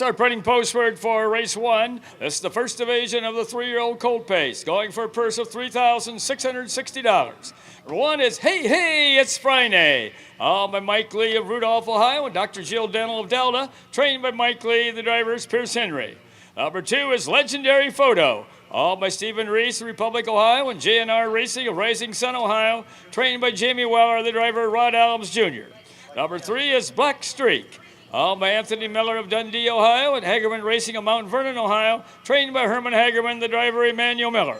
start putting postword for race 1. This is the first division of the 3-year-old colt pace, going for a purse of $3,660. Number 1 is Hey Hey, It's Friday, by Mike Lee of Rudolph, Ohio, and Dr. Jill Dental of Delta, trained by Mike Lee. The driver is Pierce Henry. Number 2 is Legendary Photo, all by Stephen Reese of Republic, Ohio, and JNR Racing of Rising Sun, Ohio, trained by Jamie Weller, the driver, Rod Adams Jr. Number 3 is Black Streak, all by Anthony Miller of Dundee, Ohio, and Hagerman Racing of Mount Vernon, Ohio, trained by Herman Hagerman, the driver, Emmanuel Miller.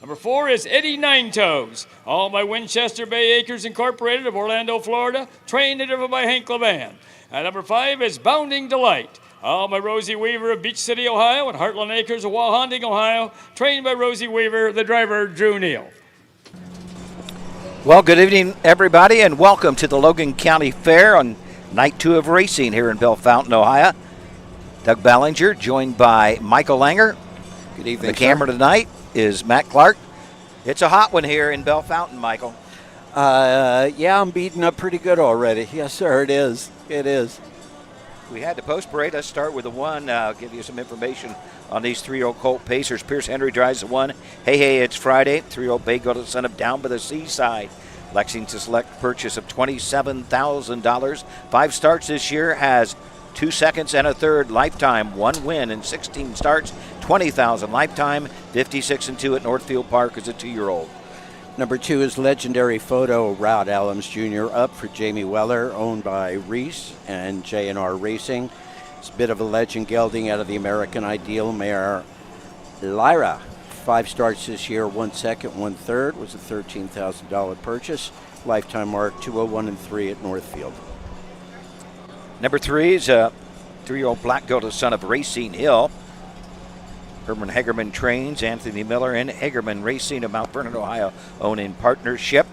Number 4 is Eddie Nine Toes, all by Winchester Bay Acres Incorporated of Orlando, Florida, trained and driven by Hank Levan. And number 5 is Bounding Delight, all by Rosie Weaver of Beach City, Ohio, and Heartland Acres of Wahonding, Ohio, trained by Rosie Weaver, the driver, Drew Neal. Well, good evening, everybody, and welcome to the Logan County Fair on night 2 of racing here in Bellefontaine, Ohio. Doug Ballinger, joined by Michael Langer. Good evening, The camera tonight is Matt Clark. It's a hot one here in Bellefontaine, Michael. Yeah, I'm beating up pretty good already. Yes, sir, it is. It is. We had the post parade. Let's start with the 1. I'll give you some information on these 3-year-old colt pacers. Pierce Henry drives the 1. Hey Hey, It's Friday. 3-year-old bay goat son of Down by the Seaside. Lexington Select purchase of $27,000. 5 starts this year, has 2 seconds and a third lifetime, 1 win in 16 starts, $20,000 lifetime, 56-2 at Northfield Park as a 2-year-old. Number 2 is Legendary Photo, Rod Adams Jr., up for Jamie Weller, owned by Reese and JNR Racing. It's a bit of a legend gelding out of the American Ideal mare Lyra. 5 starts this year, 1 second, 1 third, was a $13,000 purchase. Lifetime mark 201 and 3 at Northfield. Number 3 is a 3-year-old black goat, son of Racing Hill. Herman Hagerman trains, Anthony Miller and Hagerman Racing of Mount Vernon, Ohio, own in partnership.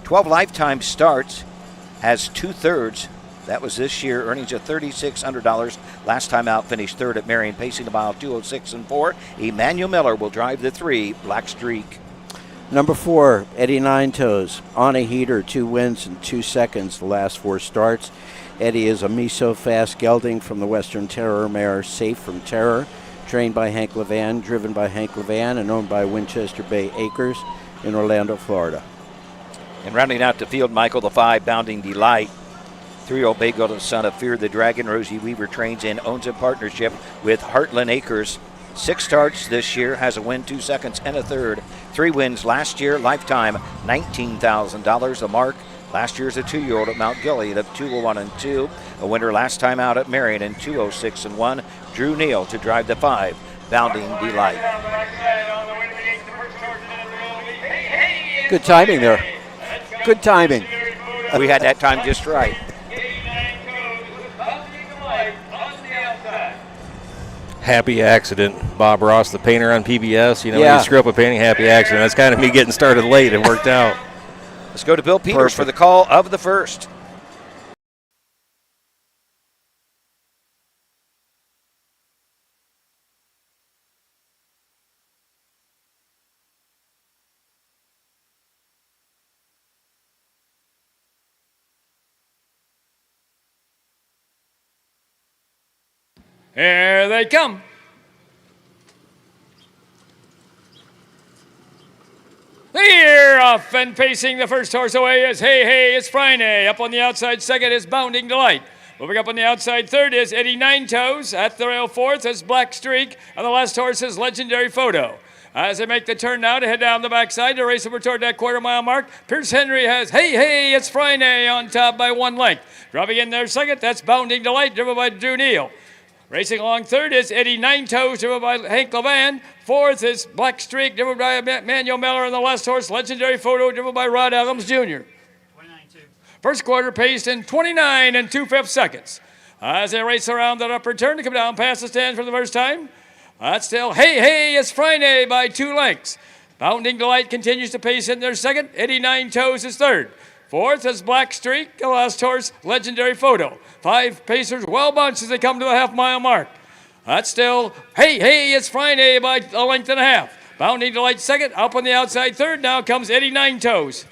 12 lifetime starts, has 2 thirds. That was this year, earnings of $3,600. Last time out, finished 3rd at Marion, pacing a mile 206 and 4. Emmanuel Miller will drive the 3, Black Streak. Number 4, Eddie Nine Toes, on a heater, 2 wins and 2 seconds the last 4 starts. Eddie is a me-so-fast gelding from the Western Terror mare Safe from Terror, trained by Hank Levan, driven by Hank Levan, and owned by Winchester Bay Acres in Orlando, Florida. And rounding out the field, Michael, the 5, Bounding Delight. 3-year-old bay goat, son of Fear the Dragon. Rosie Weaver trains and owns in partnership with Heartland Acres. 6 starts this year, has a win, 2 seconds and a third. 3 wins last year, lifetime $19,000 a mark. Last year's a 2-year-old at Mount Gilead of 201 and 2. A winner last time out at Marion in 206 and 1. Drew Neal to drive the 5, Bounding Delight. Good timing there. Good timing. We had that time just right. Happy accident. Bob Ross, the painter on PBS. You know, Yeah. when you screw up a painting, happy accident. That's kind of me getting started late. It worked out. Let's go to Bill Peters for the call of the first. Here they come. Here, off and pacing the first horse away is Hey Hey, It's Friday. Up on the outside second is Bounding Delight. Moving up on the outside third is Eddie Nine Toes. At the rail fourth is Black Streak. And the last horse is Legendary Photo. As they make the turn now to head down the backside to race over toward that quarter-mile mark, Pierce Henry has Hey Hey, It's Friday on top by 1 length. Dropping in there second, that's Bounding Delight, driven by Drew Neal. Racing along third is Eddie Nine Toes, driven by Hank Levan. Fourth is Black Streak, driven by Emmanuel Miller. And the last horse, Legendary Photo, driven by Rod Adams Jr. 29-2. First quarter paced in 29 and 2/5 seconds. As they race around that upper turn to come down past the stand for the first time. That's still Hey Hey, It's Friday by 2 lengths. Bounding Delight continues to pace in their second. Eddie Nine Toes is third. Fourth is Black Streak, the last horse, Legendary Photo. 5 pacers well bunched as they come to the half-mile mark. That's still Hey Hey, It's Friday by a length and a half. Bounding Delight second, up on the outside third. Now comes Eddie Nine Toes.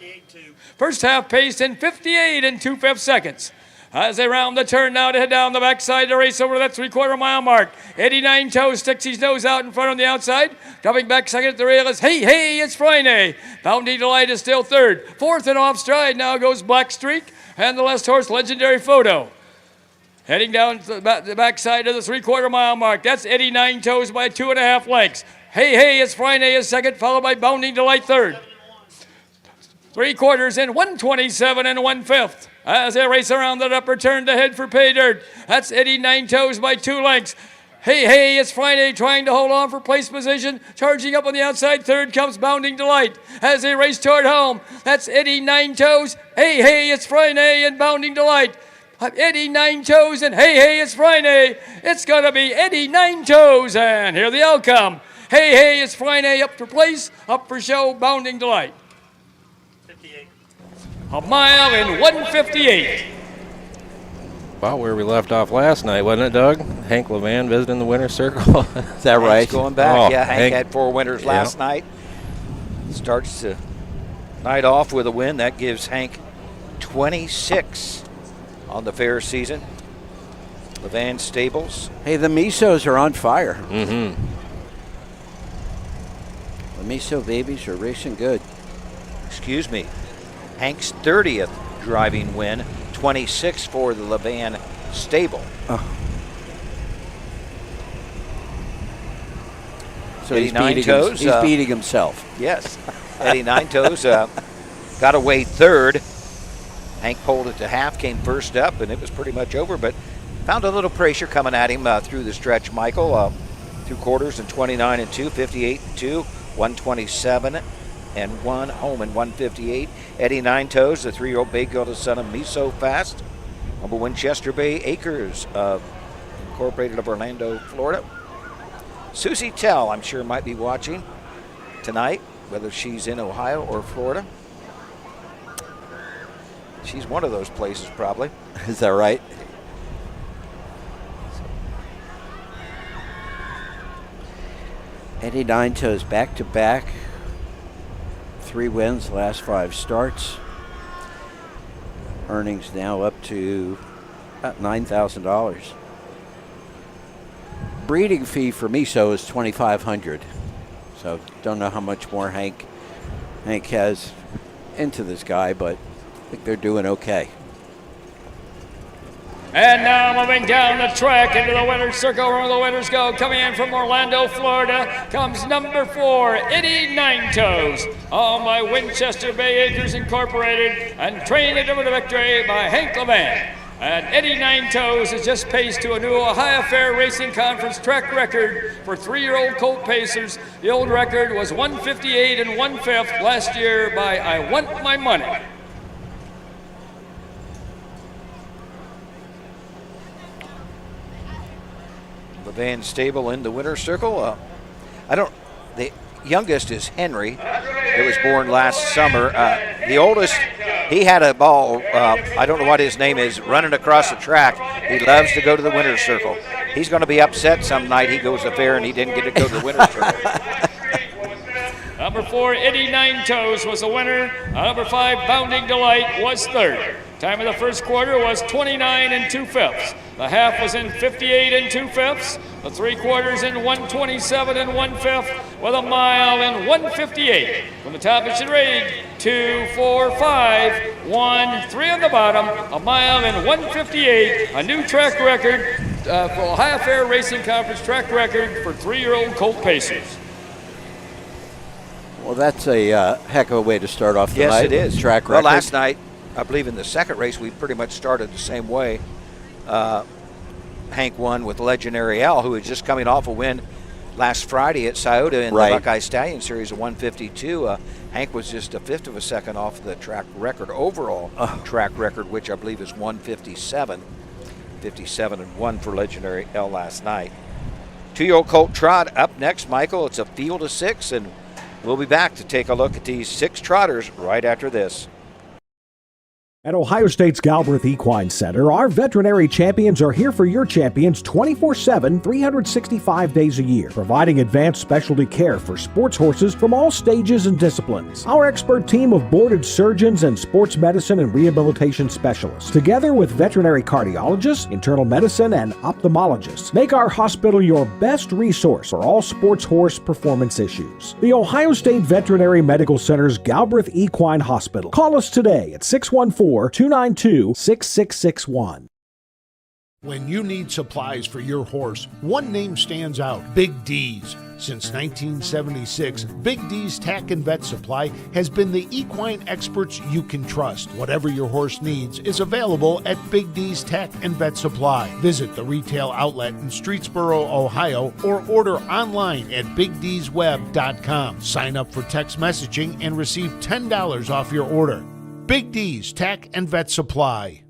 First half paced in 58 and 2/5 seconds. As they round the turn now to head down the backside to race over that 3/4 mile mark. 89 Toes sticks his nose out in front on the outside. Coming back second at the rail is Hey Hey, it's Friday. Bounty Delight is still third. Fourth and off stride now goes Black Streak and the last horse, Legendary Photo. Heading down to the backside of the 3/4 mile mark. That's 89 Toes by 2.5 lengths. Hey Hey, it's Friday is second, followed by Bounding Delight third. 3/4 in 127 and 1/5. As they race around that upper turn to head for pay dirt. That's 89 Toes by 2 lengths. Hey Hey, it's Friday trying to hold on for place position. Charging up on the outside third comes Bounding Delight. As they race toward home. That's 89 Toes. Hey Hey, it's Friday and Bounding Delight. 89 Toes and Hey Hey, it's Friday. It's going to be 89 Toes, and here the outcome. Hey Hey, it's Friday up for place, up for show, Bounding Delight. 58. A mile in 1:58. About where we left off last night, wasn't it, Doug? Hank Levan visiting the winner's circle. Is that right? Hank's going back. Oh, Yeah, Hank Hank- had 4 winners last night. Starts the night off with a win. That gives Hank 26 on the fair season. Levan Stables. Hey, the Misos are on fire. Mm-hmm. The Miso babies are racing good. Excuse me. Hank's 30th driving win. 26 for the Levan Stable. So he's 89 beating, Toes, he's beating himself. Yes. 89 Toes got away third. Hank pulled it to half, came first up, and it was pretty much over, but found a little pressure coming at him through the stretch, Michael. 2 quarters and 29 and 2, 58 and 2, 127 and 1, home in 158. 89 Toes, the 3-year-old Bay Gilda son of Miso Fast. Number 1, Chester Bay Acres, Incorporated of Orlando, Florida. Susie Tell, I'm sure, might be watching tonight, whether she's in Ohio or Florida. She's one of those places, probably. Is that right? Eddie Nine Toes back to back. 3 wins, last 5 starts. Earnings now up to about $9,000. Breeding fee for Miso is $2,500. So don't know how much more Hank has into this guy, but I think they're doing okay. And now moving down the track into the winner's circle where the winners go. Coming in from Orlando, Florida, comes number 4, 89 Toes, owned by Winchester Bay Acres Incorporated and trained to deliver the victory by Hank Levan. And 89 Toes is just paced to a new Ohio Fair Racing Conference track record for 3-year-old colt pacers. The old record was 158 and 1/5 last year by I Want My Money. Levan Stable in the winner's circle. The youngest is Henry. It was born last summer. The oldest, he had a ball, I don't know what his name is, running across the track. He loves to go to the winner's circle. He's going to be upset some night he goes to fair and he didn't get to go to the winner's circle. Number 4, 89 Toes was the winner. Number 5, Bounding Delight was third. Time of the first quarter was 29 and 2/5. The half was in 58 and 2/5. The 3/4 in 127 and 1/5, with a mile in 158. From the top it should read 2, 4, 5, 1, 3 on the bottom. A mile in 158. A new track record for Ohio Fair Racing Conference track record for 3-year-old colt pacers. Well, that's a heck of a way to start off the Yes, night. it is. Track well, record. last night, I believe in the second race, we pretty much started the same way. Hank won with Legendary Al, who was just coming off a win last Friday at Scioto in Right. the Buckeye Stallion Series of 152. Hank was just a 1/5 of a second off the track record, overall track record, which I believe is 157. 57 and 1 for Legendary L last night. 2-year-old colt trot up next, Michael. It's a field of 6, and we'll be back to take a look at these 6 trotters right after this. At Ohio State's Galbraith Equine Center, our veterinary champions are here for your champions 24/7, 365 days a year, providing advanced specialty care for sports horses from all stages and disciplines. Our expert team of boarded surgeons and sports medicine and rehabilitation specialists, together with veterinary cardiologists, internal medicine, and ophthalmologists, make our hospital your best resource for all sports horse performance issues. The Ohio State Veterinary Medical Center's Galbraith Equine Hospital. Call us today at 614-292-6661. When you need supplies for your horse, one name stands out: Big D's. Since 1976, Big D's Tack and Vet Supply has been the equine experts you can trust. Whatever your horse needs is available at Big D's Tack and Vet Supply. Visit the retail outlet in Streetsboro, Ohio, or order online at BigD'sWeb.com. Sign up for text messaging and receive $10 off your order. Big D's Tack and Vet Supply.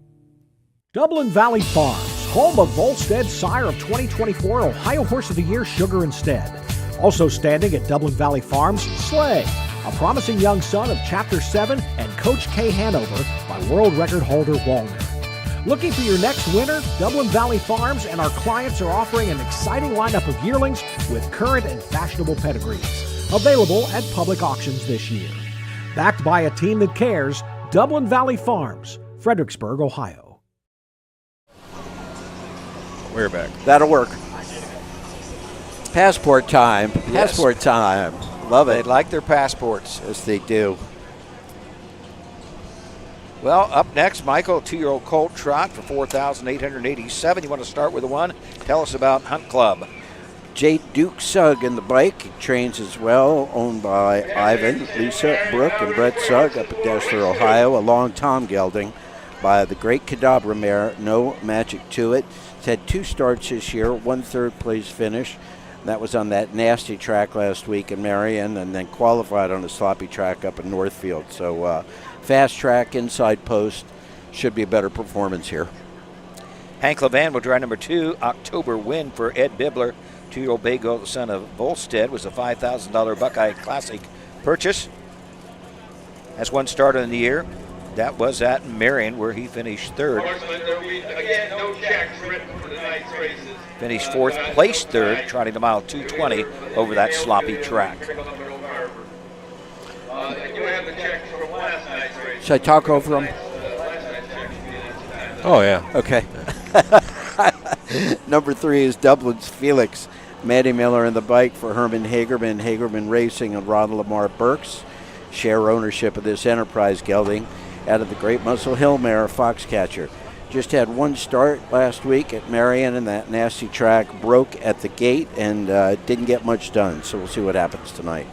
Dublin Valley Farms, home of Volstead's sire of 2024 Ohio Horse of the Year, Sugar Instead. Also standing at Dublin Valley Farms, Slay, a promising young son of Chapter 7 and Coach K Hanover by world record holder Walner. Looking for your next winner? Dublin Valley Farms and our clients are offering an exciting lineup of yearlings with current and fashionable pedigrees. Available at public auctions this year. Backed by a team that cares, Dublin Valley Farms, Fredericksburg, Ohio. We're back. That'll work. Passport time. Passport time. Love They it. like their passports. Yes, they do. Well, up next, Michael, 2-year-old colt trot for $4,887. You want to start with the one? Tell us about Hunt Club. J. Duke Sugg in the bike. He trains as well, owned by Ivan, Lisa, Brooke, and Brett Sugg up at Dessler, Ohio, along Tom Gelding by the great Cadabra mare, No Magic to It. It's had 2 starts this year, 1 third-place finish. That was on that nasty track last week in Marion, and then qualified on a sloppy track up in Northfield. So fast track, inside post, should be a better performance here. Hank Levan will drive number 2, October Win for Ed Bibler. 2-year-old Bago, the son of Volstead, was a $5,000 Buckeye Classic purchase. Has 1 start in the year. That was at Marion, where he finished 3rd. Again, no checks written for tonight's races. Finished 4th place 3rd, trotting a mile 2:20 over that sloppy track. I do have the checks from last night's race. Should I talk over them? Last night's checks should be in tonight. Oh, yeah. Okay. Number 3 is Dublin's Felix. Maddie Miller in the bike for Herman Hagerman, Hagerman Racing, and Ron Lamar Burks. Share ownership of this enterprise gelding out of the Great Muscle Hill mare, Foxcatcher. Just had 1 start last week at Marion, and that nasty track broke at the gate and didn't get much done. So we'll see what happens tonight.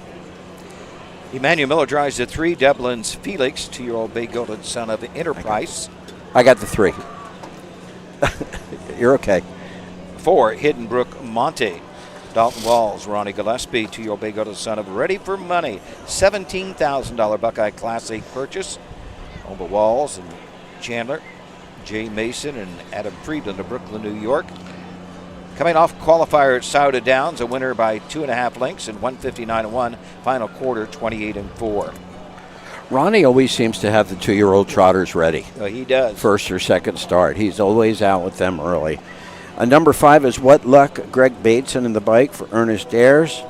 Emmanuel Miller drives the 3, Dublin's Felix, 2-year-old Bay Golden son of Enterprise. I got the 3. You're okay. 4, Hidden Brook Monte. Dalton Walls, Ronnie Gillespie, 2-year-old Bay Golden son of Ready for Money. $17,000 Buckeye Classic purchase. Owned by Walls and Chandler, Jay Mason, and Adam Friedland of Brooklyn, New York. Coming off qualifier at Sauda Downs, a winner by 2.5 lengths and 159-1. Final quarter, 28-4. Ronnie always seems to have the 2-year-old trotters ready. He does. First or second start. He's always out with them early. Number 5 is What Luck, Greg Bateson in the bike for Ernest Ayers,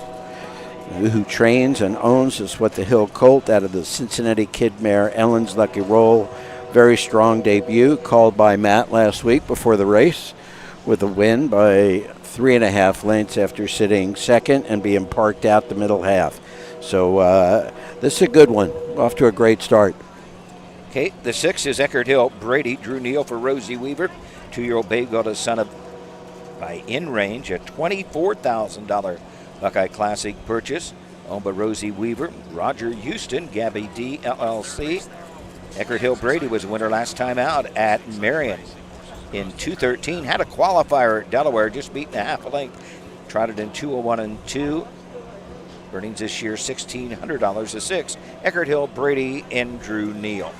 who trains and owns this What the Hill colt out of the Cincinnati Kid mare, Ellen's Lucky Roll. Very strong debut, called by Matt last week before the race, with a win by 3.5 lengths after sitting second and being parked out the middle half. So this is a good one. Off to a great start. Okay, the 6 is Eckerd Hill Brady, Drew Neal for Rosie Weaver. 2-year-old Bay Golden son of by In Range, a $24,000 Buckeye Classic purchase. Owned by Rosie Weaver, Roger Houston, Gabby D, LLC. Eckerd Hill Brady was a winner last time out at Marion in 2:13. Had a qualifier at Delaware, just beaten a half a length. Trotted in 2:01 and 2. Earnings this year $1,600 a 6. Eckerd Hill Brady and Drew Neal.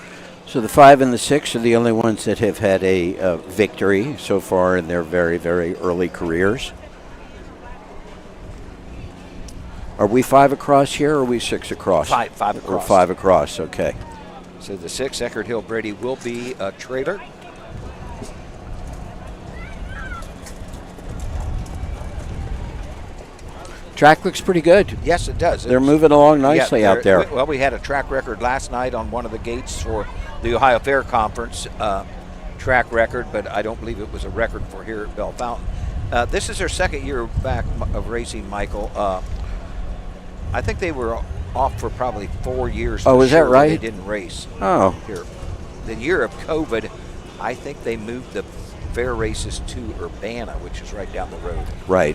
So the 5 and the 6 are the only ones that have had a victory so far in their very, very early careers. Are we 5 across here, or are we 6 across? Five across. Or 5 across, okay. So the 6, Eckerd Hill Brady, will be a trailer. Track looks pretty good. Yes, it does. They're moving along nicely out there. Well, we had a track record last night on one of the gates for the Ohio Fair Conference track record, but I don't believe it was a record for here at Bellefontaine. This is their second year back of racing, Michael. I think they were off for probably 4 years. Oh, is that right? They didn't race. Oh. Here. The year of COVID, I think they moved the fair races to Urbana, which is right down the road. Right.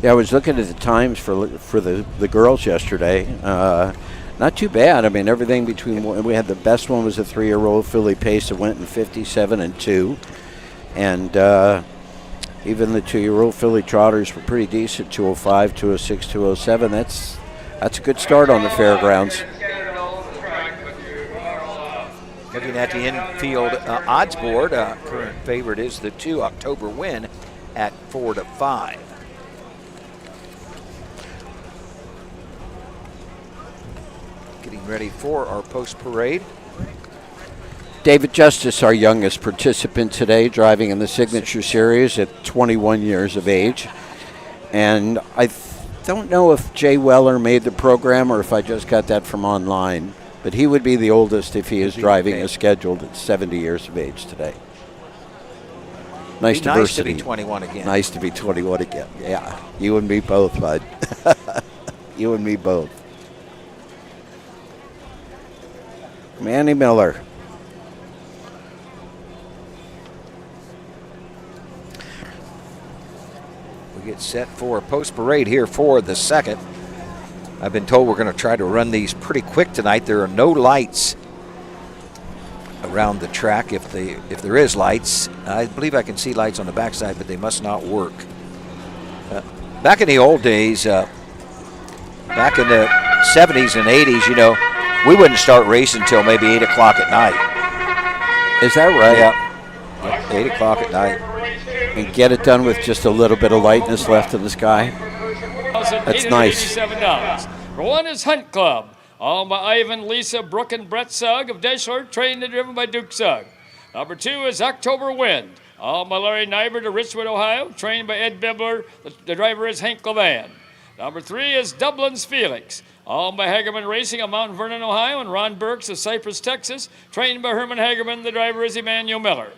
Yeah, I was looking at the times for the girls yesterday. Not too bad. I mean, everything between, we had the best one was a 3-year-old filly pace that went in 57 and 2. And even the 2-year-old filly trotters were pretty decent, 205, 206, 207. That's a good start on the fairgrounds. Looking at the infield odds board, current favorite is the 2 October win at 4-5. Getting ready for our post parade. David Justice, our youngest participant today, driving in the Signature Series at 21 years of age. And I don't know if Jay Weller made the program or if I just got that from online, but he would be the oldest if he is driving as scheduled at 70 years of age today. Nice diversity. Nice to be 21 again. Nice to be 21 again. Yeah, you and me both, bud. You and me both. Manny Miller. We get set for a post parade here for the second. I've been told we're going to try to run these pretty quick tonight. There are no lights around the track. If there is lights, I believe I can see lights on the backside, but they must not work. Back in the old days, back in the 70s and 80s, you know, we wouldn't start racing until maybe 8 o'clock at night. Is that right? Yeah, 8 o'clock at night. And get it done with just a little bit of lightness left in the sky. That's nice. For one is Hunt Club, owned by Ivan, Lisa, Brooke, and Brett Sugg of Deschler, trained and driven by Duke Sugg. Number 2 is October Wind, owned by Larry Nybert of Richwood, Ohio, trained by Ed Bibler. The driver is Hank Levan. Number 3 is Dublin's Felix, owned by Hagerman Racing of Mount Vernon, Ohio, and Ron Burks of Cypress, Texas, trained by Herman Hagerman. The driver is Emmanuel Miller.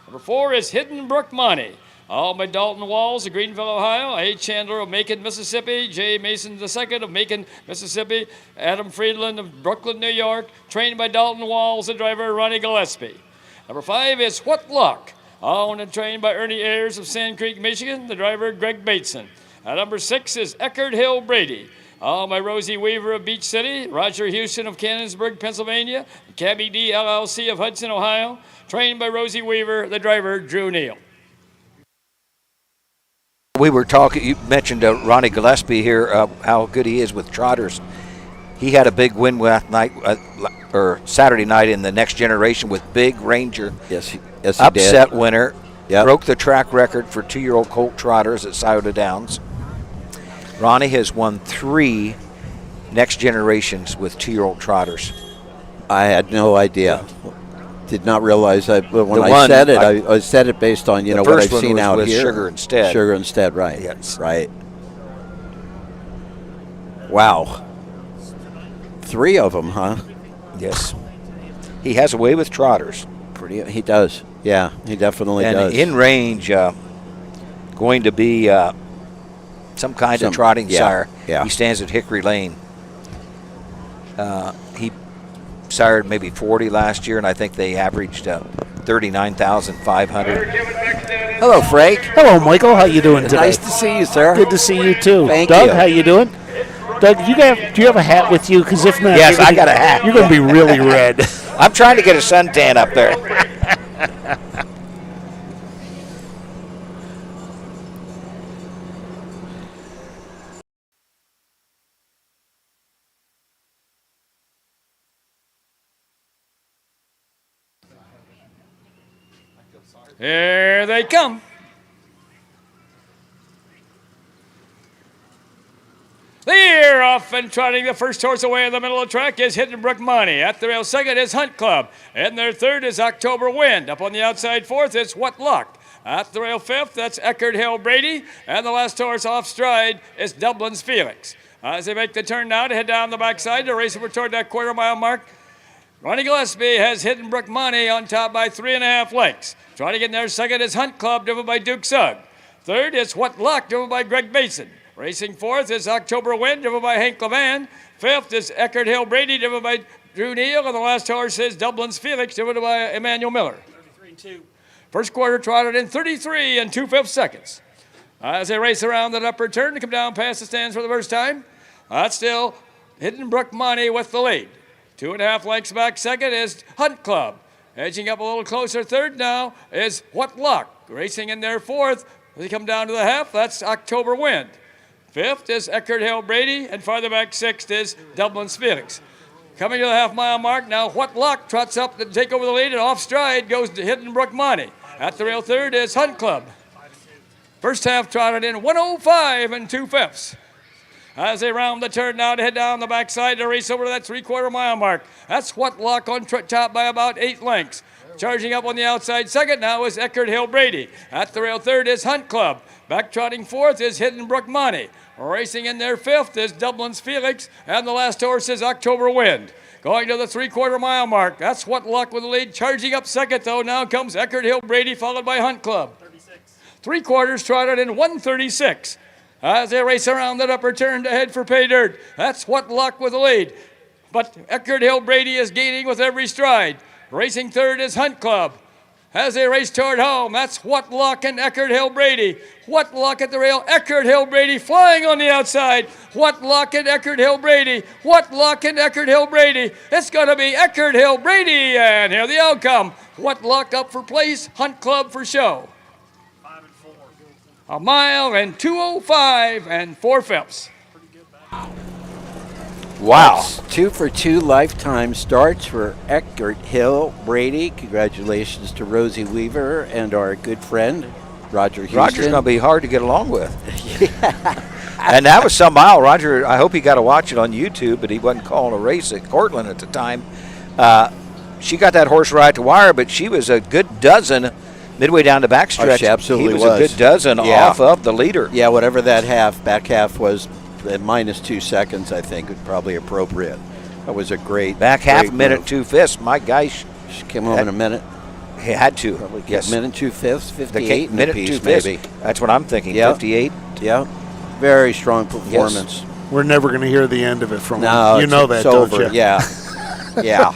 Number 4 is Hidden Brook Monty, owned by Dalton Walls of Greenville, Ohio, A. Chandler of Macon, Mississippi, J. Mason II of Macon, Mississippi, Adam Friedland of Brooklyn, New York, trained by Dalton Walls, the driver Ronnie Gillespie. Number 5 is What Luck, owned and trained by Ernie Ayers of Sand Creek, Michigan, the driver Greg Bateson. Number 6 is Eckerd Hill Brady, owned by Rosie Weaver of Beach City, Roger Houston of Cannonsburg, Pennsylvania, Cabby D LLC of Hudson, Ohio, trained by Rosie Weaver, the driver Drew Neal. We were talking, you mentioned Ronnie Gillespie here, how good he is with trotters. He had a big win last night, or Saturday night in the Next Generation with Big Ranger. Yes, he upset winner. Yep. Broke the track record for 2-year-old colt trotters at Scioto Downs. Ronnie has won 3 Next Generations with 2-year-old trotters. I had no idea. Did not realize that. But when I said it, I said it based on what I've seen out here. Sugar Instead. Sugar Instead, right? Yes. Right. Wow. 3 of them, huh? Yes. He has a way with trotters. He does. Yeah, he definitely does. And in range, going to be some kind of trotting sire. Yeah. He stands at Hickory Lane. He sired maybe 40 last year, and I think they averaged 39,500. Hello, Frank. Hello, Michael. How you doing today? Nice to see you, sir. Good to see you too. Thank Doug, you. how you doing? Doug, do you have a hat with you? Because if not, Yes, I got a hat. You're going to be really red. I'm trying to get a suntan up there. Here they come. The year of off and trotting the first horse away in the middle of the track is Hiddenbrook Money. At the rail second is Hunt Club. And their third is October Wind. Up on the outside fourth is What Luck. At the rail fifth, that's Eckerd Hill Brady. And the last horse off stride is Dublin's Felix. As they make the turn now to head down the backside to race over toward that quarter-mile mark, Ronnie Gillespie has Hiddenbrook Money on top by 3.5 lengths. Trotting in there second is Hunt Club, driven by Duke Sugg. Third is What Luck, driven by Greg Mason. Racing fourth is October Wind, driven by Hank Levan. Fifth is Eckerd Hill Brady, driven by Drew Neal. And the last horse is Dublin's Felix, driven by Emmanuel Miller. 33-2. First quarter trotted in 33 and 2/5 seconds. As they race around that upper turn to come down past the stands for the first time, that's still Hiddenbrook Money with the lead. 2.5 lengths back second is Hunt Club. Edging up a little closer third now is What Luck. Racing in there fourth. As they come down to the half, that's October Wind. Fifth is Eckerd Hill Brady, and farther back sixth is Dublin's Felix. Coming to the half-mile mark now, What Luck trots up to take over the lead, and off stride goes to Hiddenbrook Money. At the rail third is Hunt Club. First half trotted in 105 and 2/5. As they round the turn now to head down the backside to race over to that 3/4 mile mark. That's What Luck on top by about 8 lengths. Charging up on the outside second now is Eckerd Hill Brady. At the rail third is Hunt Club. Back trotting fourth is Hiddenbrook Money. Racing in there fifth is Dublin's Felix. And the last horse is October Wind. Going to the 3/4 mile mark. That's What Luck with the lead. Charging up second though. Now comes Eckerd Hill Brady, followed by Hunt Club. 36. 3/4 trotted in 136. As they race around that upper turn to head for pay dirt. That's What Luck with the lead. But Eckerd Hill Brady is gaining with every stride. Racing third is Hunt Club. As they race toward home, that's What Luck and Eckerd Hill Brady. What Luck at the rail, Eckerd Hill Brady flying on the outside. What Luck and Eckerd Hill Brady. What Luck and Eckerd Hill Brady. It's going to be Eckerd Hill Brady, and here the outcome. What Luck up for place, Hunt Club for show. 5 and 4. A mile and 2:05 and 4/5. Wow. That's 2 for 2 lifetime starts for Eckerd Hill Brady. Congratulations to Rosie Weaver and our good friend, Roger Houston. Roger's going to be hard to get along with. And that was some mile. Roger, I hope he got to watch it on YouTube, but he wasn't calling a race at Cortland at the time. She got that horse right to wire, but she was a good dozen midway down the backstretch. Oh, she absolutely was. A good dozen off of the leader. Yeah, whatever that back half was, at -2 seconds, I think, would probably appropriate. That was a great back half great minute move. 2/5. My gosh, She came home in a minute. he had to. Probably Yes, minute 2/5, the 58 in the minute piece, 2/5. maybe. That's what I'm thinking. Yep. 58. Yeah, very strong performance. We're never going to hear the end of it from No, him. You know it's that, don't over. you? Yeah, yeah,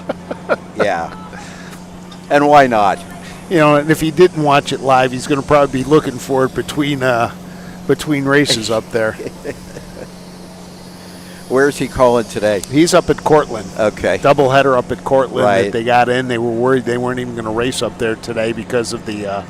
yeah. And why not? You know, and if he didn't watch it live, he's going to probably be looking for it between races up there. Where's he calling today? He's up at Cortland. Okay. Doubleheader up at Cortland Right. that they got in. They were worried they weren't even going to race up there today because of the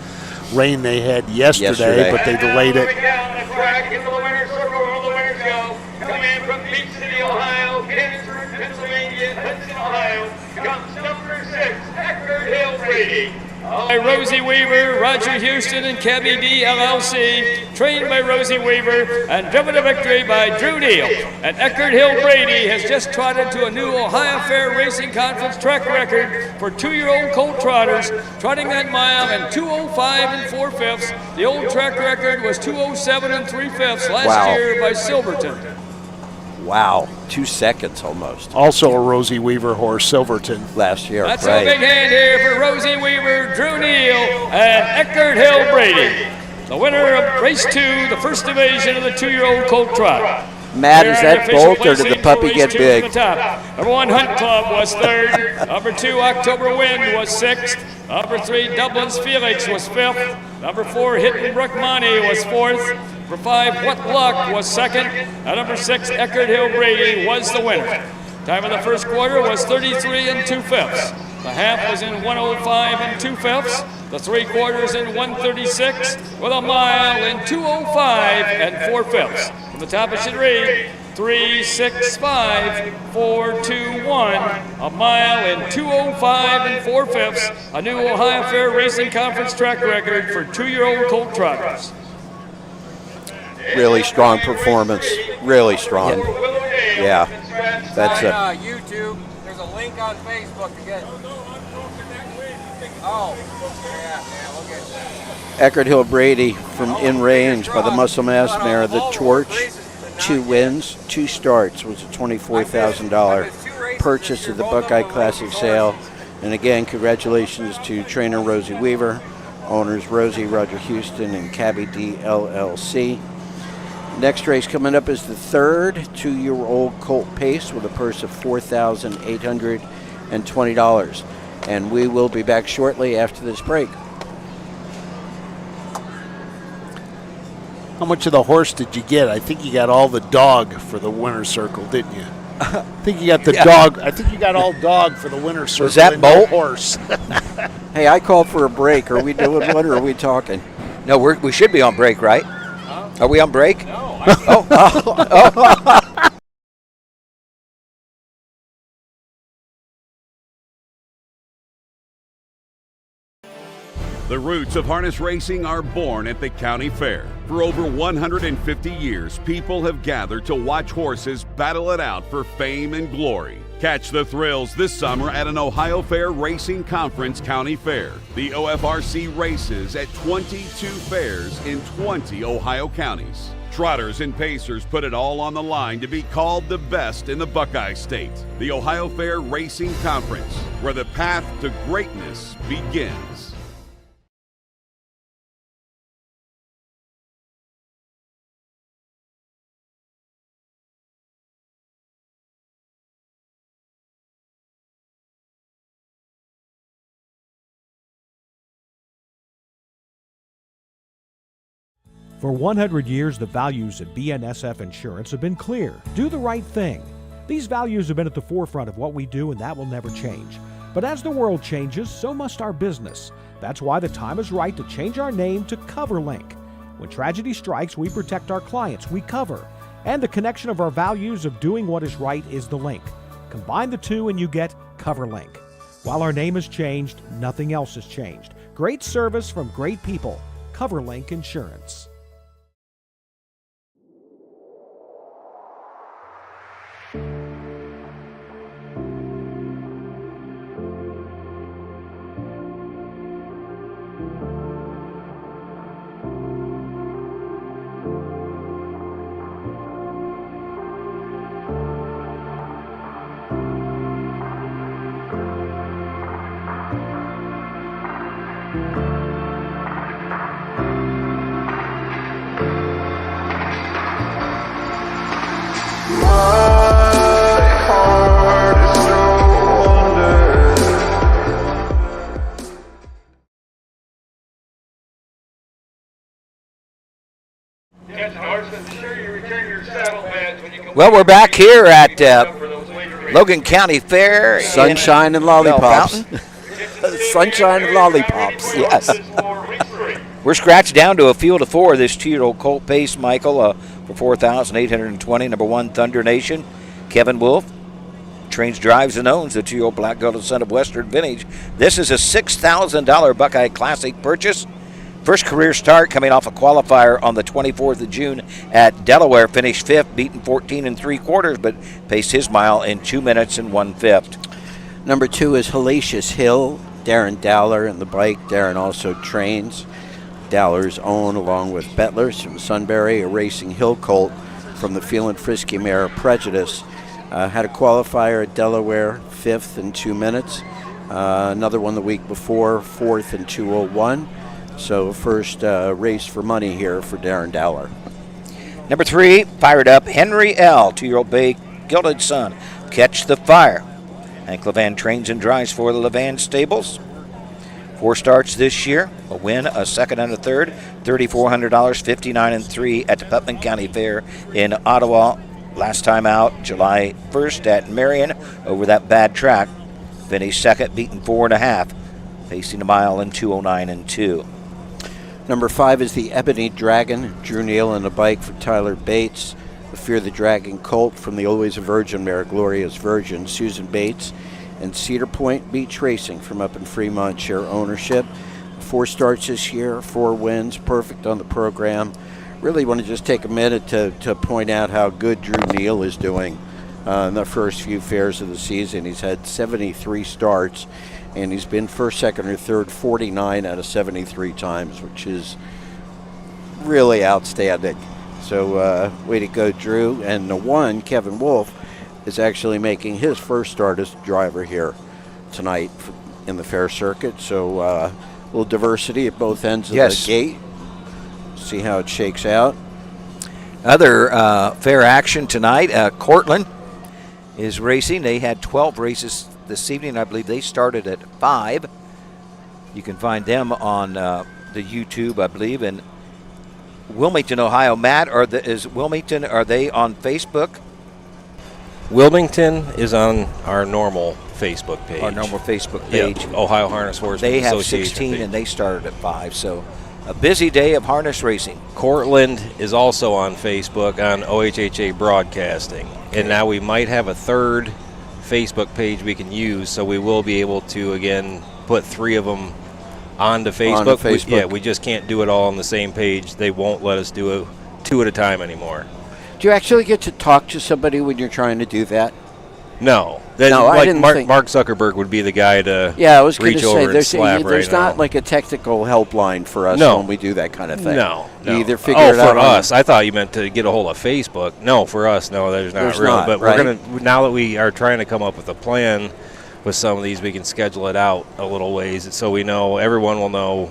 rain they had yesterday, but they delayed it. Down the track into the winner's circle where all the winners go. Coming in from Peach City, Ohio, Gettysburg, Pennsylvania, Hudson, Ohio, comes number 6, Eckerd Hill Brady. By Rosie Weaver, Roger Houston, and Cabby D LLC, trained by Rosie Weaver, and driven to victory by Drew Neal. And Eckerd Hill Brady has just trotted to a new Ohio Fair Racing Conference track record for 2-year-old colt trotters, trotting that mile in 2:05 and 4/5. The old track record was 2:07 and 3/5 last Wow. year by Silverton. Wow, 2 seconds almost. Also a Rosie Weaver horse, Silverton. Last year, That's right. a big hand here for Rosie Weaver, Drew Neal, and Eckerd Hill Brady. The winner of race 2, the first division of the 2-year-old colt trot. Matt, Here is are that the official bolt or did the placings puppy for get race 2 big? from the top. Number 1, Hunt Club was 3rd. Number 2, October Wind was 6th. Number 3, Dublin's Felix was 5th. Number 4, Hiddenbrook Money was 4th. Number 5, What Luck was 2nd. And number 6, Eckerd Hill Brady was the winner. Time of the first quarter was 33 and 2/5. The half was in 105 and 2/5. The 3/4 in 136 with a mile in 2:05 and 4/5. From the top it should read 3:65, 4:21. A mile in 2:05 and 4/5. A new Ohio Fair Racing Conference track record for 2-year-old colt trotters. Really strong performance. Really strong. Yeah, that's a. YouTube. There's a link on Facebook to get. Oh, yeah, look at Eckerd Hill Brady from In Range by the Muscle Mass mare, the Torch. 2 wins, 2 starts, was a $24,000 purchase at the Buckeye Classic sale. And again, congratulations to trainer Rosie Weaver, owners Rosie, Roger Houston, and Cabby D LLC. Next race coming up is the third 2-year-old Colt Pace with a purse of $4,820. And we will be back shortly after this break. How much of the horse did you get? I think you got all the dog for the winner's circle, didn't you? I think you got the dog. I think you got all dog for the winner's circle. Was that and no Bolt? Horse? Hey, I called for a break. Are we doing one or are we talking? No, we should be on break, right? Are we on break? No. The roots of harness racing are born at the county fair. For over 150 years, people have gathered to watch horses battle it out for fame and glory. Catch the thrills this summer at an Ohio Fair Racing Conference County Fair. The OFRC races at 22 fairs in 20 Ohio counties. Trotters and pacers put it all on the line to be called the best in the Buckeye State. The Ohio Fair Racing Conference, where the path to greatness begins. For 100 years, the values at BNSF Insurance have been clear. Do the right thing. These values have been at the forefront of what we do, and that will never change. But as the world changes, so must our business. That's why the time is right to change our name to CoverLink. When tragedy strikes, we protect our clients, we cover. And the connection of our values of doing what is right is the link. Combine the two and you get CoverLink. While our name has changed, nothing else has changed. Great service from great people. CoverLink Insurance. Well, we're back here at Logan County Fair. Sunshine and lollipops. Bellefontaine. Sunshine and lollipops. Yes. We're scratched down to a field of 4. This 2-year-old Colt Pace, Michael, for $4,820. Number 1, Thunder Nation. Kevin Wolf trains, drives, and owns the 2-year-old Black Golden Son of Western Vintage. This is a $6,000 Buckeye Classic purchase. First career start coming off a qualifier on the 24th of June at Delaware. Finished 5th, beaten 14 3/4, but paced his mile in 2 minutes and 1/5. Number 2 is Hellacious Hill, Darren Dowler, and the bike. Darren also trains. Dowler's own, along with Bettlers from Sunbury, a Racing Hill colt from the Feelin' Frisky mare Prejudice. Had a qualifier at Delaware, 5th in 2 minutes. Another one the week before, 4th in 2:01. So first race for money here for Darren Dowler. Number 3, fired up, Henry L., 2-year-old Bay Gilded Son. Catch the Fire. Hank Levan trains and drives for the Levan Stables. 4 starts this year, a win, a second and a third, $3,400, 59 3 at the Putnam County Fair in Ottawa. Last time out, July 1st at Marion over that bad track. Finished second, beaten 4 1/2, pacing a mile in 2:09 2. Number 5 is the Ebony Dragon, Drew Neal and a bike for Tyler Bates. The Fear the Dragon colt from the Always a Virgin mare, Glorious Virgin, Susan Bates. And Cedar Point Beach Racing from up in Fremont share ownership. 4 starts this year, 4 wins, perfect on the program. Really want to just take a minute to point out how good Drew Neal is doing. in the first few fairs of the season. He's had 73 starts, and he's been first, second, or third 49 out of 73 times, which is really outstanding. So way to go, Drew. And the one, Kevin Wolf, is actually making his first start as driver here tonight in the fair circuit. So a little diversity at both ends of the gate. See how it shakes out. Other fair action tonight, Cortland is racing. They had 12 races this evening. I believe they started at 5. You can find them on the YouTube, I believe. And Wilmington, Ohio. Matt, is Wilmington, are they on Facebook? Wilmington is on our normal Facebook page. Our normal Facebook page. Yeah, Ohio Harness Horsemen They have Association 16 page. and they started at 5. So a busy day of harness racing. Cortland is also on Facebook on OHHA Broadcasting. And now we might have a third Facebook page we can use, so we will be able to, again, put 3 of them onto Facebook. We just can't do it all on the same page. They won't let us do it 2 at a time anymore. Do you actually get to talk to somebody when you're trying to do that? No. I didn't think. Mark Zuckerberg would be the guy to I was going to reach say, over and slap there's right not now. like a technical helpline for us No. when we do that kind of thing. No. You either figure it out for us. I thought you meant to get a hold of Facebook. No, for us, no, there's not really. not, But right? we're going to, now that we are trying to come up with a plan with some of these, we can schedule it out a little ways so we know, everyone will know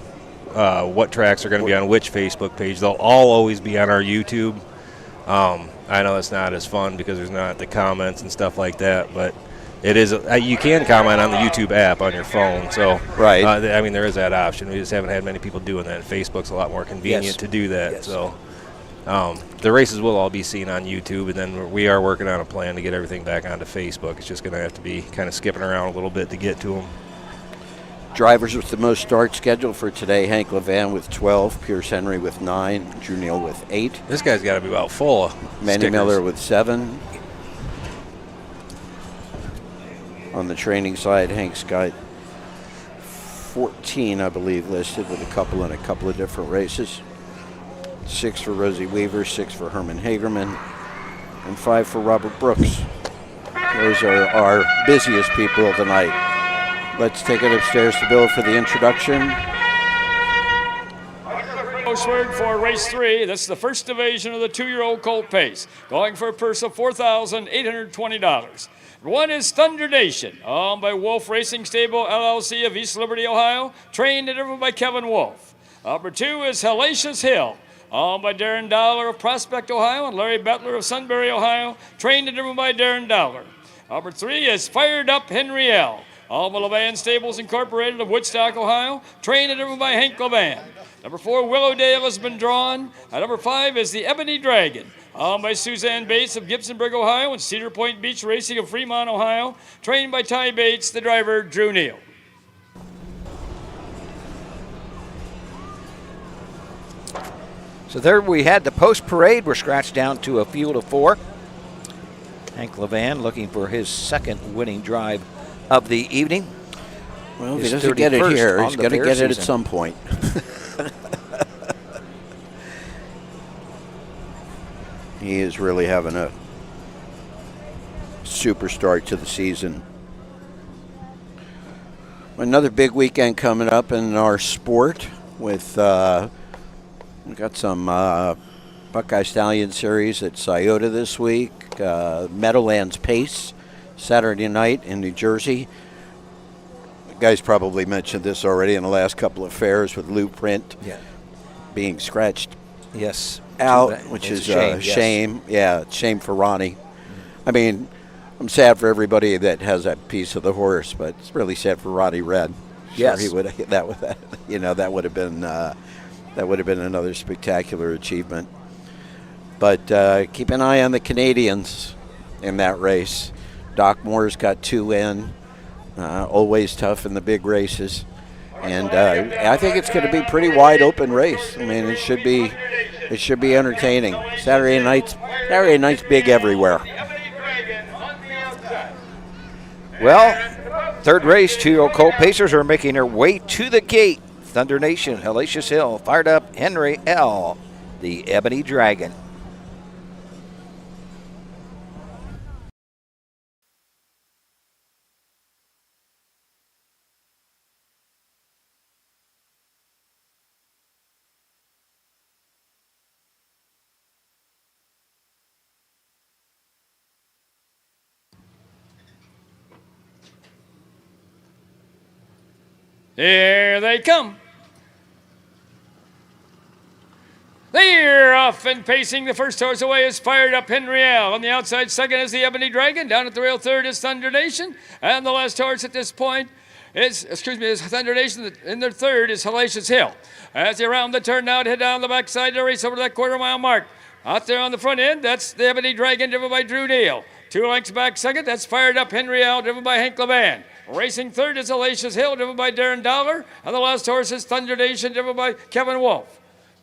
what tracks are going to be on which Facebook page. They'll all always be on our YouTube. I know it's not as fun because there's not the comments and stuff like that, but it is. You can comment on the YouTube app on your phone. So, right. I mean, there is that option. We just haven't had many people doing that. Facebook's a lot more convenient to do that. Yes. So, the races will all be seen on YouTube, and then we are working on a plan to get everything back onto Facebook. It's just going to have to be kind of skipping around a little bit to get to them. Drivers with the most starts scheduled for today: Hank Levan with 12, Pierce Henry with 9, Drew Neal with 8. This guy's got to be about full of Manny stickers. Miller with 7. On the training side, Hank's got 14, I believe, listed with a couple of different races. 6 for Rosie Weaver, 6 for Herman Hagerman, and 5 for Robert Brooks. Those are our busiest people of the night. Let's take it upstairs to Bill for the introduction. Postword for race 3. That's the first division of the 2-year-old colt pace, going for a purse of $4,820. 1 is Thunder Nation, owned by Wolf Racing Stable LLC of East Liberty, Ohio, trained and driven by Kevin Wolf. Number 2 is Hellacious Hill, owned by Darren Dollar of Prospect, Ohio, and Larry Bettler of Sunbury, Ohio, trained and driven by Darren Dollar. Number 3 is Fired Up Henry L., owned by Levan Stables Incorporated of Woodstock, Ohio, trained and driven by Hank Levan. Number 4, Willowdale has been drawn. Number 5 is the Ebony Dragon, owned by Suzanne Bates of Gibsonburg, Ohio, and Cedar Point Beach Racing of Fremont, Ohio, trained by Ty Bates, the driver, Drew Neal. So there we had the post parade. We're scratched down to a field of 4. Hank Levan looking for his second winning drive of the evening. Well, if he His doesn't get it 31st here, on he's the going to fair get it at season. some point. He is really having a super start to the season. Another big weekend coming up in our sport with we've got some Buckeye Stallion Series at Scioto this week, Meadowlands Pace Saturday night in New Jersey. You guys probably mentioned this already in the last couple of fairs with Lou Print being scratched Yes. out, which It's is a shame. Yeah, shame for Ronnie. I mean, I'm sad for everybody that has that piece of the horse, but it's really sad for Ronnie Red. Yes. Sure, he would that would have been another spectacular achievement. But keep an eye on the Canadians in that race. Doc Moore's got 2 in. Always tough in the big races. And I think it's going to be a pretty wide open race. I mean, it should be entertaining. Saturday night's big everywhere. Well, third race, 2-year-old colt pacers are making their way to the gate. Thunder Nation, Hellacious Hill, Fired Up Henry L., the Ebony Dragon. Here they come. They're off and pacing. The first horse away is Fired Up Henrielle. On the outside second is the Ebony Dragon. Down at the rail third is Thunder Nation. And the last horse at this point is Thunder Nation. In their third is Hellacious Hill. As they round the turn now to head down the backside to race over to that quarter-mile mark. Out there on the front end, that's the Ebony Dragon driven by Drew Neal. 2 lengths back second, that's Fired Up Henrielle driven by Hank Levan. Racing third is Hellacious Hill driven by Darren Dollar. And the last horse is Thunder Nation driven by Kevin Wolf.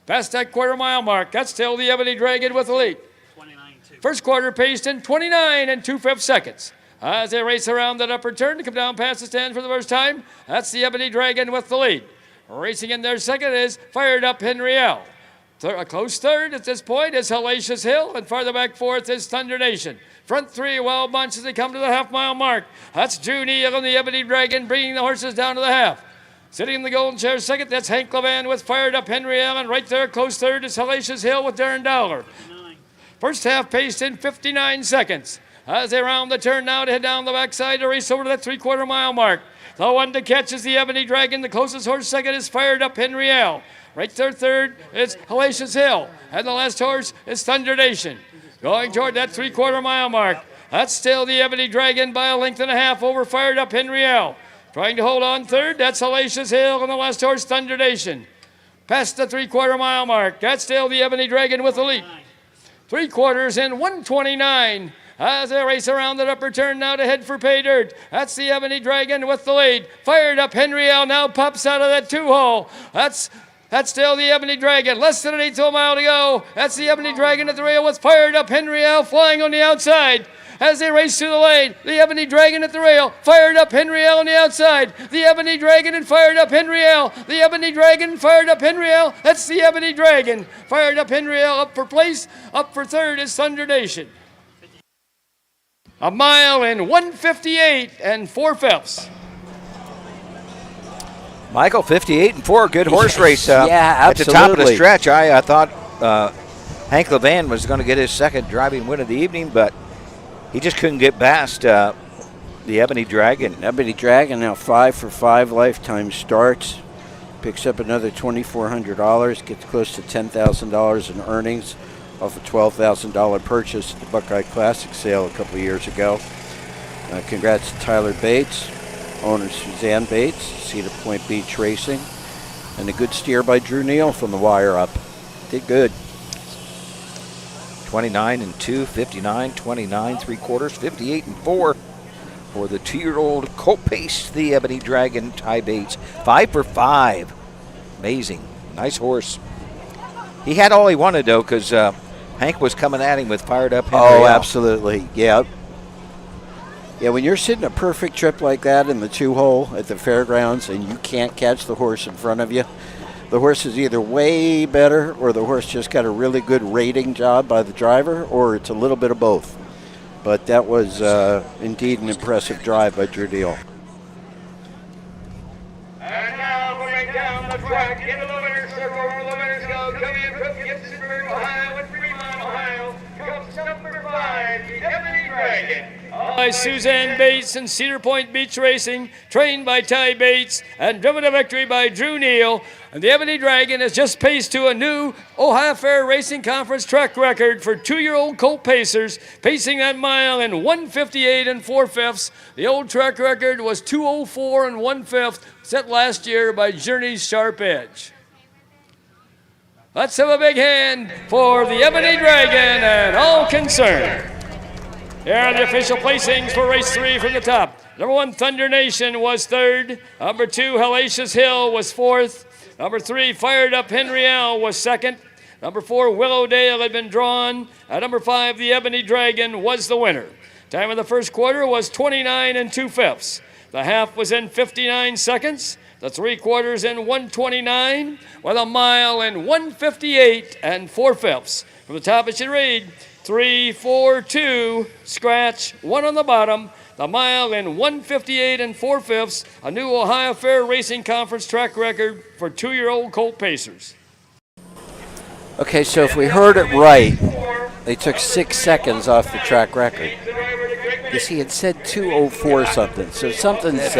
Past that quarter-mile mark, that's still the Ebony Dragon with the lead. 29-2. First quarter paced in 29 2/5 seconds. As they race around that upper turn to come down past the stand for the first time, that's the Ebony Dragon with the lead. Racing in their second is Fired Up Henrielle. A close third at this point is Hellacious Hill, and farther back fourth is Thunder Nation. Front three well bunched as they come to the half-mile mark. That's Drew Neal and the Ebony Dragon bringing the horses down to the half. Sitting in the golden chair second, that's Hank Levan with Fired Up Henrielle, and right there, close third, is Hellacious Hill with Darren Dollar. First half paced in 59 seconds. As they round the turn now to head down the backside to race over to that 3/4 mile mark. The one to catch is the Ebony Dragon. The closest horse second is Fired Up Henrielle. Right there third is Hellacious Hill. And the last horse is Thunder Nation. Going toward that 3/4 mile mark. That's still the Ebony Dragon by a length and a half over Fired Up Henrielle. Trying to hold on third, that's Hellacious Hill, and the last horse, Thunder Nation. Past the 3/4 mile mark, that's still the Ebony Dragon with the lead. 3/4 in 1:29. As they race around that upper turn now to head for pay dirt. That's the Ebony Dragon with the lead. Fired Up Henrielle now pops out of that 2-hole. That's still the Ebony Dragon. Less than an 1/8 of a mile to go. That's the Ebony Dragon at the rail with Fired Up Henrielle flying on the outside. As they race through the lane, the Ebony Dragon at the rail, Fired Up Henrielle on the outside. The Ebony Dragon and Fired Up Henrielle. The Ebony Dragon and Fired Up Henrielle. That's the Ebony Dragon. Fired Up Henrielle up for place. Up for third is Thunder Nation. 1 mile in 1:58 4/5. Michael, 58 4, good horse race. Yeah, At the top of the absolutely. stretch, I thought Hank Levan was going to get his second driving win of the evening, but he just couldn't get past the Ebony Dragon. Ebony Dragon now 5 for 5 lifetime starts. Picks up another $2,400. Gets close to $10,000 in earnings off a $12,000 purchase at the Buckeye Classic sale a couple of years ago. Congrats to Tyler Bates, owner Suzanne Bates, Cedar Point Beach Racing, and a good steer by Drew Neal from the wire up. Did good. 29 2, 59, 29 3/4, 58 4 for the 2-year-old Colt Pace, the Ebony Dragon, Ty Bates. 5 for 5. Amazing. Nice horse. He had all he wanted, though, because Hank was coming at him with Fired Up Henrielle. Oh, absolutely. Yeah. Yeah, when you're sitting a perfect trip like that in the 2-hole at the fairgrounds and you can't catch the horse in front of you, the horse is either way better or the horse just got a really good rating job by the driver, or it's a little bit of both. But that was indeed an impressive drive by Drew Neal. And now moving down the track into the winner's circle where the winners go. Coming from Gibsonburg, Ohio, and Fremont, Ohio, comes number 5, the Ebony Dragon. By Suzanne Bates and Cedar Point Beach Racing, trained by Ty Bates and driven to victory by Drew Neal. And the Ebony Dragon has just paced to a new Ohio Fair Racing Conference track record for 2-year-old Colt Pacers, pacing that mile in 1:58 4/5. The old track record was 2:04 1/5, set last year by Journey's Sharp Edge. Let's have a big hand for the Ebony Dragon and all concerned. Here are the official placings for race 3 from the top. Number 1, Thunder Nation was 3rd. Number 2, Hellacious Hill was 4th. Number 3, Fired Up Henrielle was 2nd. Number 4, Willowdale had been drawn. At number 5, the Ebony Dragon was the winner. Time of the first quarter was 29 2/5. The half was in 59 seconds. The 3/4 in 1:29, with 1 mile in 1:58 4/5. From the top, it should read 3, 4, 2, scratch, 1 on the bottom. The mile in 1:58 4/5, a new Ohio Fair Racing Conference track record for 2-year-old Colt Pacers. Okay, so if we heard it right, they took 6 seconds off the track record. Because he had said 2:04 something, so something's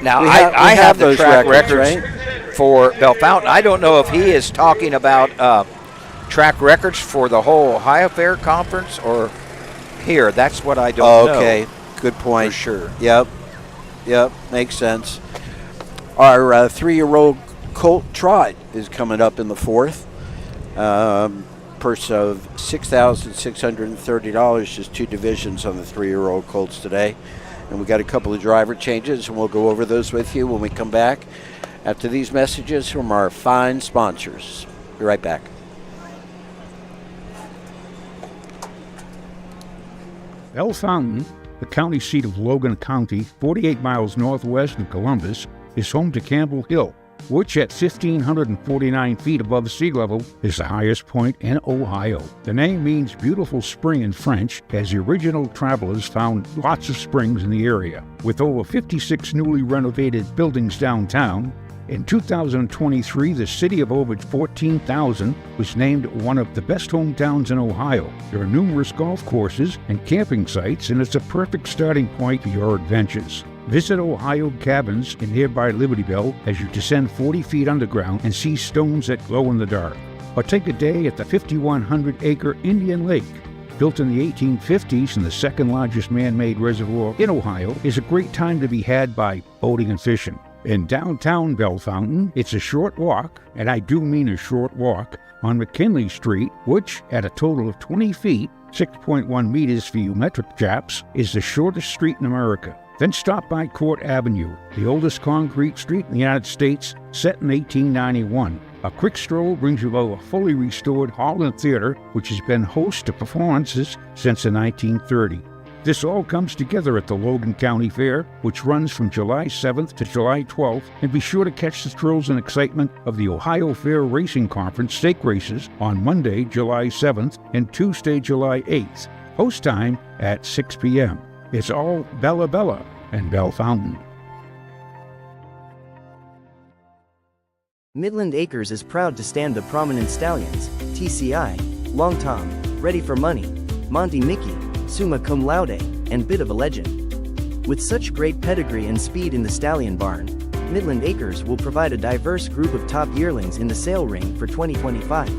Now, We I have the those track records, records for Bellefontaine. I don't know if he is talking about track records for the whole Ohio Fair Conference or here. That's what I don't know. Okay, good point. For sure. Yep, makes sense. Our 3-year-old Colt Trot is coming up in the 4th. Purse of $6,630, just 2 divisions on the 3-year-old Colts today. And we got a couple of driver changes, and we'll go over those with you when we come back after these messages from our fine sponsors. Be right back. Bellefontaine, the county seat of Logan County, 48 miles northwest of Columbus, is home to Campbell Hill, which at 1,549 feet above sea level is the highest point in Ohio. The name means beautiful spring in French, as the original travelers found lots of springs in the area. With over 56 newly renovated buildings downtown, in 2023, the city of over 14,000 was named one of the best hometowns in Ohio. There are numerous golf courses and camping sites, and it's a perfect starting point for your adventures. Visit Ohio Cabins in nearby Libertyville as you descend 40 feet underground and see stones that glow in the dark. Or take a day at the 5,100-acre Indian Lake. Built in the 1850s and the second largest man-made reservoir in Ohio, is a great time to be had by boating and fishing. In downtown Bellefontaine, it's a short walk, and I do mean a short walk, on McKinley Street, which, at a total of 20 feet, 6.1 meters for you metric chaps, is the shortest street in America. Then stop by Court Avenue, the oldest concrete street in the United States, set in 1891. A quick stroll brings you to a fully restored hall and theater, which has been host to performances since the 1930s. This all comes together at the Logan County Fair, which runs from July 7th to July 12th, and be sure to catch the thrills and excitement of the Ohio Fair Racing Conference stake races on Monday, July 7th and Tuesday, July 8th. Host time at 6 p.m. It's all Bella Bella and Bellefontaine. Midland Acres is proud to stand the prominent stallions, TCI, Long Tom, Ready for Money, Monty Mickey, Summa Cum Laude, and Bit of a Legend. With such great pedigree and speed in the stallion barn, Midland Acres will provide a diverse group of top yearlings in the sale ring for 2025.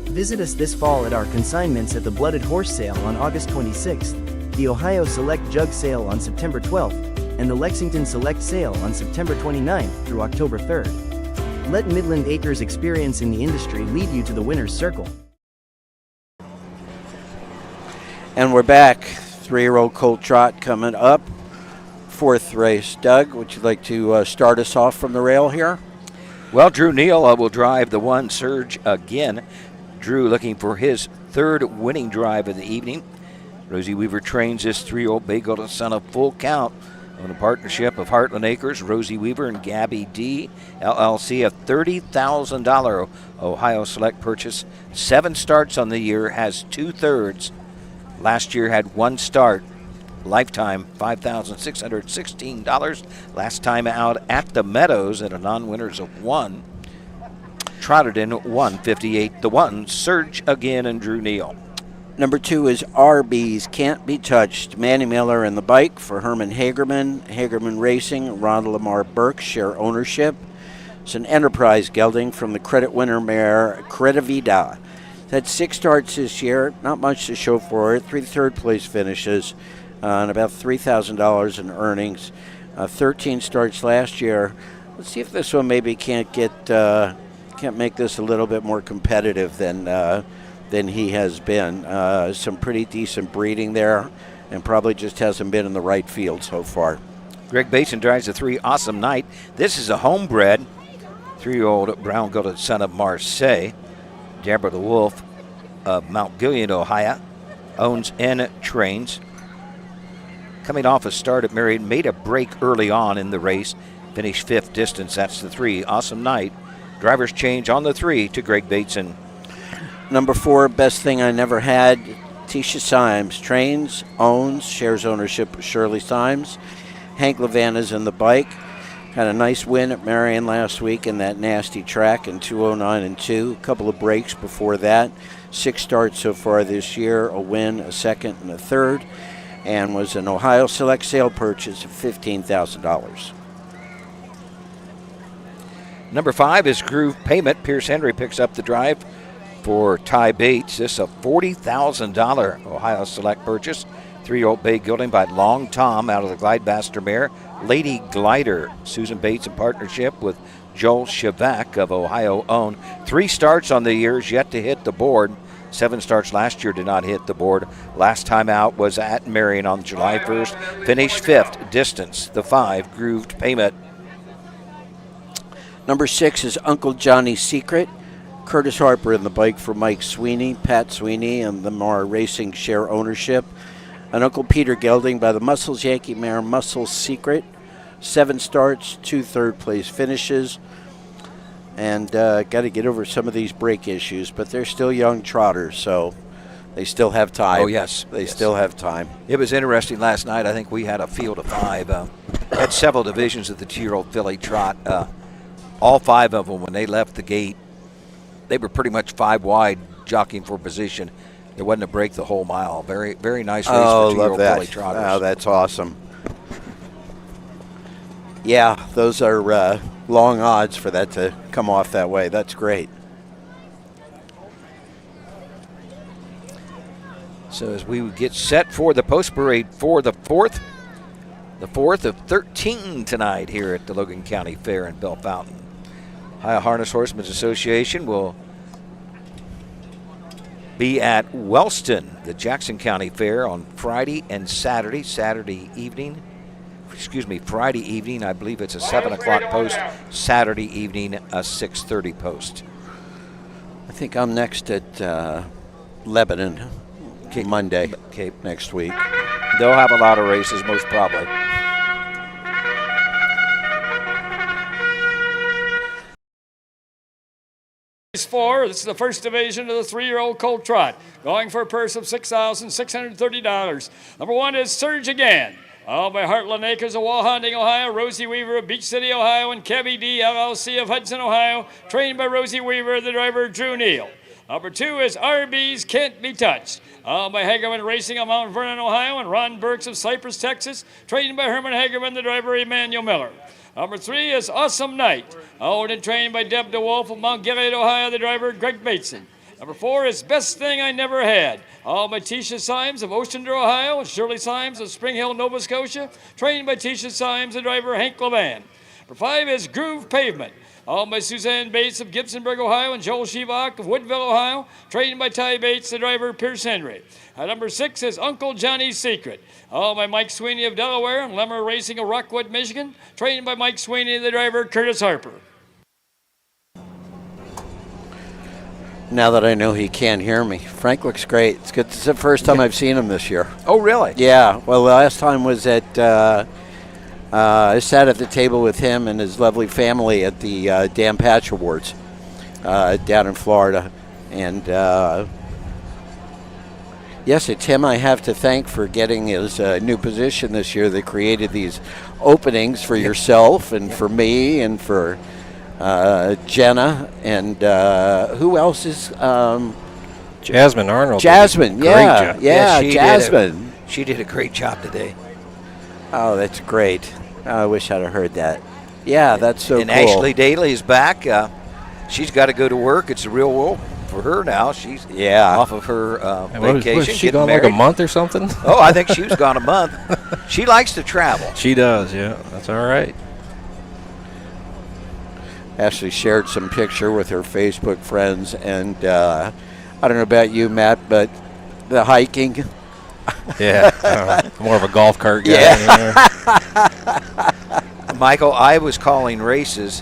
Visit us this fall at our consignments at the Blooded Horse Sale on August 26th, the Ohio Select Jug Sale on September 12th, and the Lexington Select Sale on September 29th through October 3rd. Let Midland Acres experience in the industry lead you to the winner's circle. And we're back. 3-year-old Colt Trot coming up. 4th race. Doug, would you like to start us off from the rail here? Well, Drew Neal will drive the 1 Surge again. Drew looking for his 3rd winning drive of the evening. Rosie Weaver trains this 3-year-old Bay Golden Son of Full Count on a partnership of Heartland Acres, Rosie Weaver, and Gabby D. LLC, a $30,000 Ohio Select purchase. 7 starts on the year, has 2/3. Last year had 1 start. Lifetime $5,616. Last time out at the Meadows at a non-winners of 1. Trotted in 1:58. The 1 Surge again and Drew Neal. Number 2 is RB's Can't Be Touched. Manny Miller and the bike for Herman Hagerman. Hagerman Racing, Rhonda Lamar Burke share ownership. It's an enterprise gelding from the credit winner mare Credivida. Had 6 starts this year, not much to show for it. 3 third-place finishes and about $3,000 in earnings. 13 starts last year. Let's see if this one maybe can't make this a little bit more competitive than he has been. Some pretty decent breeding there, and probably just hasn't been in the right field so far. Greg Basin drives the 3 Awesome Night. This is a homebred 3-year-old brown goated son of Marseille. Deborah the Wolf of Mount Gilead, Ohio, owns and trains. Coming off a start at Marion, made a break early on in the race, finished 5th distance. That's the 3 Awesome Night. Driver's change on the 3 to Greg Bateson. Number 4, Best Thing I Never Had. Tisha Symes trains, owns, shares ownership with Shirley Symes. Hank Lavana's in the bike. Had a nice win at Marion last week in that nasty track in 209 and 2. A couple of breaks before that. 6 starts so far this year, a win, a 2nd, and a 3rd. And was an Ohio Select sale purchase of $15,000. Number 5 is Groove Payment. Pierce Henry picks up the drive for Ty Bates. This is a $40,000 Ohio Select purchase. 3-year-old bay gelding by Long Tom out of the Glidemaster mare. Lady Glider, Susan Bates in partnership with Joel Shavak of Ohio Own. 3 starts on the years, yet to hit the board. 7 starts last year, did not hit the board. Last time out was at Marion on July 1st. Finished 5th. Distance, the 5, Grooved Payment. Number 6 is Uncle Johnny's Secret. Curtis Harper in the bike for Mike Sweeney. Pat Sweeney and the Mar Racing share ownership. And Uncle Peter Gelding by the Muscles Yankee mare Muscles Secret. 7 starts, 2 third-place finishes. And got to get over some of these brake issues, but they're still young trotters, so they still have time. Oh, yes. They still have time. It was interesting last night. I think we had a field of 5. Had several divisions of the 2-year-old filly trot. All 5 of them, when they left the gate, they were pretty much 5 wide, jockeying for position. There wasn't a break the whole mile. Very, very nice race for 2-year-old filly trotters. Oh, that's awesome. Yeah, those are long odds for that to come off that way. That's great. So as we get set for the post parade for the 4th of 13 tonight here at the Logan County Fair in Bellefontaine. Ohio Harness Horsemen's Association will be at Wellston, the Jackson County Fair, on Friday and Saturday. Friday evening, I believe it's a 7 o'clock post. Saturday evening, a 6:30 post. I think I'm next at Lebanon Monday next week. They'll have a lot of races, most probably. Race 4, this is the first division of the 3-year-old colt trot, going for a purse of $6,630. Number 1 is Surge Again. Owned by Heartland Acres of Walhonding, Ohio, Rosie Weaver of Beach City, Ohio, and Cabby D, LLC of Hudson, Ohio, trained by Rosie Weaver, the driver Drew Neal. Number 2 is RB's Can't Be Touched. Owned by Hagerman Racing of Mount Vernon, Ohio, and Ron Burks of Cypress, Texas, trained by Herman Hagerman, the driver Emmanuel Miller. Number 3 is Awesome Night. Owned and trained by Deb DeWolf of Mount Gilead, Ohio, the driver Greg Bateson. Number 4 is Best Thing I Never Had. Owned by Tisha Symes of Oceander, Ohio, and Shirley Symes of Spring Hill, Nova Scotia, trained by Tisha Symes, the driver Hank Levan. Number 5 is Groove Pavement. Owned by Suzanne Bates of Gibsonburg, Ohio, and Joel Shivak of Woodville, Ohio, trained by Ty Bates, the driver Pierce Henry. Number 6 is Uncle Johnny's Secret. Owned by Mike Sweeney of Delaware and Lemmer Racing of Rockwood, Michigan, trained by Mike Sweeney, the driver Curtis Harper. Now that I know he can't hear me, Frank looks great. It's good. It's the first time I've seen him this year. Oh, really? Yeah. Well, the last time was at I sat at the table with him and his lovely family at the Dan Patch Awards down in Florida. And yes, it's him I have to thank for getting his new position this year. They created these openings for yourself and for me and for Jenna and who else is Jasmine Arnold. Jasmine, yeah, Jasmine. She did a great job today. Oh, that's great. I wish I'd have heard that. Yeah, that's so and cool. Ashley Daly is back. She's got to go to work. It's a real woe for her now. She's off of her vacation. Was she gone like a month or something? Oh, I think she was gone a month. She likes to travel. She does, yeah. That's all right. Ashley shared some picture with her Facebook friends, and I don't know about you, Matt, but the hiking. Yeah, more of a golf cart guy. Yeah. Michael, I was calling races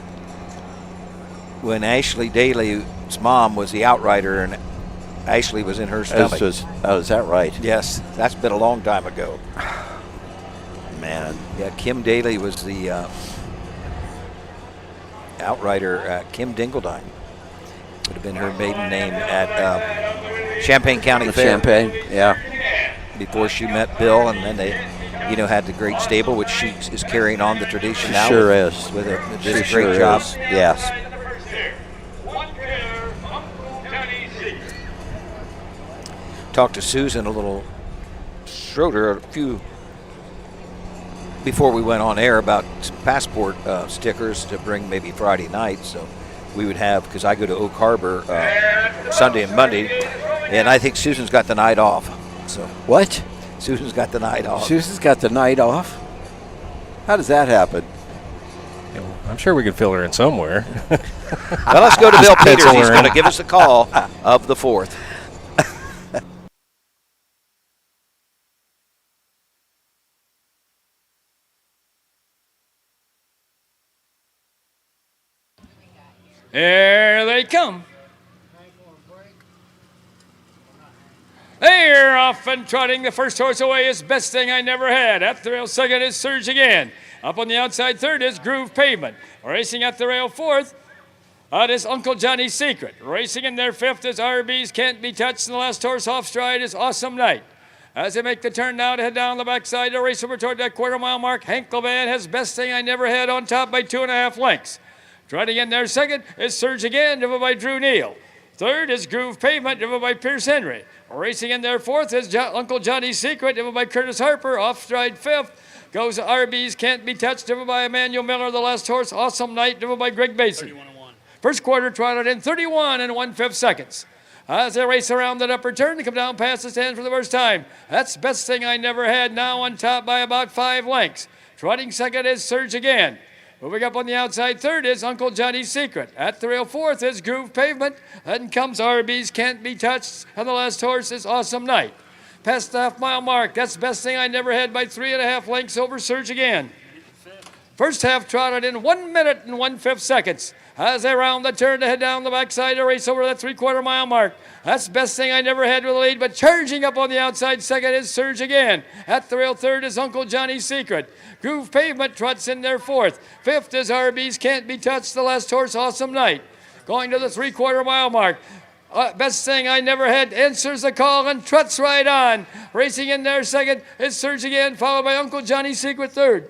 when Ashley Daly's mom was the outrider, and Ashley was in her stomach. Is that right? Yes, that's been a long time ago. Man. Yeah, Kim Daly was the outrider. Kim Dingledine would have been her maiden name at Champaign County Fair. Champaign, yeah. Before she met Bill, and then they, had the great stable, which she is carrying on the tradition now. Sure is. With a She great sure job. is. Yes. Talked to Susan a little Schroeder a few before we went on air about some passport stickers to bring maybe Friday night. So we would have, because I go to Oak Harbor Sunday and Monday, and I think Susan's got the night off. So What? Susan's got the night off. Susan's got the night off? How does that happen? I'm sure we could fill her in somewhere. Well, let's go to Bill Peters. He's going to give us a call of the 4th. Here they come. They're off and trotting. The first horse away is Best Thing I Never Had. At the rail second is Surge Again. Up on the outside third is Groove Pavement. Racing at the rail fourth, that is Uncle Johnny's Secret. Racing in their fifth is RB's Can't Be Touched. And the last horse off stride is Awesome Night. As they make the turn now to head down the backside to race over toward that quarter-mile mark, Hank Levan has Best Thing I Never Had on top by 2.5 lengths. Trotting in there second is Surge Again, driven by Drew Neal. Third is Groove Pavement, driven by Pierce Henry. Racing in there fourth is Uncle Johnny's Secret, driven by Curtis Harper. Off stride fifth goes RB's Can't Be Touched, driven by Emmanuel Miller. The last horse, Awesome Night, driven by Greg Basin. First quarter trotted in 31 1/5 seconds. As they race around that upper turn to come down past the stand for the first time. That's Best Thing I Never Had, now on top by about 5 lengths. Trotting second is Surge Again. Moving up on the outside third is Uncle Johnny's Secret. At the rail fourth is Groove Pavement. Then comes RB's Can't Be Touched. And the last horse is Awesome Night. Past the half-mile mark, that's Best Thing I Never Had by 3.5 lengths over Surge Again. First half trotted in 1 minute and 1/5 seconds. As they round the turn to head down the backside to race over that 3/4 mile mark. That's Best Thing I Never Had with the lead, but charging up on the outside second is Surge Again. At the rail third is Uncle Johnny's Secret. Groove Pavement trots in there fourth. Fifth is RB's Can't Be Touched. The last horse, Awesome Night. Going to the 3/4 mile mark. Best Thing I Never Had answers the call and trots right on. Racing in there second is Surge Again, followed by Uncle Johnny's Secret third.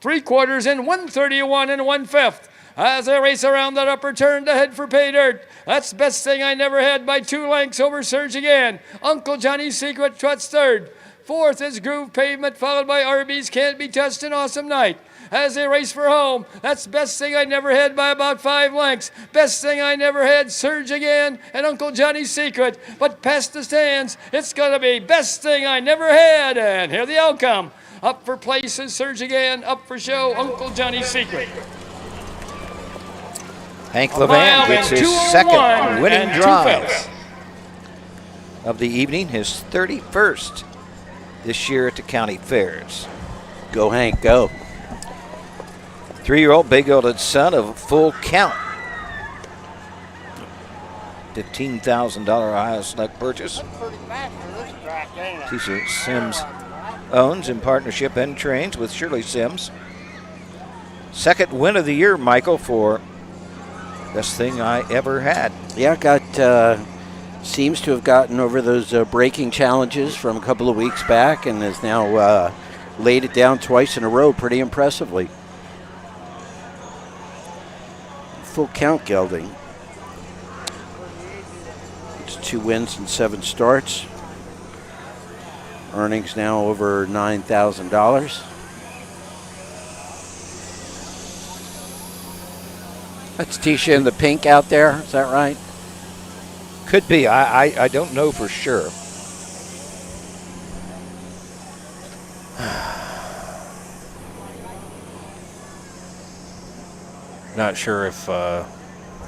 3 quarters in 1:31 1/5. As they race around that upper turn to head for pay dirt. That's Best Thing I Never Had by 2 lengths over Surge Again. Uncle Johnny's Secret trots third. Fourth is Groove Pavement, followed by RB's Can't Be Touched and Awesome Night. As they race for home, that's Best Thing I Never Had by about 5 lengths. Best Thing I Never Had, Surge Again, and Uncle Johnny's Secret. But past the stands, it's going to be Best Thing I Never Had. And here the outcome. Up for places, Surge Again. Up for show, Uncle Johnny's Secret. Hank Levan gets his second winning drive of the evening, his 31st this year at the county fairs. Go, Hank, go. 3-year-old big-gilded son of Full Count. $15,000 Ohio Slug purchase. T-shirt Sims owns in partnership and trains with Shirley Sims. Second win of the year, Michael, for Best Thing I Ever Had. Yeah, seems to have gotten over those braking challenges from a couple of weeks back and has now laid it down twice in a row pretty impressively. Full Count gelding. It's 2 wins and 7 starts. Earnings now over $9,000. That's Tisha in the pink out there, is that right? Could be. I don't know for sure. Not sure if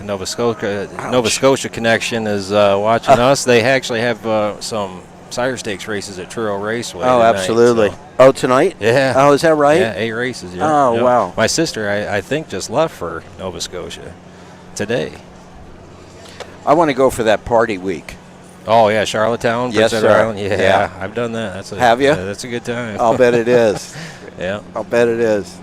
Nova Scotia Connection is watching us. They actually have some sire stakes races at Truro Raceway. Oh, tonight, absolutely. So. Oh, tonight? Yeah. Oh, is that right? Yeah, 8 races. Yeah. Oh, yeah. wow. My sister, I think, just left for Nova Scotia today. I want to go for that party week. Oh, yeah, Charlottetown, yes, Prince sir. Edward Island. Yeah, I've done that. Have you? Yeah, that's a good time. I'll bet it is. Yeah. I'll bet it is.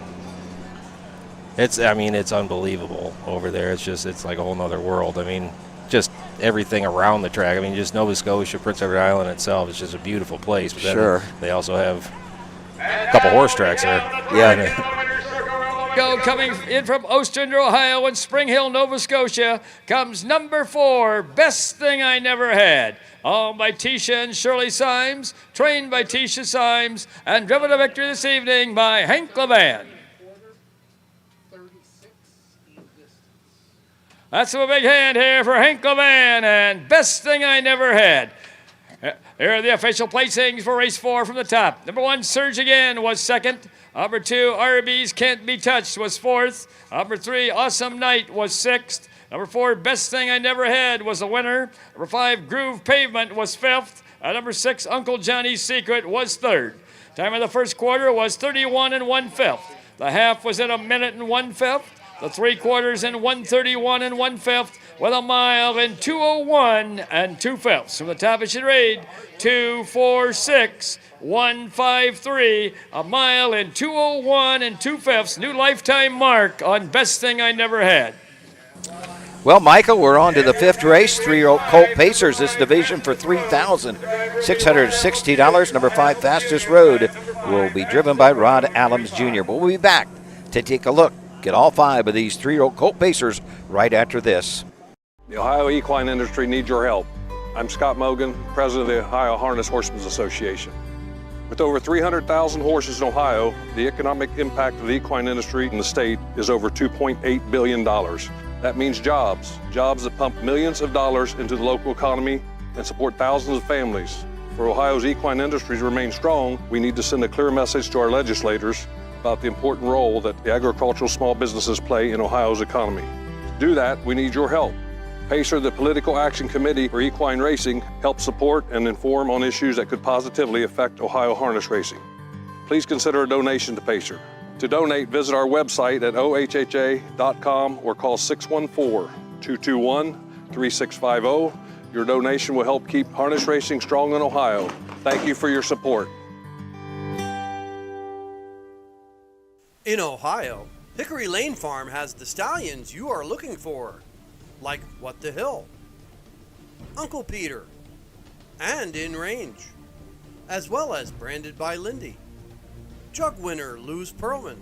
It's unbelievable over there. It's like a whole nother world. I mean, just everything around the track. I mean, just Nova Scotia, Prince Edward Island itself is just a beautiful place. But then sure. They also have a couple horse tracks there. Yeah. Go coming in from Ostrander, Ohio, and Spring Hill, Nova Scotia, comes number 4, Best Thing I Never Had. Owned by Tisha and Shirley Symes, trained by Tisha Symes, and driven to victory this evening by Hank Levan. That's a big hand here for Hank Levan and Best Thing I Never Had. Here are the official placings for race 4 from the top. Number 1, Surge Again was second. Number 2, RB's Can't Be Touched was 4th. Number 3, Awesome Night was 6th. Number 4, Best Thing I Never Had was the winner. Number 5, Groove Pavement was 5th. And number 6, Uncle Johnny's Secret was 3rd. Time of the first quarter was 31 1/5. The half was in 1 minute and 1/5. The 3/4 in 1:31 1/5, with a mile in 2:01 2/5. From the top, it should read 2:46 1:53, a mile in 2:01 2/5. New lifetime mark on Best Thing I Never Had. Well, Michael, we're on to the 5th race, 3-year-old Colt Pacers. This division for $3,660. Number 5, Fastest Road, will be driven by Rod Allums Jr. But we'll be back to take a look at all 5 of these 3-year-old Colt Pacers right after this. The Ohio equine industry needs your help. I'm Scott Mogan, president of the Ohio Harness Horsemen's Association. With over 300,000 horses in Ohio, the economic impact of the equine industry in the state is over $2.8 billion. That means jobs that pump millions of dollars into the local economy and support thousands of families. For Ohio's equine industry to remain strong, we need to send a clear message to our legislators about the important role that the agricultural small businesses play in Ohio's economy. To do that, we need your help. PACER, the Political Action Committee for Equine Racing, helps support and inform on issues that could positively affect Ohio harness racing. Please consider a donation to PACER. To donate, visit our website at ohha.com or call 614-221-3650. Your donation will help keep harness racing strong in Ohio. Thank you for your support. In Ohio, Hickory Lane Farm has the stallions you are looking for, like What the Hill, Uncle Peter, and In Range, as well as Branded by Lindy, Jug Winner Luz Pearlman,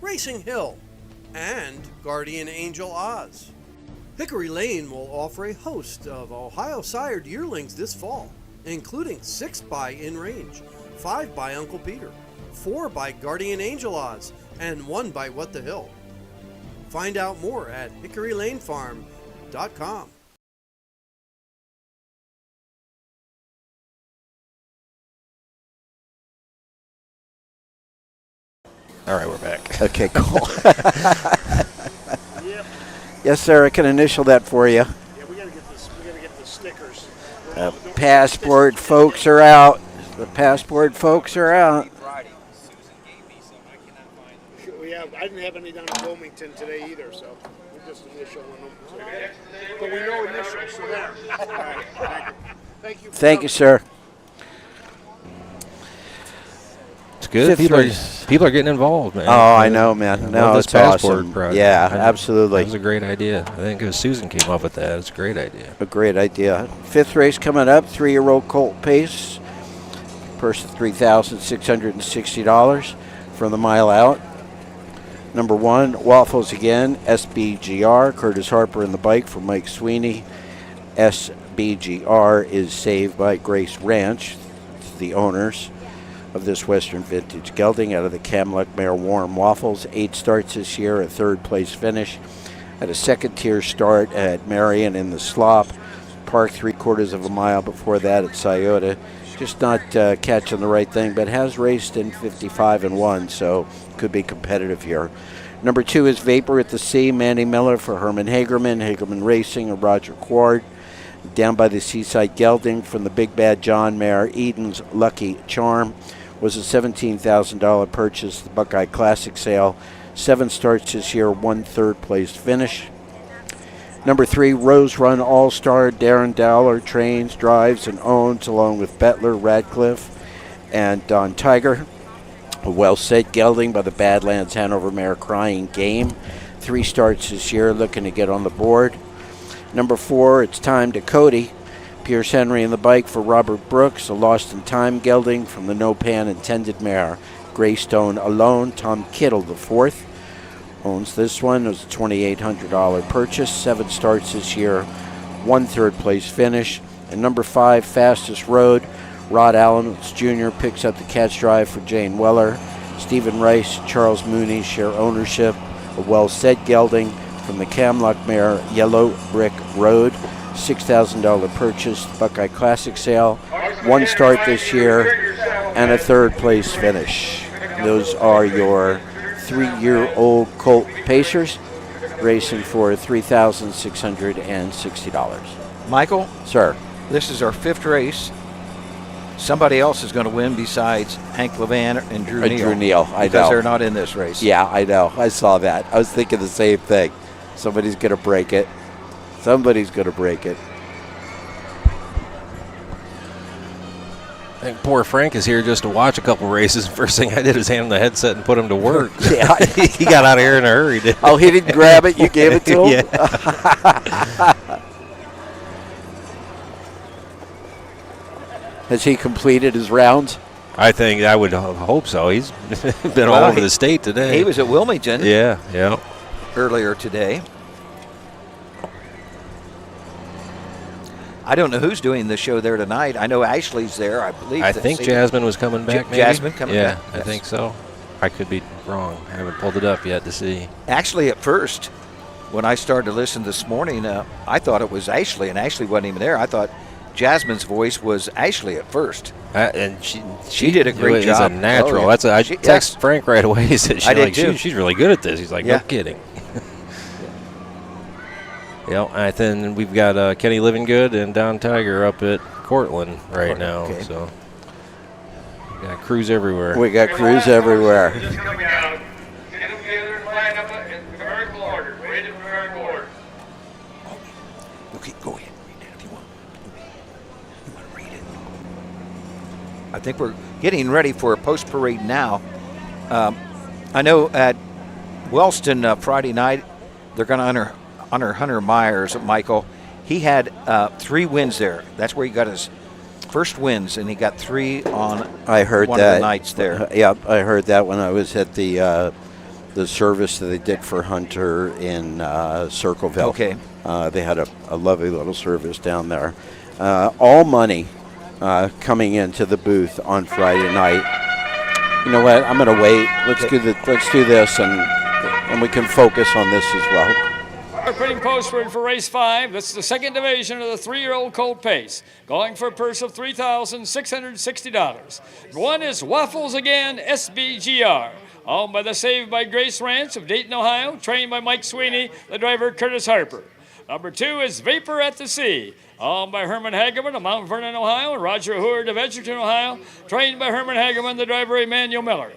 Racing Hill, and Guardian Angel Oz. Hickory Lane will offer a host of Ohio-sired yearlings this fall, including 6 by In Range, 5 by Uncle Peter, 4 by Guardian Angel Oz, and 1 by What the Hill. Find out more at hickorylanefarm.com. All right, we're back. Okay, cool. Yes, sir, I can initial that for you. Yeah, we gotta get the stickers. Passport folks are out. The passport folks are out. I didn't have any down in Wilmington today either, so we just initial them. So. But we know initials, so there. All right, thank you. Thank you, sir. It's good. People are getting involved, man. Oh, I know, man. No, this it's passport awesome. project. Yeah, absolutely. That was a great idea. I think it was Susan came up with that. It's a great idea. A great idea. 5th race coming up, 3-year-old Colt Pace. Purse of $3,660 from the mile out. Number 1, Waffles Again, SBGR. Curtis Harper in the bike for Mike Sweeney. SBGR is saved by Grace Ranch, the owners of this Western Vintage Gelding, out of the Camluck Mare Warm Waffles. 8 starts this year, a 3rd place finish. At a 2nd tier start at Marion in the Slop. Parked 3/4 of a mile before that at Scioto. Just not catching the right thing, but has raced in 55-1, so could be competitive here. Number 2 is Vapor at the Sea, Manny Miller for Herman Hagerman Racing, and Roger Quard. Down by the Seaside Gelding from the Big Bad John mare, Eden's Lucky Charm, was a $17,000 purchase, the Buckeye Classic sale. 7 starts this year, 1 3rd place finish. Number 3, Rose Run All-Star, Darren Dowler trains, drives, and owns, along with Bettler, Radcliffe, and Don Tiger. A well-set gelding by the Badlands Hanover mare, Crying Game. 3 starts this year, looking to get on the board. Number 4, It's Time to Cody. Pierce Henry in the bike for Robert Brooks, a Lost in Time gelding from the No Pan Intended mare, Greystone Alone. Tom Kittle, the 4th. owns this one. It was a $2,800 purchase, 7 starts this year, 1 third-place finish. And number 5, Fastest Road, Rod Adams Jr. picks up the catch drive for Jane Weller. Stephen Rice, Charles Mooney share ownership. A well-said gelding from the Camlock mare Yellow Brick Road, $6,000 purchase, Buckeye Classic sale, 1 start this year, and a third-place finish. Those are your 3-year-old colt pacers, racing for $3,660. Michael? Sir? This is our 5th race. Somebody else is going to win besides Hank Levan and Drew Neal. Drew Neal, I know. Because they're not in this race. Yeah, I know. I saw that. I was thinking the same thing. Somebody's going to break it. Somebody's going to break it. I think poor Frank is here just to watch a couple races. First thing I did was hand him the headset and put him to work. Yeah. He got out of here in a hurry. Oh, he didn't grab it? You gave it to him? Yeah. Has he completed his rounds? I think I would hope so. He's been all over the state today. He was at Wilmington. Yeah. Earlier today. I don't know who's doing the show there tonight. I know Ashley's there, I believe. I think Jasmine was coming back, maybe? Jasmine coming back? Yeah, I think so. I could be wrong. I haven't pulled it up yet to see. Actually, at first, when I started to listen this morning, I thought it was Ashley, and Ashley wasn't even there. I thought Jasmine's voice was Ashley at first. And she did a great job. It's a natural. Oh, yeah. I texted Frank right away. He said, I did too. She's really good at this. He's like, Yeah. no kidding. And then we've got Kenny Livingood and Don Tiger up at Cortland right now. Okay. So we got crews everywhere. We got crews everywhere. Just coming out. Get them together and line up in numerical order. Wait in numerical order. Okay, go ahead. Read it if you want. You want to read it? I think we're getting ready for a post parade now. I know at Wellston Friday night, they're going to honor Hunter Myers, Michael. He had 3 wins there. That's where he got his first wins, and he got 3 on one of the nights there. Yeah, I heard that when I was at the service that they did for Hunter in Circleville. Okay. They had a lovely little service down there. All money coming into the booth on Friday night. You know what? I'm going to wait. Let's do this, and we can focus on this as well. Our printing postword for race 5. This is the second division of the 3-year-old colt pace, going for a purse of $3,660. 1 is Waffles Again SBGR, owned by the Saved by Grace Ranch of Dayton, Ohio, trained by Mike Sweeney, the driver Curtis Harper. Number 2 is Vapor at the Sea, owned by Herman Hageman of Mount Vernon, Ohio, and Roger Hoard of Edgerton, Ohio, trained by Herman Hageman, the driver Emmanuel Miller.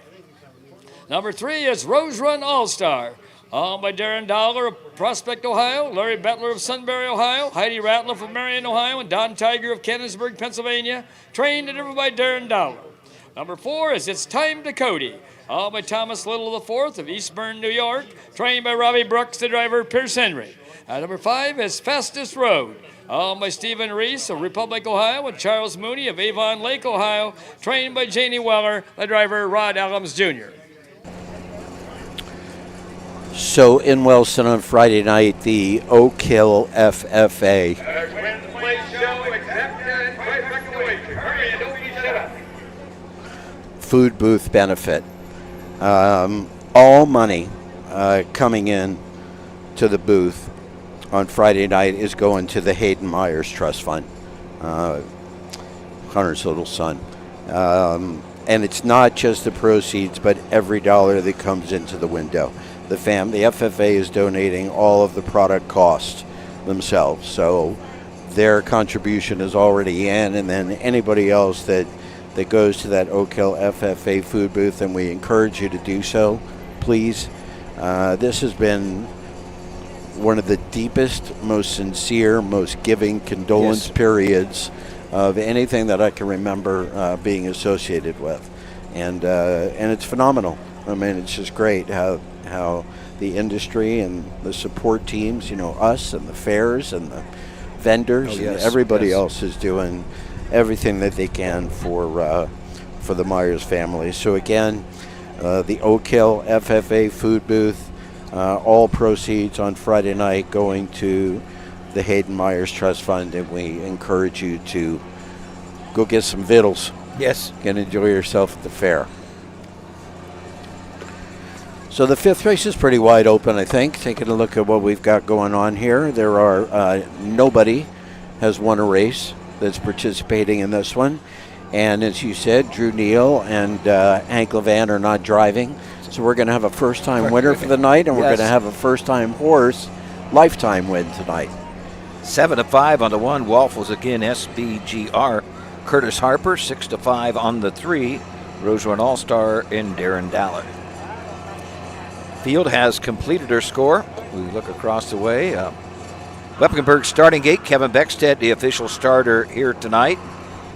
Number 3 is Rose Run All-Star, owned by Darren Dollar of Prospect, Ohio, Larry Bettler of Sunbury, Ohio, Heidi Ratliff of Marion, Ohio, and Don Tiger of Cannonsburg, Pennsylvania, trained and driven by Darren Dollar. Number 4 is It's Time to Cody, owned by Thomas Little IV of Eastburn, New York, trained by Robbie Brooks, the driver Pierce Henry. Number 5 is Fastest Road, owned by Stephen Reese of Republic, Ohio, and Charles Mooney of Avon Lake, Ohio, trained by Janie Weller, the driver Rod Adams Jr. So in Wellston on Friday night, the Oak Hill FFA. Food booth benefit. All money coming in to the booth on Friday night is going to the Hayden Myers Trust Fund, Hunter's little son. And it's not just the proceeds, but every dollar that comes into the window. The FFA is donating all of the product costs themselves, so their contribution is already in, and then anybody else that goes to that Oak Hill FFA food booth, and we encourage you to do so, please. This has been one of the deepest, most sincere, most giving condolence periods of anything that I can remember being associated with, and it's phenomenal. I mean, it's just great how the industry and the support teams, us and the fairs and the vendors and everybody else is doing everything that they can for the Myers family. So again, the Oak Hill FFA food booth, All proceeds on Friday night going to the Hayden Myers Trust Fund, and we encourage you to go get some vittles. Yes. And enjoy yourself at the fair. So the 5th race is pretty wide open, I think. Taking a look at what we've got going on here, there are nobody has won a race that's participating in this one. And as you said, Drew Neal and Hank Levan are not driving. So we're going to have a first-time winner for the night, and we're going to have a first-time horse lifetime win tonight. 7-5 on the 1, Waffles again, SBGR. Curtis Harper, 6-5 on the 3, Rose Run All-Star and Darren Dallin. Field has completed her score. We look across the way. Wepkenberg starting gate. Kevin Beckstead, the official starter here tonight.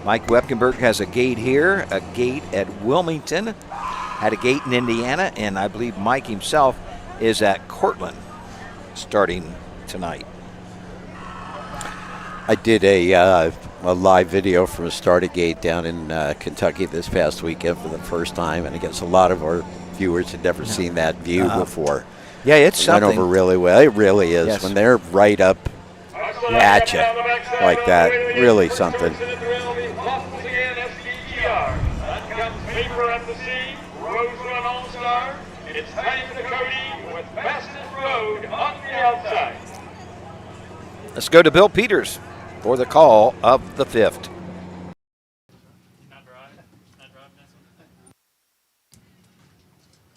Mike Wepkenberg has a gate here, a gate at Wilmington, had a gate in Indiana, and I believe Mike himself is at Cortland starting tonight. I did a live video from a starting gate down in Kentucky this past weekend for the first time, and I guess a lot of our viewers had never seen that view before. Yeah, it's something. Went over really well. It really is. Yes. When they're right up at you like that, really something. It's time to Cody with Fastest Road on the outside. Let's go to Bill Peters for the call of the 5th.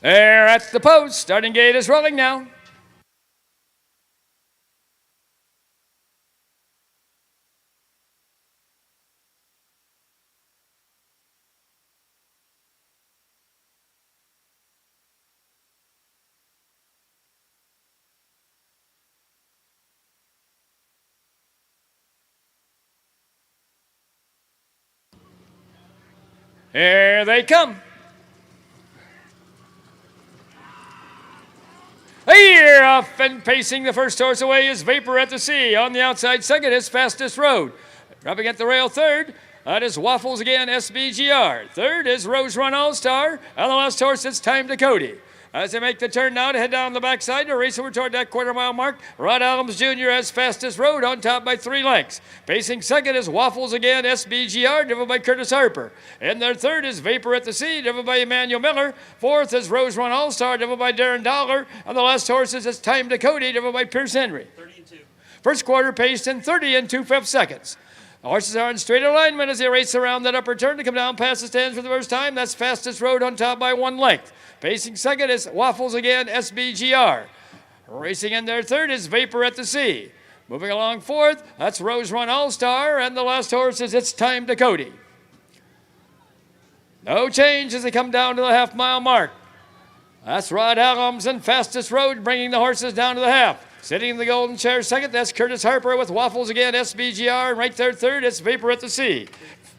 There at the post. Starting gate is rolling now. Here they come. Here, off and pacing the first horse away is Vapor at the Sea. On the outside second is Fastest Road. Dropping at the rail third, that is Waffles again, SBGR. Third is Rose Run All-Star. And the last horse, it's Time to Cody. As they make the turn now to head down the backside to race over toward that quarter-mile mark, Rod Adams Jr. has Fastest Road on top by 3 lengths. Pacing second is Waffles again, SBGR, driven by Curtis Harper. In their third is Vapor at the Sea, driven by Emmanuel Miller. Fourth is Rose Run All-Star, driven by Darren Dollar. And the last horse is It's Time to Cody, driven by Pierce Henry. 30 and 2. First quarter paced in 30 and 2/5 seconds. The horses are in straight alignment as they race around that upper turn to come down past the stands for the first time. That's Fastest Road on top by 1 length. Pacing second is Waffles again, SBGR. Racing in their third is Vapor at the Sea. Moving along fourth, that's Rose Run All-Star, and the last horse is It's Time to Cody. No change as they come down to the half-mile mark. That's Rod Adams and Fastest Road bringing the horses down to the half. Sitting in the golden chair second, that's Curtis Harper with Waffles again, SBGR, and right there third, it's Vapor at the Sea.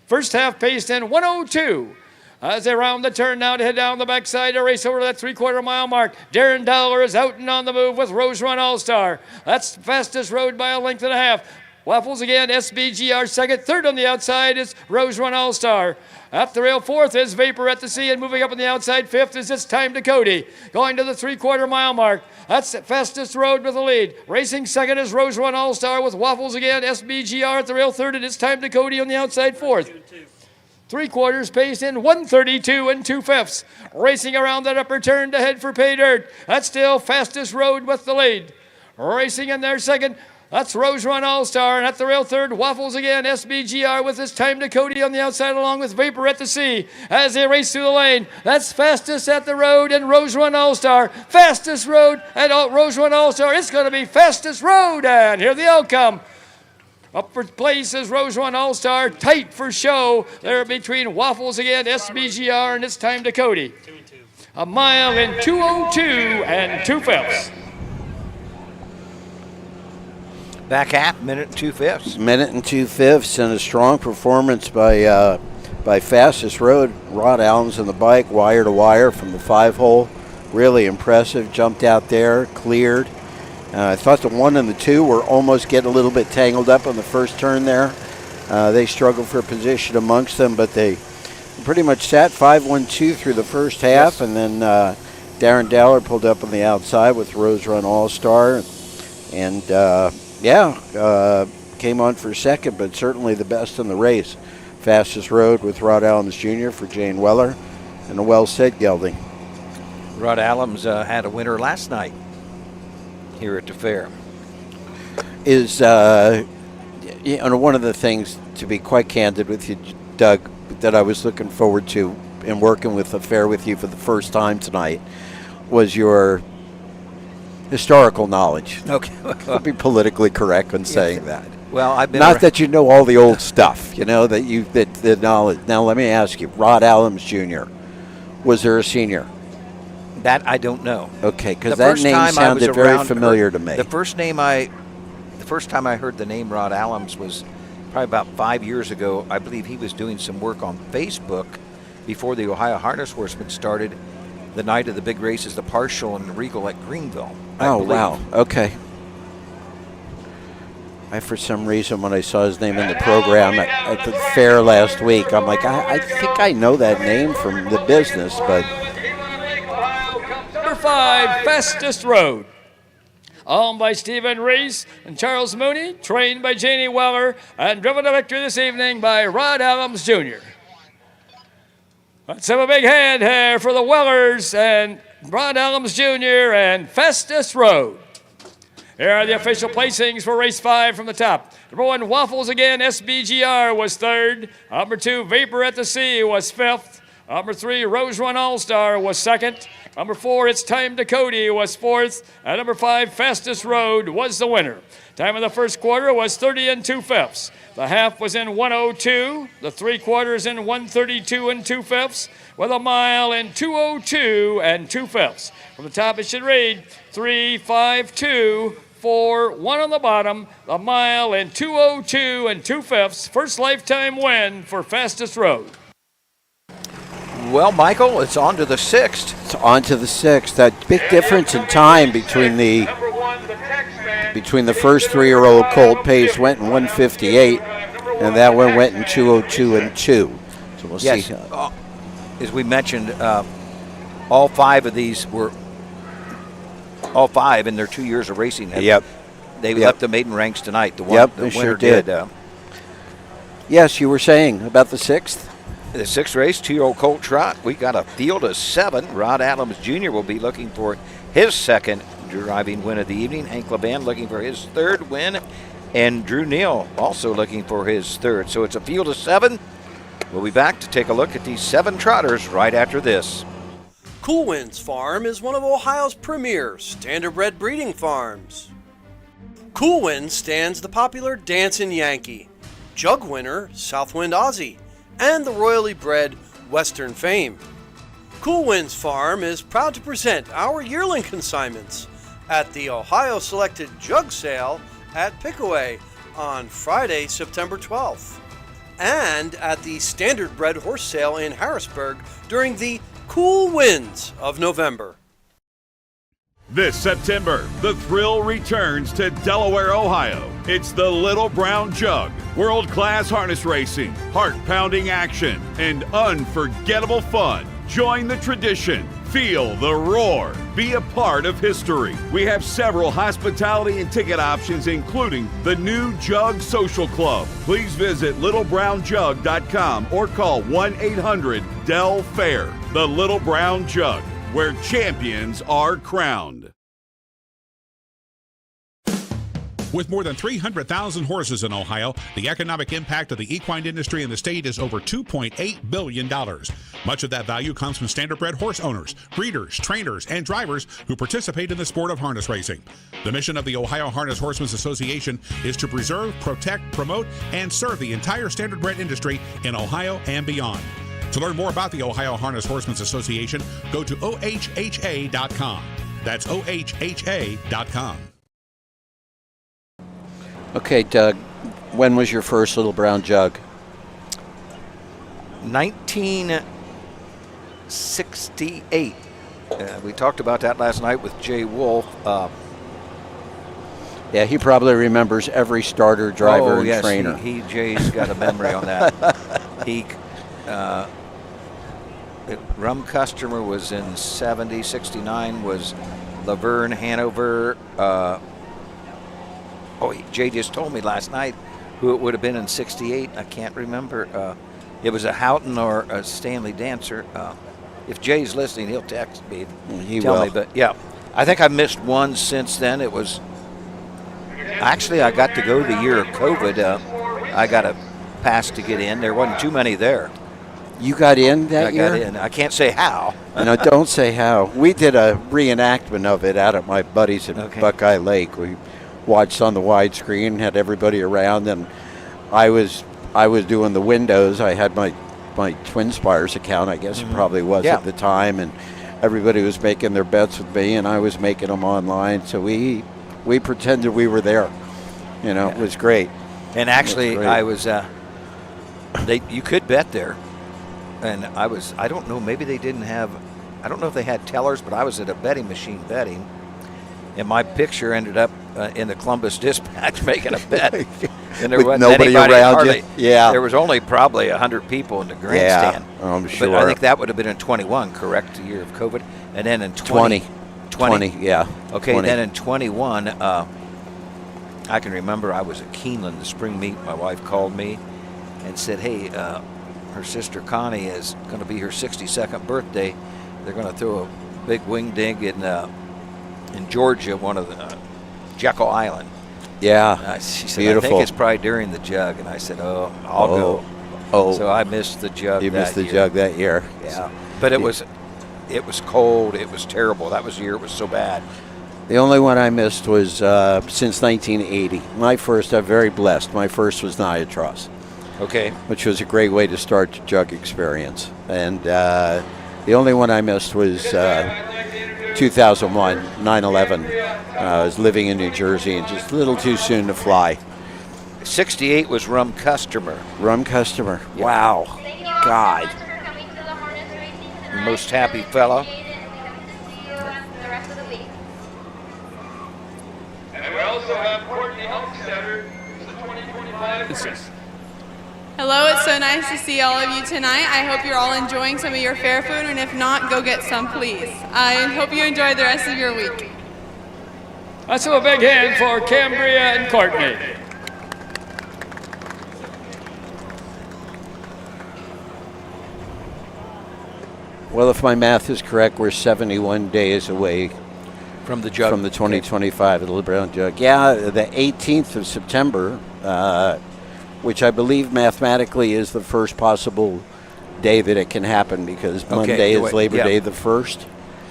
First half paced in 1:02. As they round the turn now to head down the backside to race over to that 3/4 mile mark. Darren Dollar is out and on the move with Rose Run All-Star. That's Fastest Road by 1.5 lengths. Waffles again, SBGR second. Third on the outside is Rose Run All-Star. At the rail fourth is Vapor at the Sea, and moving up on the outside fifth is It's Time to Cody. Going to the 3/4 mile mark. That's Fastest Road with the lead. Racing second is Rose Run All-Star with Waffles again, SBGR at the rail third, and It's Time to Cody on the outside fourth. 3/4 paced in 1:32 and 2/5. Racing around that upper turn to head for pay dirt. That's still Fastest Road with the lead. Racing in there second, that's Rose Run All-Star. And at the rail third, Waffles again, SBGR with It's Time to Cody on the outside along with Vapor at the Sea. As they race through the lane, that's Fastest at the Road and Rose Run All-Star. Fastest Road and Rose Run All-Star. It's going to be Fastest Road. And here the outcome. Up for place is Rose Run All-Star, tight for show. There between Waffles again, SBGR, and It's Time to Cody. 1 mile in 2:02 and 2/5. Back half, minute and 2/5. Minute and 2/5, and a strong performance by Fastest Road. Rod Allen's in the bike, wire to wire from the 5-hole. Really impressive. Jumped out there, cleared. I thought the 1 and the 2 were almost getting a little bit tangled up on the first turn there. They struggled for position amongst them, but they pretty much sat 5-1-2 through the first half, and then Darren Dowler pulled up on the outside with Rose Run All-Star. And, came on for second, but certainly the best in the race. Fastest Road with Rod Adams Jr. for Jane Weller, and a well-said gelding. Rod Adams had a winner last night here at the fair. Is one of the things, to be quite candid with you, Doug, that I was looking forward to in working with the fair with you for the first time tonight was your historical knowledge. Okay. I'll be politically correct when saying that. Well, I've been not that you know all the old stuff, that the knowledge. Now let me ask you, Rod Adams Jr., was there a senior? That I don't know. Okay, because that name sounded very familiar to me. The first time I heard the name Rod Adams was probably about 5 years ago. I believe he was doing some work on Facebook before the Ohio Harness Horsemen started the night of the big races, the Partial and the Regal at Greenville. Oh, wow. Okay. For some reason, when I saw his name in the program at the fair last week, I'm like, I think I know that name from the business, but... Number 5, Fastest Road. Owned by Stephen Reese and Charles Mooney, trained by Janie Weller, and driven to victory this evening by Rod Adams Jr. Let's have a big hand here for the Wellers and Rod Adams Jr. and Fastest Road. Here are the official placings for race 5 from the top. Number 1, Waffles Again, SBGR was 3rd. Number 2, Vapor at the Sea was 5th. Number 3, Rose Run All-Star was 2nd. Number 4, It's Time to Cody was 4th. And number 5, Fastest Road was the winner. Time of the first quarter was 30 2/5. The half was in 1:02. The 3/4 in 1:32 2/5. With a mile in 2:02 2/5. From the top it should read 3:52. 4-1 on the bottom, the mile in 2:02 2/5. First lifetime win for Fastest Road. Well, Michael, it's on to the 6th. It's on to the 6th. That big difference in time between the first 3-year-old Cold Pace went in 1:58, and that one went in 2:02 2. So we'll see. As we mentioned, all 5 of these were. All 5 in their 2 years of racing. They left the maiden ranks tonight. The winner sure did. Yes, you were saying about the 6th? The 6th race, 2-year-old Colt Trot. We got a field of 7. Rod Adams Jr. will be looking for his 2nd driving win of the evening. Hank Levan looking for his 3rd win. And Drew Neal also looking for his 3rd. So it's a field of 7. We'll be back to take a look at these 7 trotters right after this. Cool Winds Farm is one of Ohio's premier standardbred breeding farms. Cool Winds stands the popular Dancin' Yankee, Jug winner Southwind Aussie, and the royally bred Western Fame. Cool Winds Farm is proud to present our yearling consignments at the Ohio Selected Jug Sale at Pickaway on Friday, September 12th, and at the Standardbred Horse Sale in Harrisburg during the Cool Winds of November. This September, the thrill returns to Delaware, Ohio. It's the Little Brown Jug. World-class harness racing, heart-pounding action, and unforgettable fun. Join the tradition. Feel the roar. Be a part of history. We have several hospitality and ticket options, including the new Jug Social Club. Please visit littlebrownjug.com or call 1-800-DEL-FAIR. The Little Brown Jug, where champions are crowned. With more than 300,000 horses in Ohio, the economic impact of the equine industry in the state is over $2.8 billion. Much of that value comes from standardbred horse owners, breeders, trainers, and drivers who participate in the sport of harness racing. The mission of the Ohio Harness Horsemen's Association is to preserve, protect, promote, and serve the entire standardbred industry in Ohio and beyond. To learn more about the Ohio Harness Horsemen's Association, go to ohha.com. That's ohha.com. Okay, Doug, when was your first Little Brown Jug? 1968. We talked about that last night with Jay Wolf. Yeah, he probably remembers every starter, driver, and trainer. Jay's got a memory on that. Rum Customer was in 70. 69 was Laverne, Hanover. Jay just told me last night who it would have been in 68. I can't remember. It was a Houghton or a Stanley Dancer. If Jay's listening, he'll text me. He tell will. me. But yeah, I think I've missed one since then. It was actually I got to go the year of COVID. I got a pass to get in. There wasn't too many there. You got in that year? I got in. I can't say how. No, don't say how. We did a reenactment of it out at my buddies at Buckeye Lake. We watched on the widescreen, had everybody around, and I was doing the windows. I had my Twin Spires account, I guess it probably was at the time, and everybody was making their bets with me, and I was making them online. So we pretended we were there. It was great. And actually, I was. You could bet there. And I don't know, maybe they didn't have, I don't know if they had tellers, but I was at a betting machine betting, and my picture ended up in the Columbus Dispatch making a bet. And there wasn't nobody around hardly, you. Yeah. There was only probably 100 people in the grandstand. Yeah, I'm sure. But I think that would have been in 21, correct, the year of COVID? And then in 20, yeah. Okay, 20. then in 21, I can remember I was at Keeneland, the spring meet. My wife called me and said, hey, her sister Connie is going to be her 62nd birthday. They're going to throw a big wing dig in Georgia, one of the Jekyll Island. Yeah, she said, beautiful. I think it's probably during the jug. And I said, I'll go. So I missed the jug. You missed the jug that year. Yeah, but it was cold. It was terrible. That was the year it was so bad. The only one I missed was since 1980. I'm very blessed. My first was Niatros. Okay. Which was a great way to start the jug experience. And the only one I missed was 2001, 9/11. I was living in New Jersey and just a little too soon to fly. 68 was Rum Customer. Rum Customer. Yeah. Wow. God. Most happy fella. And we also have Courtney Helmstetter, the 2025. Hello, it's so nice to see all of you tonight. I hope you're all enjoying some of your fair food, and if not, go get some, please. I hope you enjoy the rest of your week. Let's have a big hand for Cambria and Courtney. Well, if my math is correct, we're 71 days away from the jug. From the 2025 Little Brown Jug. Yeah, the 18th of September, which I believe mathematically is the first possible day that it can happen because Monday is Labor Day the 1st.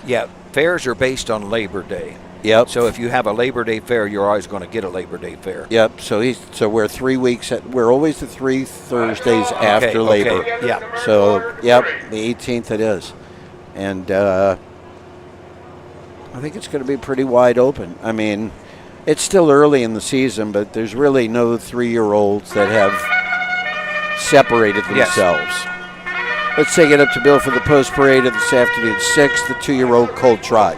Yeah, fairs are based on Labor Day. Yep. So if you have a Labor Day fair, you're always going to get a Labor Day fair. Yep. So we're 3 weeks. We're always the 3 Thursdays after Labor. Okay. Yeah. So yep, the 18th it is, and I think it's going to be pretty wide open. I mean, it's still early in the season, but there's really no 3-year-olds that have separated themselves. Yes. Let's take it up to Bill for the post parade of this afternoon. 6, the 2-year-old Colt Trot.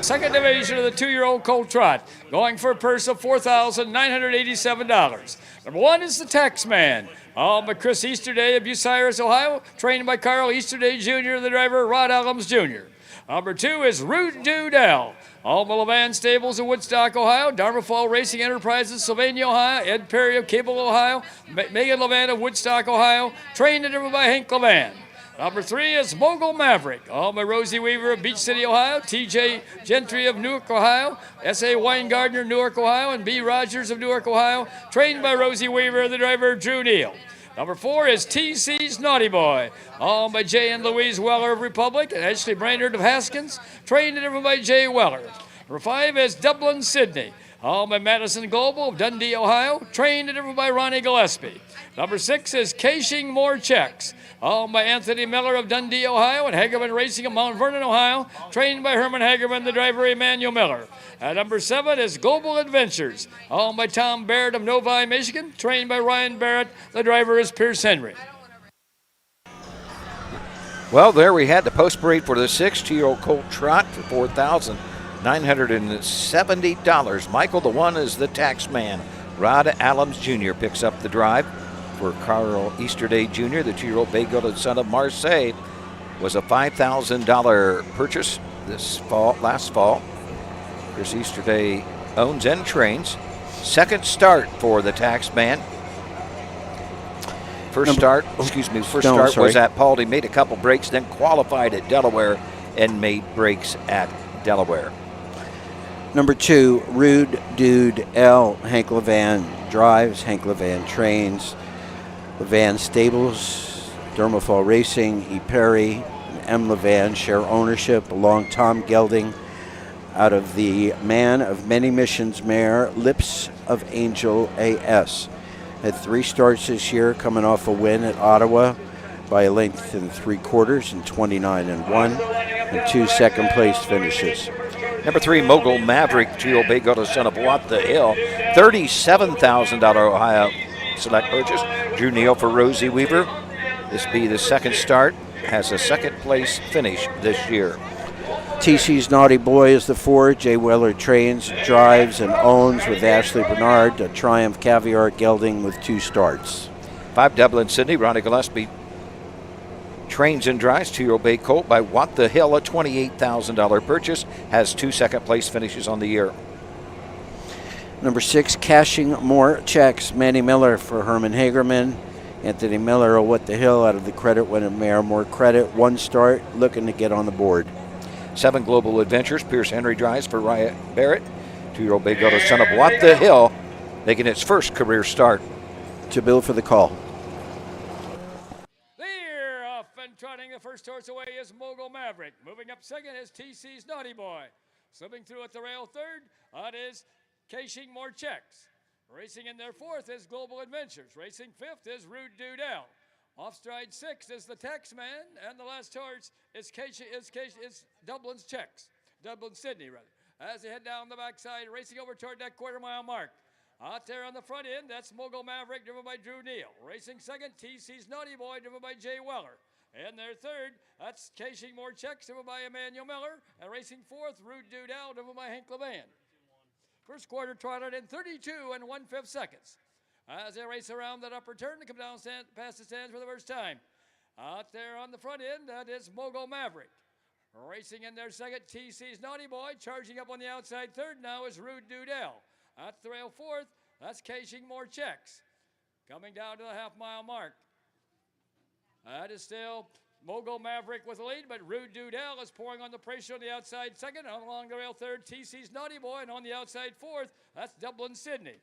Second division of the 2-year-old Colt Trot, going for a purse of $4,987. Number 1 is the Taxman, owned by Chris Easterday of Bucyrus, Ohio, trained by Carl Easterday Jr., the driver Rod Adams Jr. Number 2 is Root Doodell, owned by Levan Stables of Woodstock, Ohio, Dharma Fall Racing Enterprises, Sylvania, Ohio, Ed Perry of Cable, Ohio, Megan Levan of Woodstock, Ohio, trained and driven by Hank Levan. Number 3 is Mogul Maverick, owned by Rosie Weaver of Beach City, Ohio, T.J. Gentry of Newark, Ohio, S.A. Weingardner, Newark, Ohio, and B. Rogers of Newark, Ohio, trained by Rosie Weaver, the driver Drew Neal. Number 4 is T.C.'s Naughty Boy, owned by Jay and Louise Weller of Republic and Ashley Brainerd of Haskins, trained and driven by Jay Weller. Number 5 is Dublin Sydney, owned by Madison Global of Dundee, Ohio, trained and driven by Ronnie Gillespie. Number 6 is Cashing More Checks, owned by Anthony Miller of Dundee, Ohio, and Hagerman Racing of Mount Vernon, Ohio, trained by Herman Hagerman, the driver Emmanuel Miller. At number 7 is Global Adventures, owned by Tom Barrett of Novi, Michigan, trained by Ryan Barrett, the driver is Pierce Henry. Well, there we had the post parade for the 2-year-old Colt Trot for $4,970. Michael, the 1 is the Taxman. Rod Allums Jr. picks up the drive for Carl Easterday Jr., the 2-year-old bay-goated son of Marseille. was a $5,000 purchase last fall. Chris Easterday owns and trains. Second start for the tax man. First start was at Paul. He made a couple breaks, then qualified at Delaware and made breaks at Delaware. Number 2, Rude Dude L. Hank Levan drives, Hank Levan trains. Levan Stables, Dermafall Racing, E. Perry, and M. Levan share ownership along Tom Gelding out of the Man of Many Missions mare, Lips of Angel A.S. Had 3 starts this year, coming off a win at Ottawa by a length and 3/4 in 29-1, and 2 second-place finishes. Number 3, Mogul Maverick, Gio Bago, son of What the Hill, $37,000 Ohio select purchase. Drew Neal for Rosie Weaver. This be the second start. Has a second-place finish this year. TC's Naughty Boy is the 4. Jay Weller trains, drives, and owns with Ashley Bernard. A Triumph Caviar Gelding with 2 starts. 5, Dublin Sydney, Ronnie Gillespie trains and drives. 2-year-old Bay Colt by What the Hill, a $28,000 purchase. Has 2 second-place finishes on the year. Number 6, Cashing More Checks. Manny Miller for Herman Hagerman. Anthony Miller, What the Hill, out of the credit winning mare. More Credit, 1 start, looking to get on the board. 7, Global Adventures. Pierce Henry drives for Riot Barrett. 2-year-old Big Otto, son of What the Hill, making its first career start. To Bill for the call. They're off and trotting. The first horse away is Mogul Maverick. Moving up second is TC's Naughty Boy. Slipping through at the rail third, that is Cashing More Checks. Racing in their 4th is Global Adventures. Racing 5th is Rude Dudell. Off stride 6th is the Taxman, and the last horse is Dublin's Checks. Dublin Sydney, rather. As they head down the backside, racing over toward that quarter-mile mark. Out there on the front end, that's Mogul Maverick, driven by Drew Neal. Racing second, TC's Naughty Boy, driven by Jay Weller. And their third, that's Cashing More Checks, driven by Emmanuel Miller. And racing 4th, Rude Dudell, driven by Hank Levan. First quarter trotted in 32 1/5 seconds. As they race around that upper turn to come down past the stands for the first time. Out there on the front end, that is Mogul Maverick. Racing in their second, TC's Naughty Boy. Charging up on the outside third now is Rude Dudell. At the rail 4th, that's Cashing More Checks. Coming down to the half-mile mark. That is still Mogul Maverick with the lead, but Rude Dudell is pouring on the pressure on the outside second. Along the rail third, TC's Naughty Boy, and on the outside 4th, that's Dublin Sydney.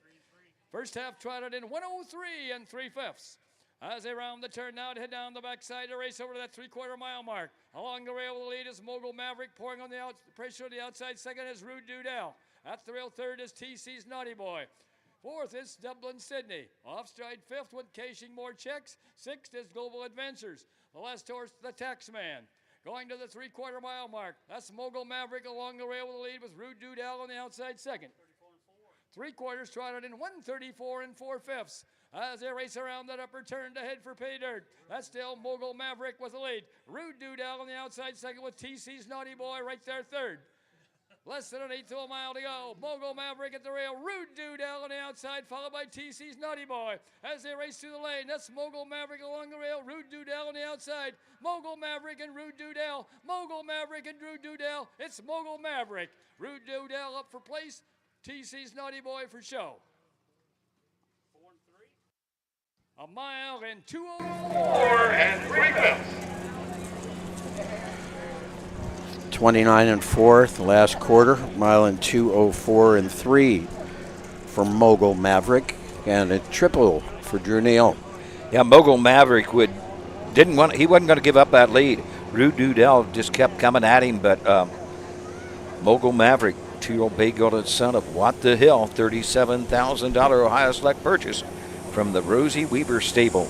First half trotted in 103 3/5. As they round the turn now to head down the backside to race over to that 3/4 mile mark. Along the rail, the lead is Mogul Maverick, pouring on the pressure on the outside second is Rude Dudell. At the rail third is TC's Naughty Boy. 4th is Dublin Sydney. Off stride 5th with Cashing More Checks. 6th is Global Adventures. The last horse, the Taxman. Going to the 3/4 mile mark. That's Mogul Maverick along the rail with the lead with Rude Dudell on the outside second. 3/4 trotted in 134 4/5. As they race around that upper turn to head for pay dirt. That's still Mogul Maverick with the lead. Rude Dudell on the outside second with TC's Naughty Boy right there third. Less than an 1/8 of a mile to go. Mogul Maverick at the rail. Rude Dudell on the outside, followed by TC's Naughty Boy. As they race through the lane, that's Mogul Maverick along the rail. Rude Dudell on the outside. Mogul Maverick and Rude Dudell. Mogul Maverick and Rude Dudell. It's Mogul Maverick. Rude Dudell up for place. TC's Naughty Boy for show. 1 mile and 2:04 3/5. 29 4, the last quarter, mile and 2:04 3 for Mogul Maverick, and a triple for Drew Neal. Yeah, Mogul Maverick he wasn't going to give up that lead. Rude Dudell just kept coming at him, but Mogul Maverick, 2-year-old Bay Golden son of What the Hill, $37,000 Ohio Select purchase from the Rosie Weaver stable.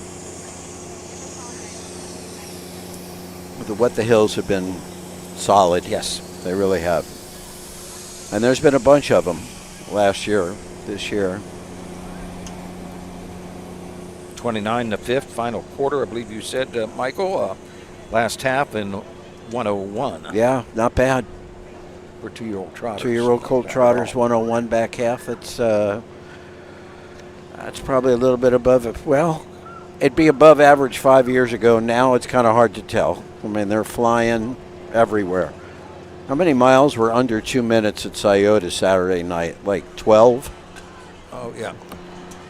The What the Hills have been solid. Yes, they really have. And there's been a bunch of them last year, this year. 29 5, final quarter, I believe you said, Michael. Last half in 101. Yeah, not bad. For 2-year-old trotters. 2-year-old colt trotters, 101 back half. That's probably a little bit above it. Well, it'd be above average 5 years ago. Now it's kind of hard to tell. I mean, they're flying everywhere. How many miles were under 2 minutes at Scioto Saturday night? Like 12? Oh, yeah.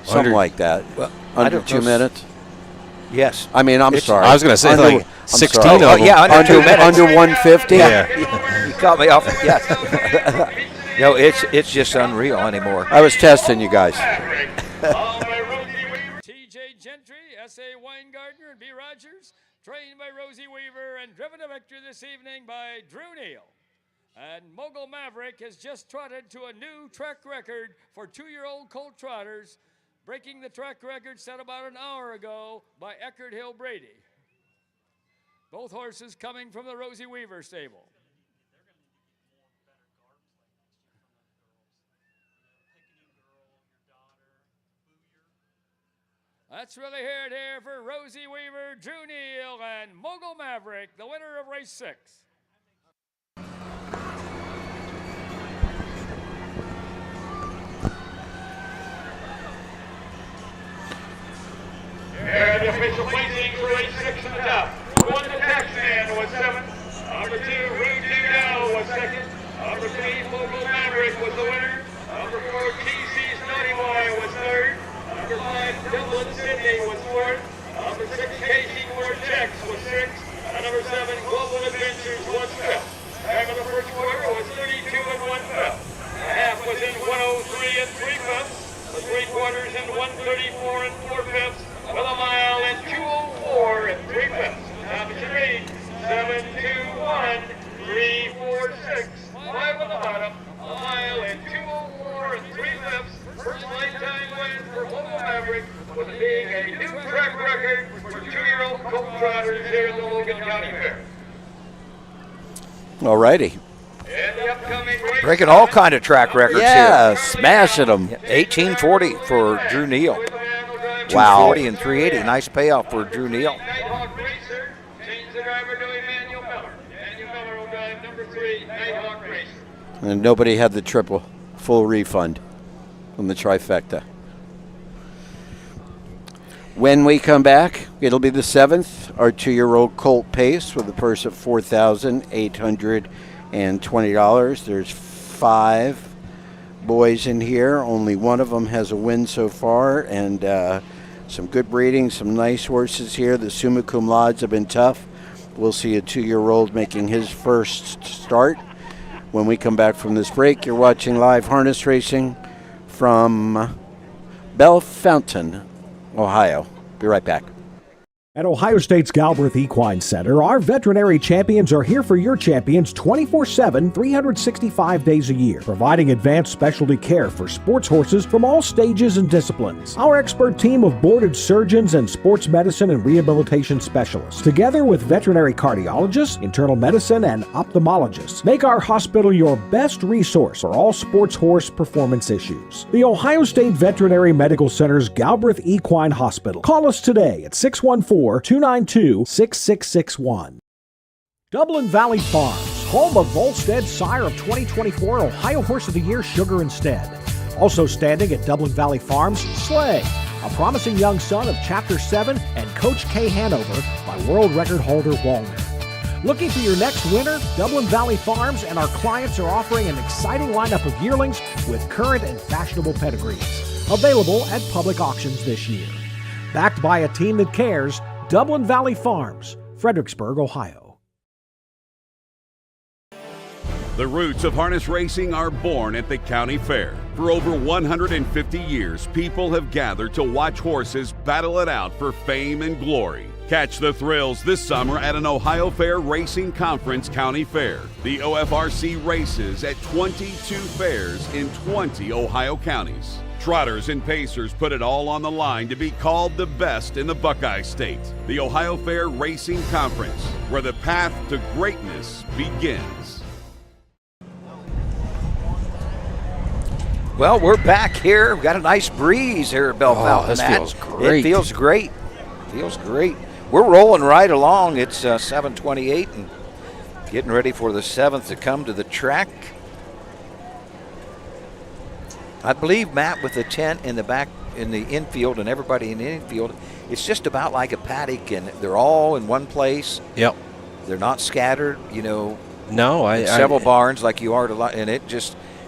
Something like that. Well, under 2 minutes? Yes. I mean, I'm sorry. I was going to say under, like 16 sorry. of them. Yeah, under 2 minutes. Under 150? Yeah. You caught me off. Yes. It's just unreal anymore. I was testing you guys. T.J. Gentry, S.A. Weingartner, and B. Rogers, trained by Rosie Weaver and driven to victory this evening by Drew Neal. And Mogul Maverick has just trotted to a new track record for 2-year-old colt trotters, breaking the track record set about an hour ago by Eckerd Hill Brady. Both horses coming from the Rosie Weaver stable. Let's really hear it here for Rosie Weaver, Drew Neal, and Mogul Maverick, the winner of race 6. And the official placing for race 6 in the top. Won the Taxman was 7th. Number 2, Rude Dugal was 2nd. Number 3, Mogul Maverick was the winner. Number 4, TC's Naughty Boy was 3rd. Number 5, Dublin Sydney was 4th. Number 6, KC4 Checks was 6th. And number 7, Global Adventures was 5th. Time of the first quarter was 32 and 1/5. The half was in 103 and 3/5. The 3 quarters in 134 and 4/5. With a mile in 204 and 3/5. Now it should read 721 346. 5 on the bottom. A mile in 204 and 3/5. First lifetime win for Mogul Maverick, with it being a new track record for 2-year-old colt trotters here in the Logan County Fair. All righty. And the upcoming race. Breaking all kind of track records Yeah, here. smashing them. 1840 for Drew Neal. Wow. 240 and 380. Nice payoff for Drew Neal. Nighthawk Racer. Change the driver to Emmanuel Miller. Emmanuel Miller will drive number 3, Nighthawk Racer. And nobody had the triple full refund on the trifecta. When we come back, it'll be the 7th, our 2-year-old colt pace with a purse of $4,820. There's 5 boys in here. Only one of them has a win so far, and some good breeding, some nice horses here. The Summa Cum Laudes have been tough. We'll see a 2-year-old making his first start. When we come back from this break, you're watching live harness racing from Bellefontaine, Ohio. Be right back. At Ohio State's Galbraith Equine Center, our veterinary champions are here for your champions 24/7, 365 days a year, providing advanced specialty care for sports horses from all stages and disciplines. Our expert team of boarded surgeons and sports medicine and rehabilitation specialists, together with veterinary cardiologists, internal medicine, and ophthalmologists, make our hospital your best resource for all sports horse performance issues. The Ohio State Veterinary Medical Center's Galbraith Equine Hospital. Call us today at 614-292-6661. Dublin Valley Farms, home of Volstead Sire of 2024 Ohio Horse of the Year Sugar Instead. Also standing at Dublin Valley Farms, Slay, a promising young son of Chapter 7 and Coach K. Hanover by world record holder Walner. Looking for your next winner? Dublin Valley Farms and our clients are offering an exciting lineup of yearlings with current and fashionable pedigrees. Available at public auctions this year. Backed by a team that cares, Dublin Valley Farms, Fredericksburg, Ohio. The roots of harness racing are born at the county fair. For over 150 years, people have gathered to watch horses battle it out for fame and glory. Catch the thrills this summer at an Ohio Fair Racing Conference County Fair. The OFRC races at 22 fairs in 20 Ohio counties. Trotters and pacers put it all on the line to be called the best in the Buckeye State. The Ohio Fair Racing Conference, where the path to greatness begins. Well, we're back here. We've got a nice breeze here at Bellefontaine. This feels great. It feels great. Feels great. We're rolling right along. It's 7:28 and getting ready for the 7th to come to the track. I believe Matt with the tent in the back, in the infield, and everybody in the infield it's just about like a paddock, and they're all in one place. Yep. They're not scattered, No, in several barns like you are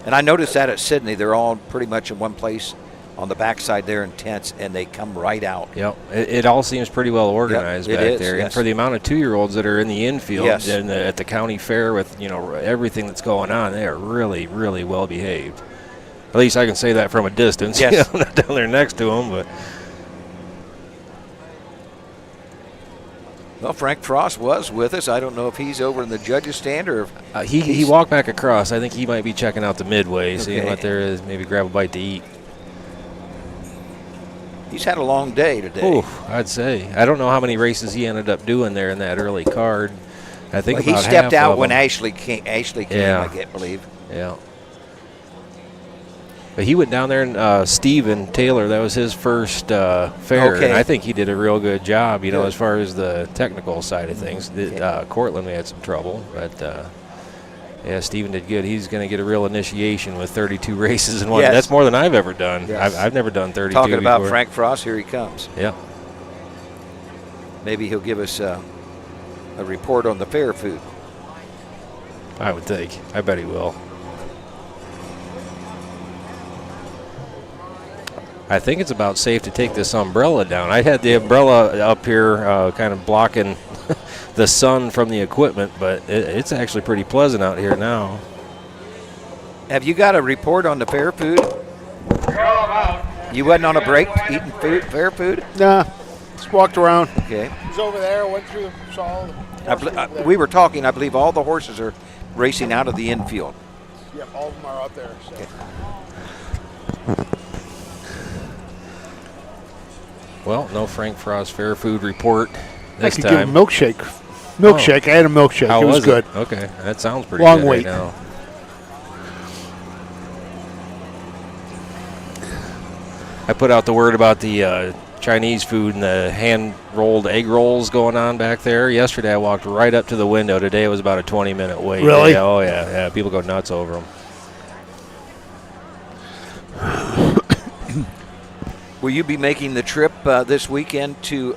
and I noticed that at Sydney, they're all pretty much in one place on the backside there in tents, and they come right out. Yep. It all seems pretty well organized back there. Yes. And for the amount of 2-year-olds that are in the infield Yes. and at the county fair with, everything that's going on, they are really, really well behaved. At least I can say that from a distance. Yes. I'm not down there next to them, but. Well, Frank Frost was with us. I don't know if he's over in the judges' stand or if he walked back across. I think he might be checking out the midway, seeing Okay. what there is, maybe grab a bite to eat. He's had a long day today. Ooh, I'd say. I don't know how many races he ended up doing there in that early card. I think Well, about he stepped half out of when them. Ashley came, Yeah. I believe. Yeah. But he went down there and Steven Taylor, that was his first fair. Okay. And I think he did a real good job, Good. as far as the technical side of things. Cortland had some trouble, but yeah, Steven did good. He's going to get a real initiation with 32 races in one. Yes. That's more than I've ever done. Yes. I've never done 32 Talking about before. Frank Frost, here he comes. Yeah. Maybe he'll give us a report on the fair food. I would think. I bet he will. I think it's about safe to take this umbrella down. I had the umbrella up here kind of blocking the sun from the equipment, but it's actually pretty pleasant out here now. Have you got a report on the fair food? You wasn't on a break eating fair food? Nah, just walked around. Okay. He's over there, went through, saw all the horses over there. We were talking, I believe all the horses are racing out of the infield. Yep, all of them are out there. So. Okay. Well, no Frank Frost fair food report this I could time. give him a milkshake. I had a milkshake. How it was good. It? Okay, that sounds pretty Long good wait. right now. I put out the word about the Chinese food and the hand-rolled egg rolls going on back there. Yesterday I walked right up to the window. Today it was about a 20-minute wait. Really? Yeah, oh, yeah. People go nuts over them. Will you be making the trip this weekend to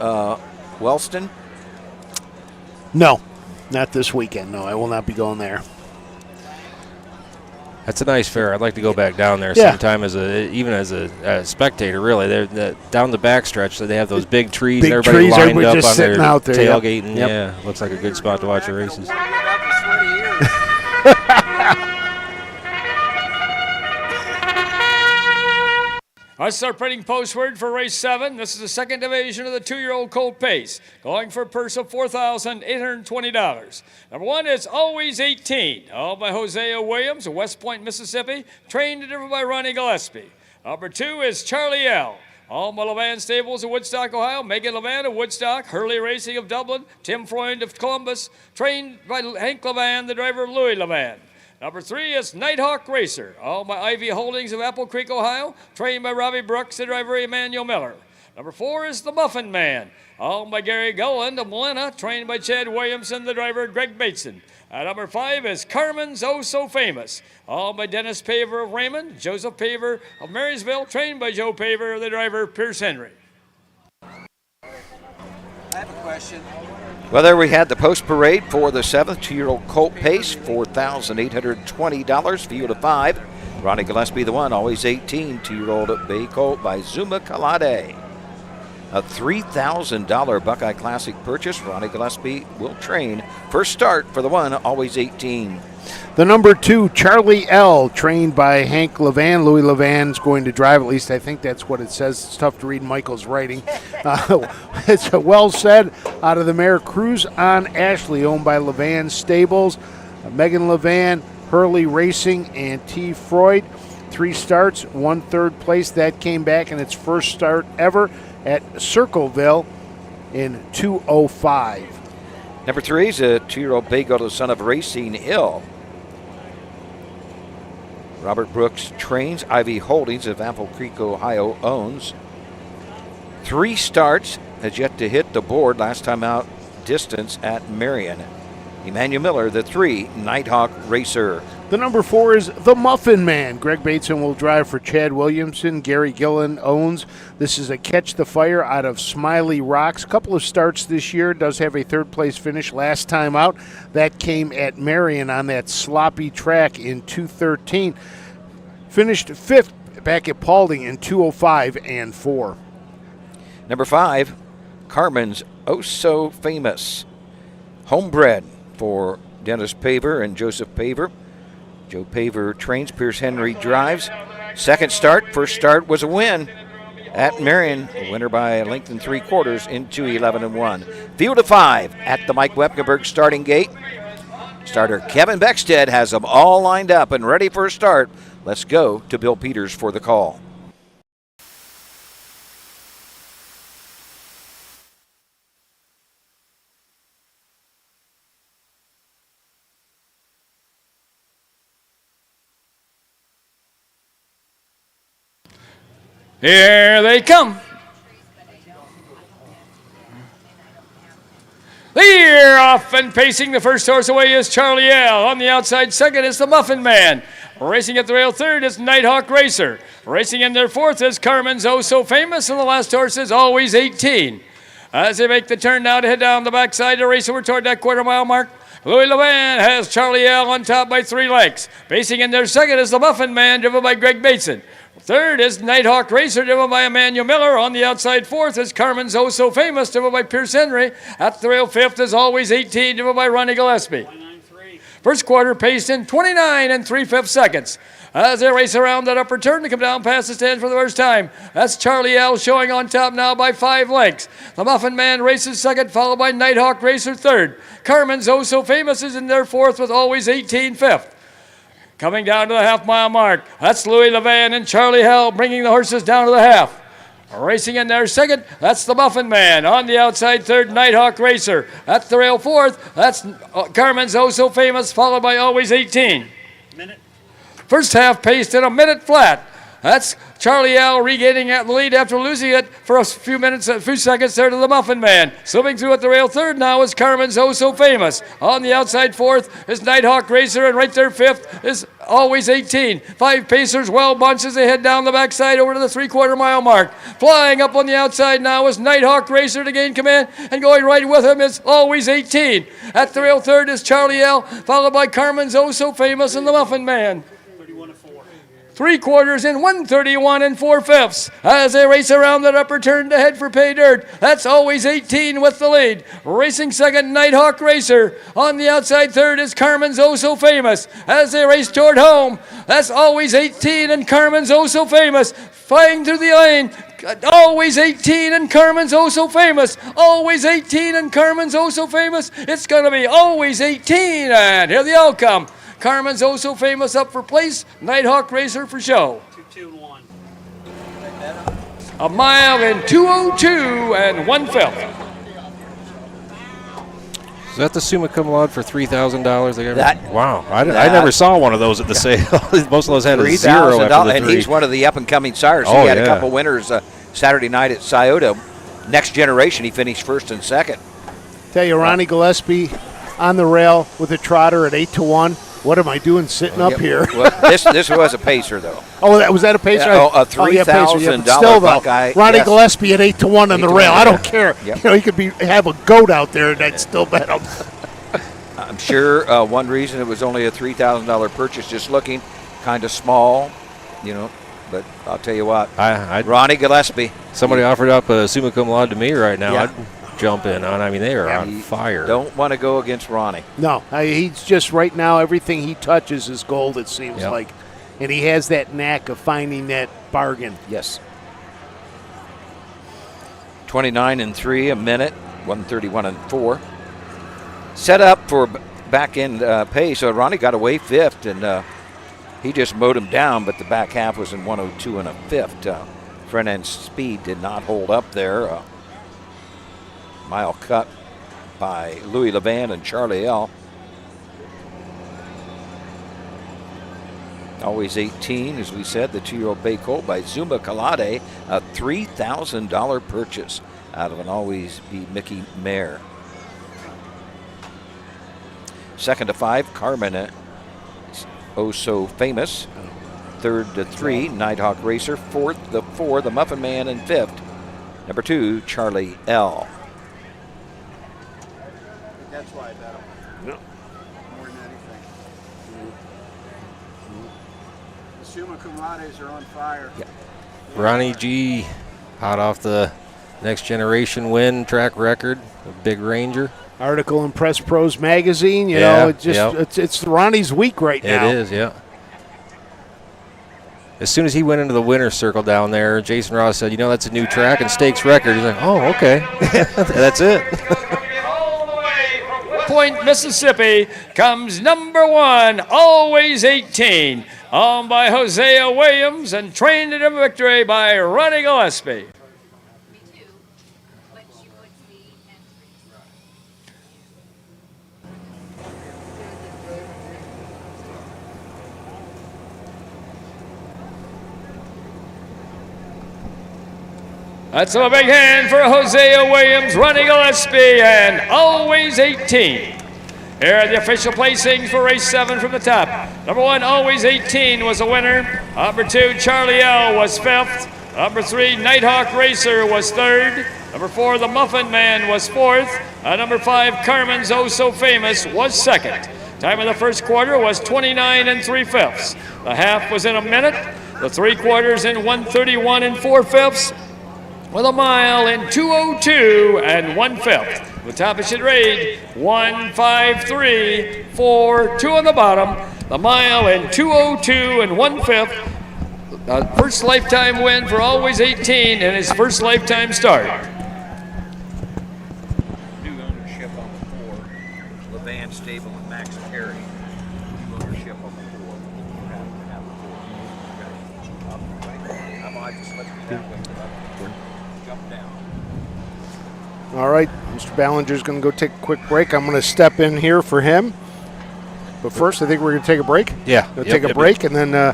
Wellston? No, not this weekend. No, I will not be going there. That's a nice fair. I'd like to go back down there Yeah. sometime even as a spectator. Really, they're down the backstretch. So they have those big trees. Big and everybody trees, lined everybody up just on their sitting out there, yep. tailgating. Yep. Yeah, looks like a good spot to watch the races. That's our printing post word for race 7. This is the second division of the 2-year-old colt pace, going for a purse of $4,820. Number 1 is Always 18, owned by Hosea Williams of West Point, Mississippi, trained and driven by Ronnie Gillespie. Number 2 is Charlie L., owned by Levan Stables of Woodstock, Ohio, Megan Levan of Woodstock, Hurley Racing of Dublin, Tim Freund of Columbus, trained by Hank Levan, the driver of Louis Levan. Number 3 is Nighthawk Racer, owned by Ivy Holdings of Apple Creek, Ohio, trained by Robbie Brooks, the driver Emmanuel Miller. Number 4 is The Muffin Man, owned by Gary Gulland of Molina, trained by Chad Williamson, the driver Greg Bateson. Number 5 is Carmen's Oh So Famous, owned by Dennis Paver of Raymond, Joseph Paver of Marysville, trained by Joe Paver, the driver Pierce Henry. I have a question. Well, there we had the post parade for the 7th 2-year-old colt pace, $4,820, field of 5. Ronnie Gillespie, the 1, Always 18, 2-year-old bay colt by Zuma Kalade. A $3,000 Buckeye Classic purchase. Ronnie Gillespie will train. First start for the 1, Always 18. The number 2, Charlie L., trained by Hank Levan. Louis Levan's going to drive. At least I think that's what it says. It's tough to read Michael's writing. It's well said. Out of the mare Cruise on Ashley, owned by Levan Stables. Megan Levan, Hurley Racing, and T. Freud. 3 starts, 1 third place. That came back in its first start ever at Circleville in 2:05. Number 3 is a 2-year-old bay colt, the son of Racine Hill. Robert Brooks trains. Ivy Holdings of Apple Creek, Ohio owns. 3 starts, has yet to hit the board. Last time out distance at Marion. Emmanuel Miller, the 3, Nighthawk Racer. The number 4 is the Muffin Man. Greg Bateson will drive for Chad Williamson. Gary Gillen owns. This is a Catch the Fire out of Smiley Rocks. Couple of starts this year. Does have a third-place finish last time out. That came at Marion on that sloppy track in 2:13. Finished 5th back at Paulding in 2:05 and 4. Number 5, Carmen's Oh So Famous. Homebred for Dennis Paver and Joseph Paver. Joe Paver trains, Pierce Henry drives. Second start, first start was a win at Marion. A winner by a length and 3/4 into 11 and 1. Field of 5 at the Mike Wepkenberg starting gate. Starter Kevin Beckstead has them all lined up and ready for a start. Let's go to Bill Peters for the call. Here they come. They're off and pacing. The first horse away is Charlie L. On the outside second is the Muffin Man. Racing at the rail third is Nighthawk Racer. Racing in their fourth is Carmen's Oh So Famous, and the last horse is Always 18. As they make the turn now to head down the backside to race over toward that quarter-mile mark, Louis Levan has Charlie L. on top by 3 lengths. Pacing in their second is the Muffin Man, driven by Greg Bateson. Third is Nighthawk Racer, driven by Emmanuel Miller. On the outside fourth is Carmen's Oh So Famous, driven by Pierce Henry. At the rail fifth is Always 18, driven by Ronnie Gillespie. First quarter paced in 29 and 3/5 seconds. As they race around that upper turn to come down past the stand for the first time. That's Charlie L. showing on top now by 5 lengths. The Muffin Man races second, followed by Nighthawk Racer third. Carmen's Oh So Famous is in their fourth with Always 18 fifth. Coming down to the half-mile mark, that's Louis Levan and Charlie Hell bringing the horses down to the half. Racing in there second, that's the Muffin Man. On the outside third, Nighthawk Racer. At the rail fourth, that's Carmen's Oh So Famous, followed by Always 18. First half paced in a minute flat. That's Charlie L. regaining at the lead after losing it for a few seconds there to the Muffin Man. Slipping through at the rail third now is Carmen's Oh So Famous. On the outside fourth is Nighthawk Racer, and right there fifth is Always 18. 5 pacers well bunched as they head down the backside over to the 3/4 mile mark. Flying up on the outside now is Nighthawk Racer to gain command, and going right with him is Always 18. At the rail third is Charlie L., followed by Carmen's Oh So Famous and the Muffin Man. 3/4 in 131 and 4/5 as they race around that upper turn to head for pay dirt. That's Always 18 with the lead. Racing second, Nighthawk Racer. On the outside third is Carmen's Oh So Famous. As they race toward home, that's Always 18 and Carmen's Oh So Famous. Flying through the lane, Always 18 and Carmen's Oh So Famous. Always 18 and Carmen's Oh So Famous. It's going to be Always 18, and here the outcome. Carmen's Oh So Famous up for place, Nighthawk Racer for show. 2-2-1. A mile in 2:02 and 1/5. Is that the summa cum laude for $3,000? That- Wow, I never saw one of those at the sale. Most of those had a zero after the and 3. he's one of the up-and-coming sires. Oh, he had yeah. a couple winners Saturday night at Scioto. Next generation, he finished first and second. Tell you, Ronnie Gillespie on the rail with a trotter at 8-1. What am I doing sitting up here? Well, this was a pacer, though. Oh, was that a pacer? A $3,000 Still, though, Buckeye. Ronnie Yes. Gillespie at 8-1 on the 8-1, rail. I don't yeah. care. Yep. You know, he could have a goat out there, and I'd still bet him. I'm sure one reason it was only a $3,000 purchase, just looking kind of small, But I'll tell you what, Ronnie Gillespie. Somebody offered up a summa cum laude to me right now. Yeah. I'd jump in on. I mean, they are on fire. Don't want to go against Ronnie. No, he's just right now, everything he touches is gold, it seems like. And he has that knack of finding that bargain. Yes. 29 and 3 a minute, 131 and 4. Set up for back end pace. So Ronnie got away fifth, and he just mowed him down, but the back half was in 102 and a fifth. Front end speed did not hold up there. Mile cut by Louis Levan and Charlie L. Always 18, as we said, the 2-year-old bay colt by Zuma Kalade, a $3,000 purchase out of an Always Be Mickey mare. Second to 5, Carmen Oh So Famous. Third, the 3, Nighthawk Racer. Fourth, the 4, the Muffin Man. And fifth, number 2, Charlie L. That's why I bet him. No. More than anything. The Summa Cum Laudes are on fire. Yeah. Ronnie G, hot off the Next Generation win track record, a big Ranger. Article in Press Pros magazine. You Yeah, know, it just it's Ronnie's week right now. It is, yeah. As soon as he went into the winner's circle down there, Jason Ross said, that's a new track and stakes record. He's like, oh, okay. That's it. Point, Mississippi comes number 1, always 18, owned by Hosea Williams and trained into victory by Ronnie Gillespie. That's a big hand for Hosea Williams, Ronnie Gillespie, and always 18. Here are the official placings for race 7 from the top. Number 1, always 18 was a winner. Number 2, Charlie L was 5th. Number 3, Nighthawk Racer was 3rd. Number 4, the Muffin Man was 4th. Number 5, Carmen's Oh So Famous was 2nd. Time of the first quarter was 29 3/5. The half was in a minute. The 3/4 in 1:31 4/5. With a mile in 2:02 1/5. The top it should read 1:53.42 on the bottom. The mile in 2:02 1/5. First lifetime win for always 18 and his first lifetime start. New ownership on the 4, Levan Stable and Max Perry. New ownership on the 4. Jump down. All right, Mr. Ballinger's going to go take a quick break. I'm going to step in here for him. But first, I think we're going to take a break. Yeah. We'll take a break and then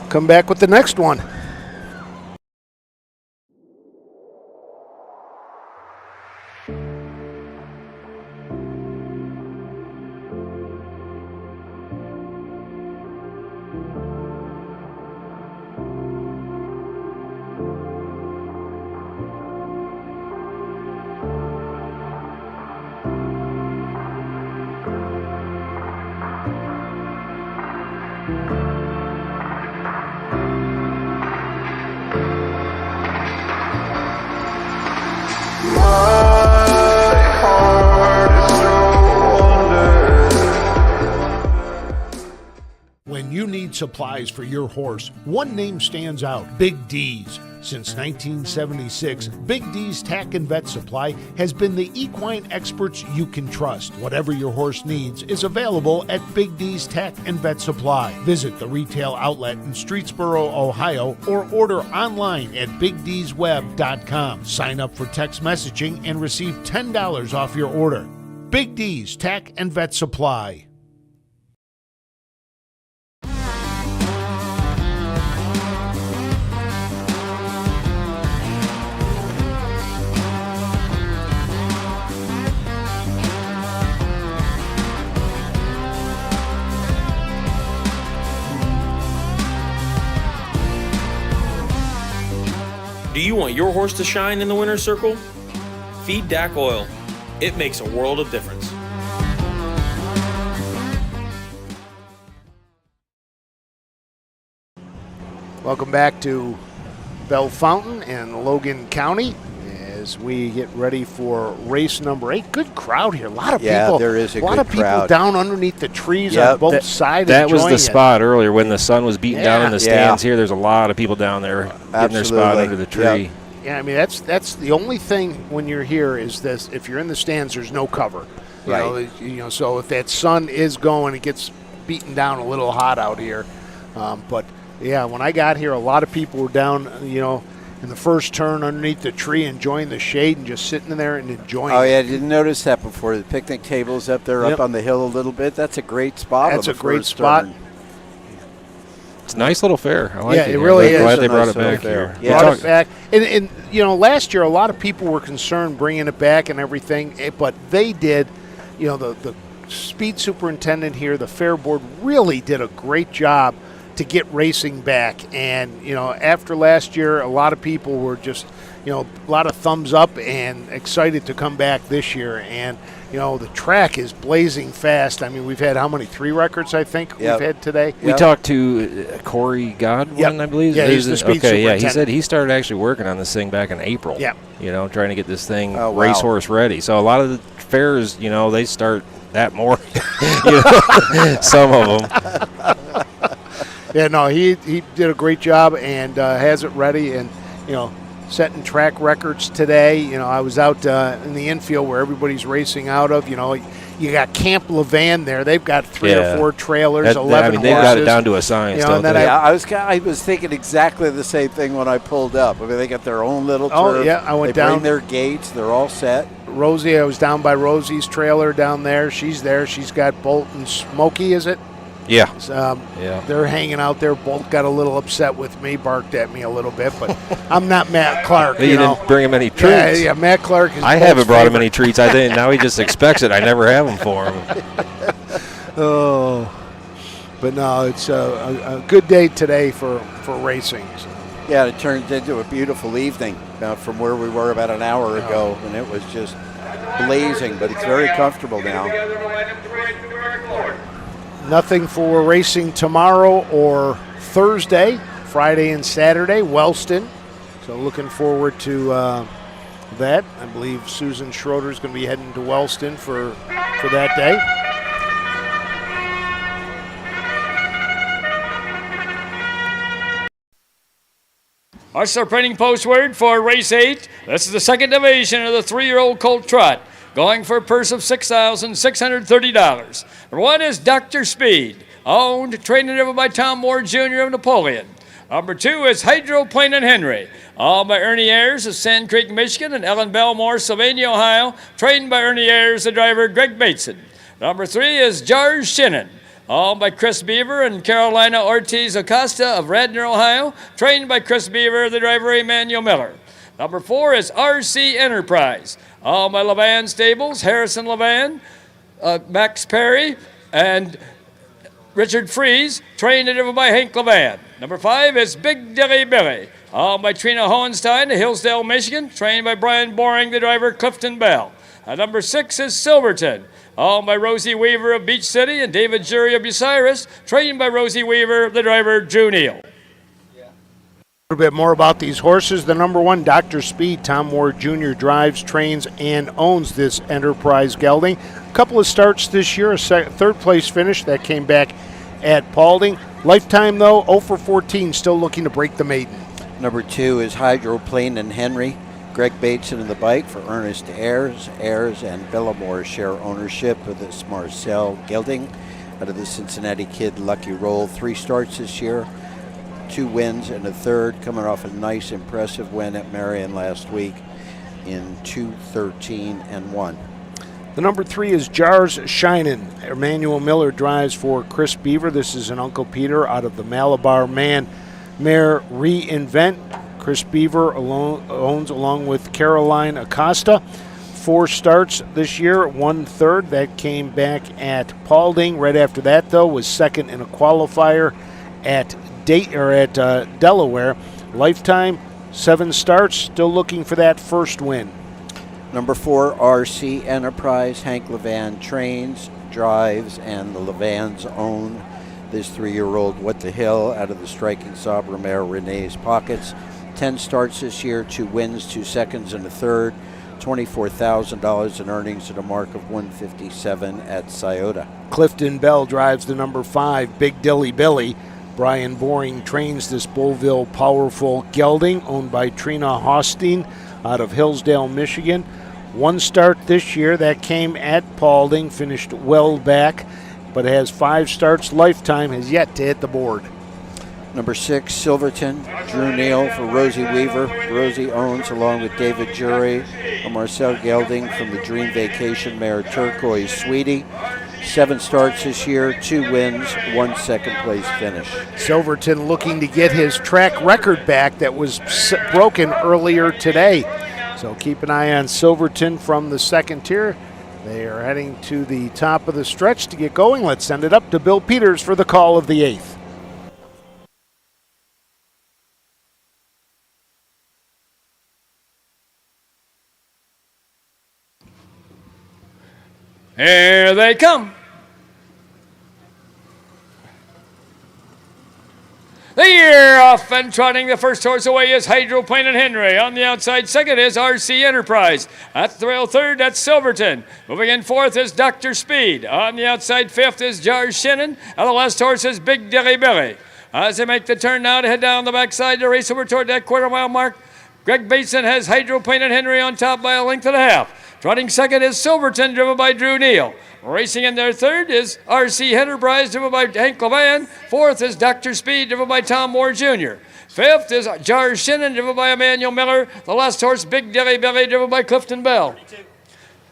come back with the next one. When you need supplies for your horse, one name stands out: Big D's. Since 1976, Big D's Tack and Vet Supply has been the equine experts you can trust. Whatever your horse needs is available at Big D's Tack and Vet Supply. Visit the retail outlet in Streetsboro, Ohio, or order online at BigD'sWeb.com. Sign up for text messaging and receive $10 off your order. Big D's Tack and Vet Supply. Do you want your horse to shine in the winner's circle? Feed DAC Oil. It makes a world of difference. Welcome back to Bellefontaine and Logan County as we get ready for race number 8. Good crowd here. A lot of people. There is a lot good of people crowd. down underneath the trees on both sides. That was the enjoying it. spot earlier when the sun was beating down in the stands Yeah. here. There's a lot of people down there getting their spot under the tree. Yep. Yeah, I mean that's the only thing when you're here is this: if you're in the stands, there's no cover. Right. You know, so if that sun is going, it gets beaten down a little hot out here. But yeah, when I got here, a lot of people were down, in the first turn underneath the tree, enjoying the shade and just sitting in there and enjoying. Oh it. yeah, I didn't notice that before. The picnic table's up there, up on the hill a little bit. That's a great spot. That's on a the great first spot. turn. It's a nice little fair. I like Yeah, it. it really is. Glad they a brought nice it back little fair. here. Yeah. Brought it back, and last year a lot of people were concerned bringing it back and everything, but they did. The speed superintendent here, the fair board, really did a great job to get racing back. And, you know, after last year, a lot of people were just, you know, a lot of thumbs up and excited to come back this year. And, you know, the track is blazing fast. I mean, we've had how many? 3 records, I think, we've had today. We talked to Corey Godwin, I believe. Yeah, he's the speed superintendent. He said he started actually working on this thing back in April. Yeah. You know, trying to get this thing racehorse ready. So a lot of the fairs, you know, they start that morning. You know, some of them. Yeah, no, he did a great job and has it ready, and, you know, setting track records today. You know, I was out in the infield where everybody's racing out of. You know, you got Camp Levan there. They've got 3 or 4 trailers, 11 horses. They've got it down to a science, you know, don't they? I was thinking exactly the same thing when I pulled up. I mean, they got their own little turf. Oh, yeah, I went they down. Bring their gates. They're all set. Rosie, I was down by Rosie's trailer down there. She's there. She's got Bolt and Smokey, is it? Yeah. They're hanging out there. Bolt got a little upset with me, barked at me a little bit, but I'm not Matt Clark. You didn't bring him any treats. Yeah, Matt Clark is I haven't brought him any treats. I think now he just expects it. I never have them for him. But no, it's a good day today for racing. So. Yeah, it turned into a beautiful evening from where we were about an hour ago, and it was just blazing, but it's very comfortable now. Nothing for racing tomorrow or Thursday, Friday and Saturday, Wellston. So looking forward to that. I believe Susan Schroeder is going to be heading to Wellston for that day. That's our printing post word for race 8. This is the second division of the 3-year-old colt trot, going for a purse of $6,630. Number 1 is Dr. Speed, owned, trained and driven by Tom Moore Jr. of Napoleon. Number 2 is Hydroplane and Henry, owned by Ernie Ayers of Sand Creek, Michigan, and Ellen Belmore, Sylvania, Ohio, trained by Ernie Ayers, the driver Greg Bateson. Number 3 is George Shinnon, owned by Chris Beaver and Carolina Ortiz Acosta of Radnor, Ohio, trained by Chris Beaver, the driver Emmanuel Miller. Number 4 is RC Enterprise, owned by Levan Stables, Harrison Levan, Max Perry, and Richard Fries, trained and driven by Hank Levan. Number 5 is Big Dilly Billy, owned by Trina Hohenstein of Hillsdale, Michigan, trained by Brian Boring, the driver Clifton Bell. Number 6 is Silverton, owned by Rosie Weaver of Beach City and David Jury of Bucyrus, trained by Rosie Weaver, the driver Drew Neal. A little bit more about these horses. The number 1, Dr. Speed, Tom Moore Jr. drives, trains, and owns this Enterprise gelding. A couple of starts this year, a third place finish that came back at Paulding. Lifetime, though, 0 for 14, still looking to break the maiden. Number 2 is Hydroplane and Henry. Greg Bateson in the bike for Ernest Ayers. Ayers and Bellamore share ownership of this Marcel gelding out of the Cincinnati Kid Lucky Roll. 3 starts this year, 2 wins and a third, coming off a nice, impressive win at Marion last week in 2:13-1. The number 3 is Jars Shinin. Emmanuel Miller drives for Chris Beaver. This is an Uncle Peter out of the Malabar Man Mare Reinvent. Chris Beaver owns along with Caroline Acosta. 4 starts this year, 1/3. That came back at Paulding. Right after that, though, was second in a qualifier at Delaware. Lifetime, 7 starts, still looking for that first win. Number 4, RC Enterprise. Hank Levan trains, drives, and the Levans own this 3-year-old What the Hill out of the Striking Sabre mare Renee's Pockets. 10 starts this year, 2 wins, 2 seconds, and a third. $24,000 in earnings at a mark of 157 at Scioto. Clifton Bell drives the number 5, Big Dilly Billy. Brian Boring trains this Beauville Powerful gelding, owned by Trina Hosteen out of Hillsdale, Michigan. 1 start this year that came at Paulding, finished well back, but has 5 starts. Lifetime, has yet to hit the board. Number 6, Silverton. Drew Neal for Rosie Weaver. Rosie owns, along with David Jury, a Marcel gelding from the Dream Vacation mare Turquoise Sweetie. 7 starts this year, 2 wins, 1 second place finish. Silverton looking to get his track record back that was broken earlier today. So keep an eye on Silverton from the second tier. They are heading to the top of the stretch to get going. Let's send it up to Bill Peters for the call of the 8th. Here they come. The year off and trotting the first horse away is Hydroplane and Henry. On the outside second is RC Enterprise. At the rail third, that's Silverton. Moving in fourth is Dr. Speed. On the outside fifth is Jar Shinnon. And the last horse is Big Dilly Billy. As they make the turn now to head down the backside to race over toward that quarter-mile mark, Greg Bateson has Hydroplane and Henry on top by a length and a half. Trotting second is Silverton, driven by Drew Neal. Racing in their third is RC Enterprise, driven by Hank Levan. Fourth is Dr. Speed, driven by Tom Moore Jr. Fifth is Jar Shinnon, driven by Emmanuel Miller. The last horse, Big Dilly Billy, driven by Clifton Bell.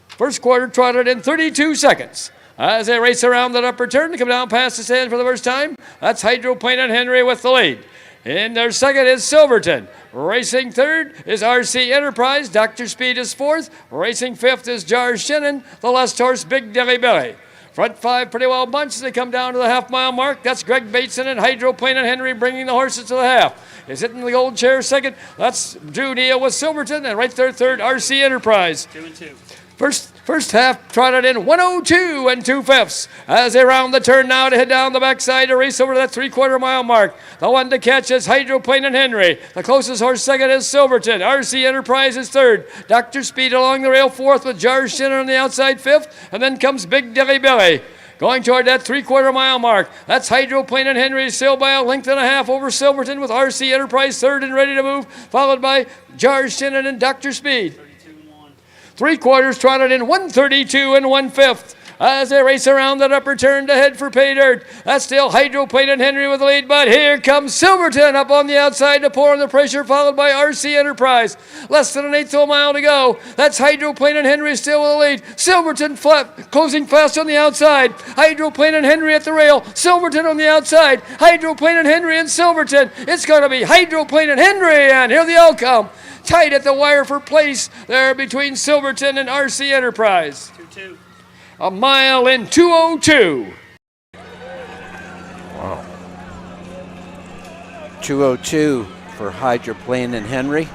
First quarter trotted in 32 seconds. As they race around that upper turn to come down past the stand for the first time, that's Hydroplane and Henry with the lead. In their second is Silverton. Racing third is RC Enterprise. Dr. Speed is fourth. Racing fifth is Jar Shinnon. The last horse, Big Dilly Billy. Front five pretty well bunched as they come down to the half-mile mark. That's Greg Bateson and Hydroplane and Henry bringing the horses to the half. Is hitting the gold chair second. That's Drew Neal with Silverton. And right there third, RC Enterprise. 2 and 2. First half trotted in 102 and 2/5 as they round the turn now to head down the backside to race over that 3/4 mile mark. The one to catch is Hydroplane and Henry. The closest horse second is Silverton. RC Enterprise is third. Dr. Speed along the rail fourth with Jar Shinnon on the outside fifth. And then comes Big Dilly Billy. Going toward that 3/4 mile mark. That's Hydroplane and Henry still by a length and a half over Silverton with RC Enterprise third and ready to move, followed by Jar Shinnon and Dr. Speed. 3 quarters trotted in 132 and 1/5 as they race around that upper turn to head for pay dirt. That's still Hydroplane and Henry with the lead, but here comes Silverton up on the outside to pour on the pressure, followed by RC Enterprise. Less than an eighth of a mile to go. That's Hydroplane and Henry still with the lead. Silverton closing fast on the outside. Hydroplane and Henry at the rail. Silverton on the outside. Hydroplane and Henry and Silverton. It's going to be Hydroplane and Henry, and here they all come. Tight at the wire for place there between Silverton and RC Enterprise. 2-2. A mile in 2:02. Wow. 2:02 for Hydroplane and Henry.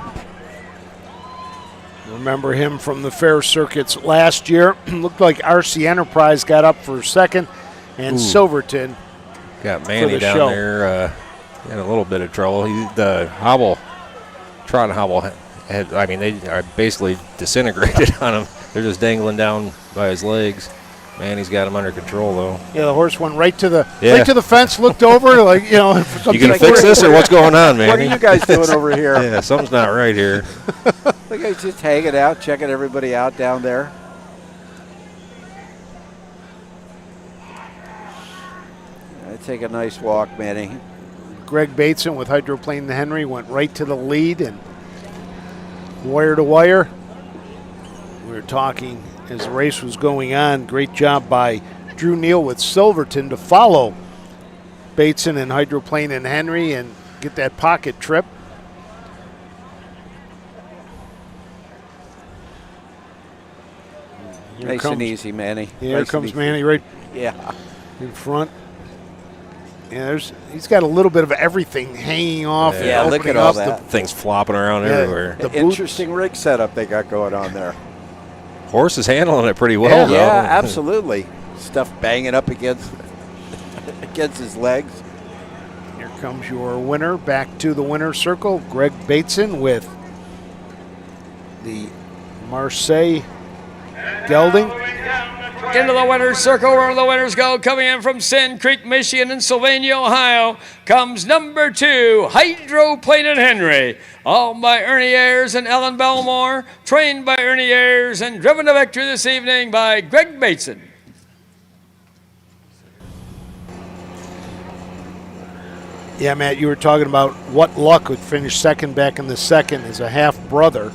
Remember him from the fair circuits last year. Looked like RC Enterprise got up for second, and Silverton got Manny down show. there in a little bit of trouble. The trot and hobble they are basically disintegrated on him. They're just dangling down by his legs. Manny's got him under control though. Yeah, the horse went right to the fence, looked over like You gonna fix this or what's going on, Manny? What are you guys doing over here? Yeah, something's not right here. The guys just hanging out, checking everybody out down there. Take a nice walk, Manny. Greg Bateson with Hydroplane and Henry went right to the lead and wire to wire. We were talking as the race was going on. Great job by Drew Neal with Silverton to follow Bateson and Hydroplane and Henry and get that pocket trip. Nice and easy, Manny. Yeah, here comes Manny right in front. Yeah, he's got a little bit of everything hanging off. Yeah, look at all that. Things flopping around everywhere. The interesting rig setup they got going on there. Horse is handling it pretty well, though. Yeah, absolutely. Stuff banging up against his legs. Here comes your winner back to the winner's circle. Greg Bateson with the Marseille gelding. Into the winner's circle where the winners go. Coming in from Sand Creek, Michigan and Sylvania, Ohio, comes number 2, Hydroplane and Henry. Owned by Ernie Ayers and Ellen Belmore. Trained by Ernie Ayers and driven to victory this evening by Greg Bateson. Yeah, Matt, you were talking about what luck would finish second back in the second as a half-brother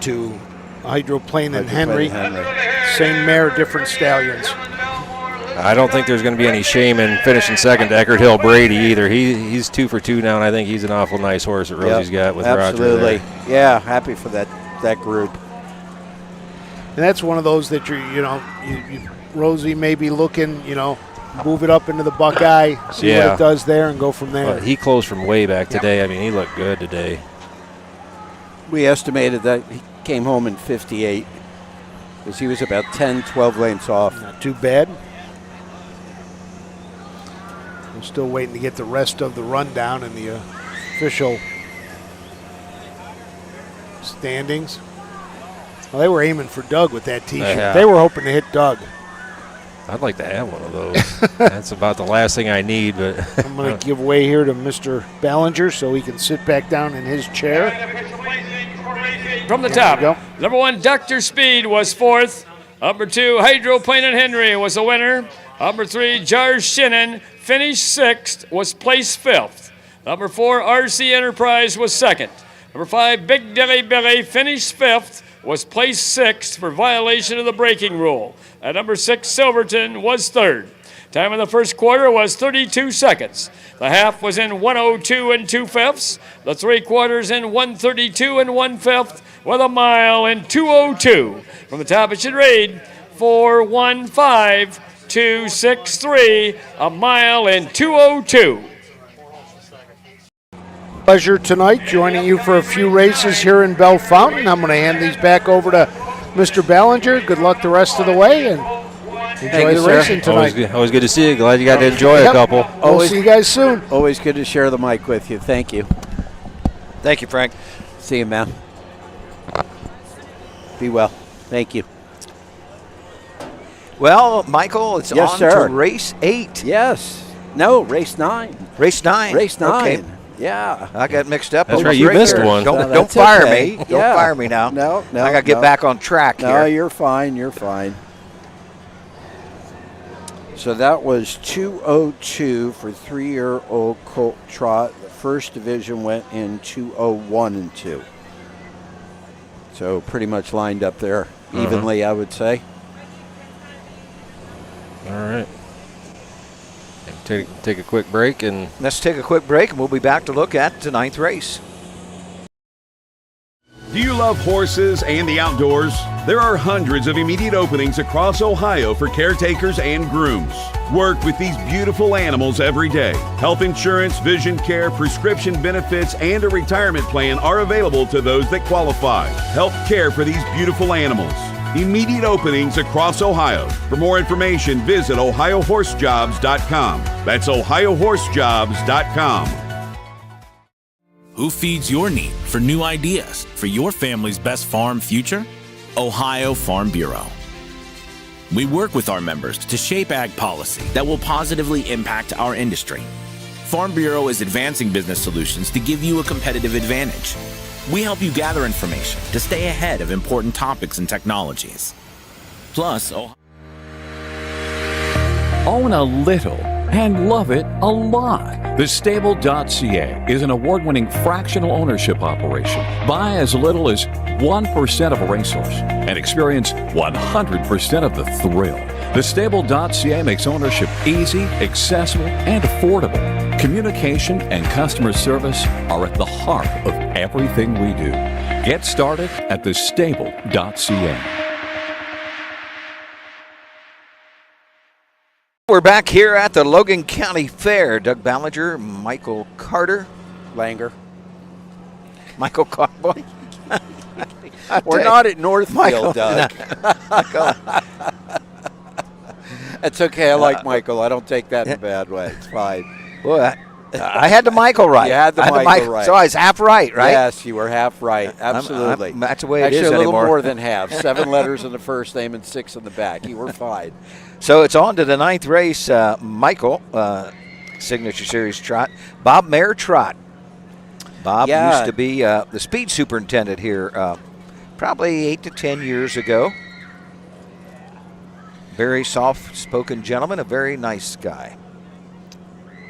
to Hydroplane and Henry. Same mare, different stallions. I don't think there's going to be any shame in finishing second to Eckerd Hill Brady either. He's 2 for 2 now, and I think he's an awful nice horse that Rosie's got with Roger there. Yeah, happy for that group. And that's one of those that Rosie may be looking, move it up into the Buckeye, see what it does there, and go from there. Well, he closed from way back today. I mean, he looked good today. We estimated that he came home in 58 because he was about 10, 12 lengths off. Not too bad. We're still waiting to get the rest of the rundown and the official standings. Well, they were aiming for Doug with that T-shirt. Yeah. They were hoping to hit Doug. I'd like to have one of those. That's about the last thing I need. But I'm going to give way here to Mr. Ballinger so he can sit back down in his chair. From the top, number 1, Dr. Speed was 4th. Number 2, Hydroplane and Henry was the winner. Number 3, Jar Shinin finished 6th, was placed 5th. Number 4, RC Enterprise was 2nd. Number 5, Big Dilly Billy finished 5th, was placed 6th for violation of the braking rule. At number 6, Silverton was 3rd. Time of the first quarter was 32 seconds. The half was in 1:02 and 2/5. The 3 quarters in 1:32 and 1/5, with a mile in 2:02. From the top, it should read 4:15.263, a mile in 2:02. Pleasure tonight joining you for a few races here in Bellefontaine. I'm going to hand these back over to Mr. Ballinger. Good luck the rest of the way, and enjoy the racing tonight. Always good to see you. Glad you got to enjoy a couple. We'll see you guys soon. Always good to share the mic with you. Thank you. Thank you, Frank. See you, man. Be well. Thank you. Well, Michael, it's Yes, on sir. to race 8. Yes. No, race 9. Race 9. Race 9. Okay. Yeah. I got mixed up. That's right. You missed one. Don't fire me. Don't fire me now. No. I got to get back on track here. No, you're fine. You're fine. So that was 2:02 for 3-year-old Colt Trot. The first division went in 2:01 and 2. So pretty much lined up there evenly, I would say. All right. Take a quick break and let's take a quick break, and we'll be back to look at the 9th race. Do you love horses and the outdoors? There are hundreds of immediate openings across Ohio for caretakers and grooms. Work with these beautiful animals every day. Health insurance, vision care, prescription benefits, and a retirement plan are available to those that qualify. Help care for these beautiful animals. Immediate openings across Ohio. For more information, visit OhioHorseJobs.com. That's OhioHorseJobs.com. Who feeds your need for new ideas for your family's best farm future? Ohio Farm Bureau. We work with our members to shape ag policy that will positively impact our industry. Farm Bureau is advancing business solutions to give you a competitive advantage. We help you gather information to stay ahead of important topics and technologies. Plus, Own a little and love it a lot. TheStable.ca is an award-winning fractional ownership operation. Buy as little as 1% of a racehorse and experience 100% of the thrill. TheStable.ca makes ownership easy, accessible, and affordable. Communication and customer service are at the heart of everything we do. Get started at TheStable.ca. We're back here at the Logan County Fair. Doug Ballinger, Michael Carter. Langer. Michael Carter. We're not at Northfield, Michael, Doug. It's okay. I like Michael. I don't take that in a bad way. It's fine. Well, I had the Michael right. You had the Michael right. So I was half right, right? Yes, you were half right. Absolutely. That's the way it Actually, is a little anymore. more than half. 7 letters in the first name and 6 in the back. You were fine. So it's on to the 9th race. Michael, Signature Series trot. Bob Mayer trot. Bob used to be the speed superintendent here probably 8 to 10 years ago. Very soft-spoken gentleman, a very nice guy.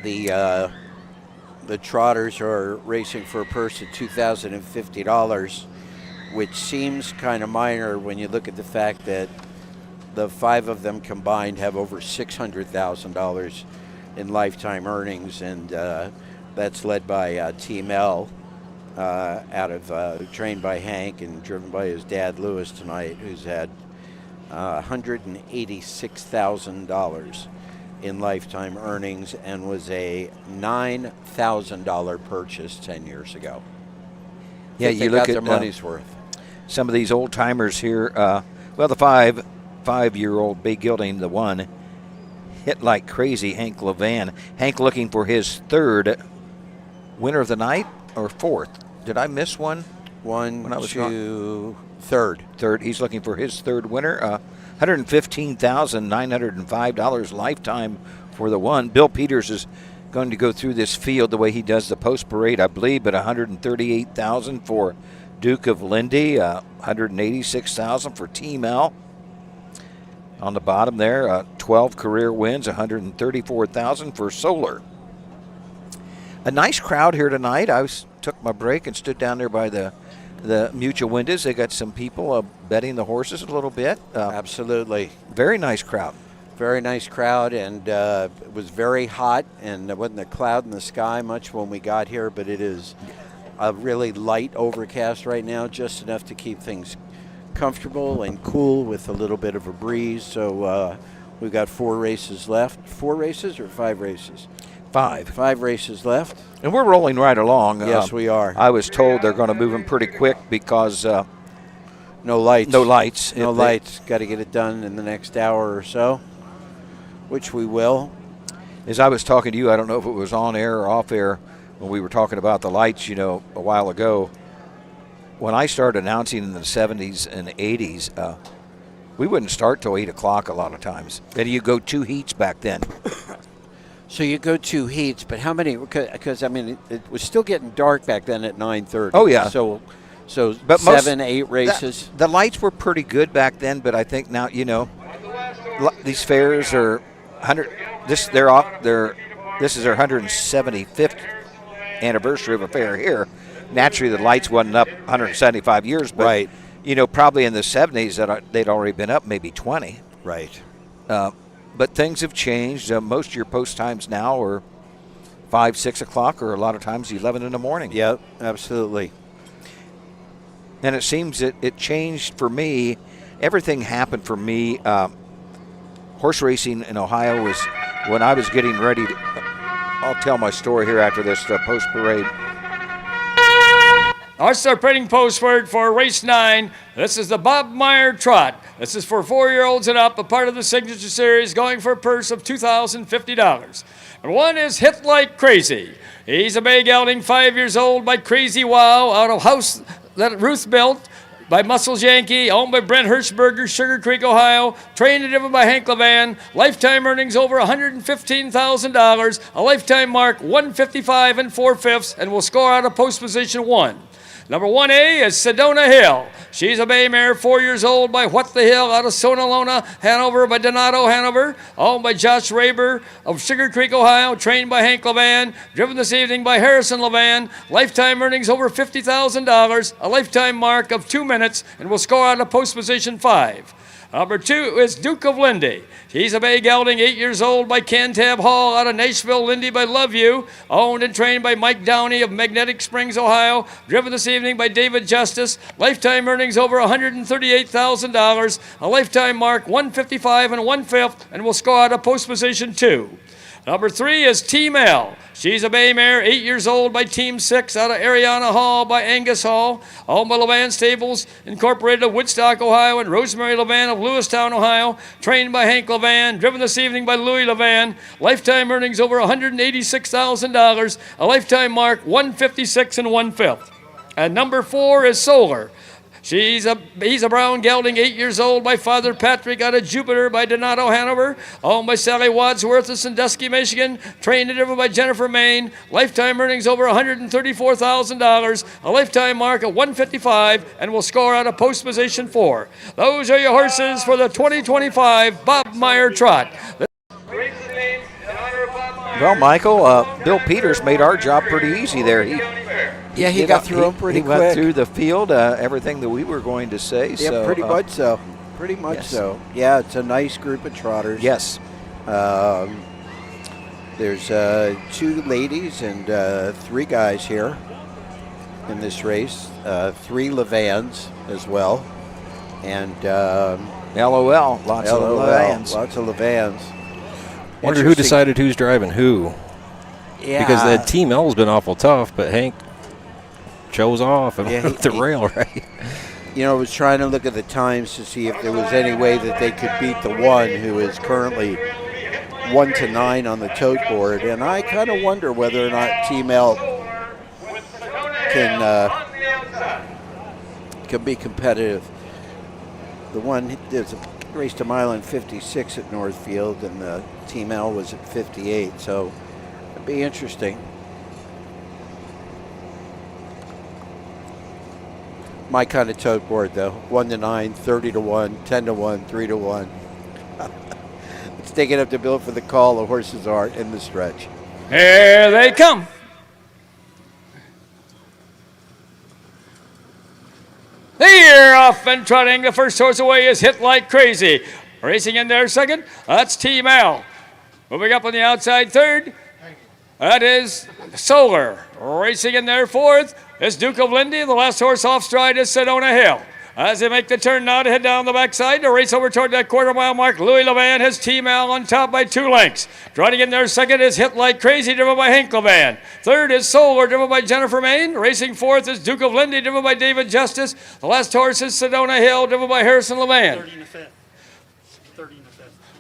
The trotters are racing for a purse of $2,050, which seems kind of minor when you look at the fact that the 5 of them combined have over $600,000 in lifetime earnings, and that's led by Team L, trained by Hank and driven by his dad Lewis tonight, who's had $186,000 in lifetime earnings and was a $9,000 purchase 10 years ago. Yeah, They you look got at their money's worth. some of these old timers here. Well, the five-year-old Bay Gelding, the one, hit like crazy. Hank Levan. Hank looking for his third winner of the night or fourth. Did I miss one? One, when I was two, third. Third. He's looking for his third winner. $115,905 lifetime for the one. Bill Peters is going to go through this field the way he does the post parade, I believe, but $138,000 for Duke of Lindy, $186,000 for Team L. On the bottom there, 12 career wins, $134,000 for Solar. A nice crowd here tonight. I took my break and stood down there by the mutual windows. They got some people betting the horses a little bit. Absolutely. Very nice crowd. Very nice crowd, and it was very hot, and there wasn't a cloud in the sky much when we got here, but it is a really light overcast right now, just enough to keep things comfortable and cool with a little bit of a breeze. So we've got 4 races left. 4 races or 5 races? 5. 5 races left. And we're rolling right along. Yes, we are. I was told they're going to move them pretty quick because no lights. No lights. No lights. Got to get it done in the next hour or so, which we will. As I was talking to you, I don't know if it was on air or off air when we were talking about the lights, a while ago. When I started announcing in the 70s and 80s, we wouldn't start till 8 o'clock a lot of times. Then you go 2 heats back then. So you go 2 heats, but how many? Because, I mean, it was still getting dark back then at 9:30. Oh, yeah. So but 7, 8 races. The lights were pretty good back then, but I think now, these fairs are 100. This is their 175th anniversary of a fair here. Naturally, the lights wasn't up 175 years, but right. Probably in the 70s they'd already been up maybe 20. Right. But things have changed. Most of your post times now are 5, 6 o'clock, or a lot of times 11 in the morning. Yep, absolutely. And it seems it changed for me. Everything happened for me. Horse racing in Ohio was when I was getting ready to. I'll tell my story here after this post parade. Our starting post for race 9. This is the Bob Meyer Trot. This is for 4-year-olds and up, a part of the Signature Series, going for a purse of $2,050. And 1 is Hit Like Crazy. He's a bay gelding, 5 years old, by Crazy Wow, out of house that Ruth built, by Muscles Yankee, owned by Brent Hirschberger, Sugar Creek, Ohio, trained and driven by Hank Levan, lifetime earnings over $115,000, a lifetime mark 155 4/5, and will score out of post position 1. Number 1A is Sedona Hill. She's a bay mare, 4 years old, by What the Hill, out of Sonalona, Hanover, by Donato Hanover, owned by Josh Raber of Sugar Creek, Ohio, trained by Hank Levan, driven this evening by Harrison Levan, lifetime earnings over $50,000, a lifetime mark of 2 minutes, and will score out of post position 5. Number 2 is Duke of Lindy. He's a bay gelding, 8 years old, by Cantab Hall, out of Nashville, Lindy, by Love You, owned and trained by Mike Downey of Magnetic Springs, Ohio, driven this evening by David Justice, lifetime earnings over $138,000, a lifetime mark 155 1/5, and will score out of post position 2. Number 3 is Team L. She's a bay mare, 8 years old, by Team 6, out of Ariana Hall, by Angus Hall, owned by Levan Stables, Incorporated of Woodstock, Ohio, and Rosemary Levan of Lewistown, Ohio, trained by Hank Levan, driven this evening by Louis Levan, lifetime earnings over $186,000, a lifetime mark 156 1/5. And number 4 is Solar. He's a brown gelding, 8 years old, by Father Patrick, out of Jupiter, by Donato Hanover, owned by Sally Wadsworth of Sandusky, Michigan, trained and driven by Jennifer Main, lifetime earnings over $134,000, a lifetime mark of 155, and will score out of post position 4. Those are your horses for the 2025 Bob Meyer Trot. Well, Michael, Bill Peters made our job pretty easy there. He got through them pretty quick. He went through the field, everything that we were going to say. Yeah, so, pretty much so. Pretty much yes. so. Yeah, it's a nice group of trotters. Yes. There's 2 ladies and 3 guys here in this race. 3 Levans as well. And LOL, lots of Levans. Lots of Levans. Wonder who decided who's driving who. Yeah. Because the Team L's been awful tough, but Hank chose off and went up the rail, right? You know, I was trying to look at the times to see if there was any way that they could beat the one who is currently 1-9 on the tote board, and I kind of wonder whether or not Team L can be competitive. The one raced a mile in 56 at Northfield, and the Team L was at 58, so it'd be interesting. My kind of tote board, though. 1-9, 30-1, 10-1, 3-1. Let's take it up to Bill for the call. The horses are in the stretch. Here they come. Here, off and trotting. The first horse away is Hit Like Crazy. Racing in there second, that's Team Al. Moving up on the outside third, that is Solar. Racing in there fourth is Duke of Lindy. The last horse off stride is Sedona Hill. As they make the turn now to head down the backside to race over toward that quarter-mile mark, Louis Levan has Team Al on top by 2 lengths. Trotting in there second is Hit Like Crazy, driven by Hank Levan. Third is Solar, driven by Jennifer Main. Racing fourth is Duke of Lindy, driven by David Justice. The last horse is Sedona Hill, driven by Harrison Levan. 30 and a fifth.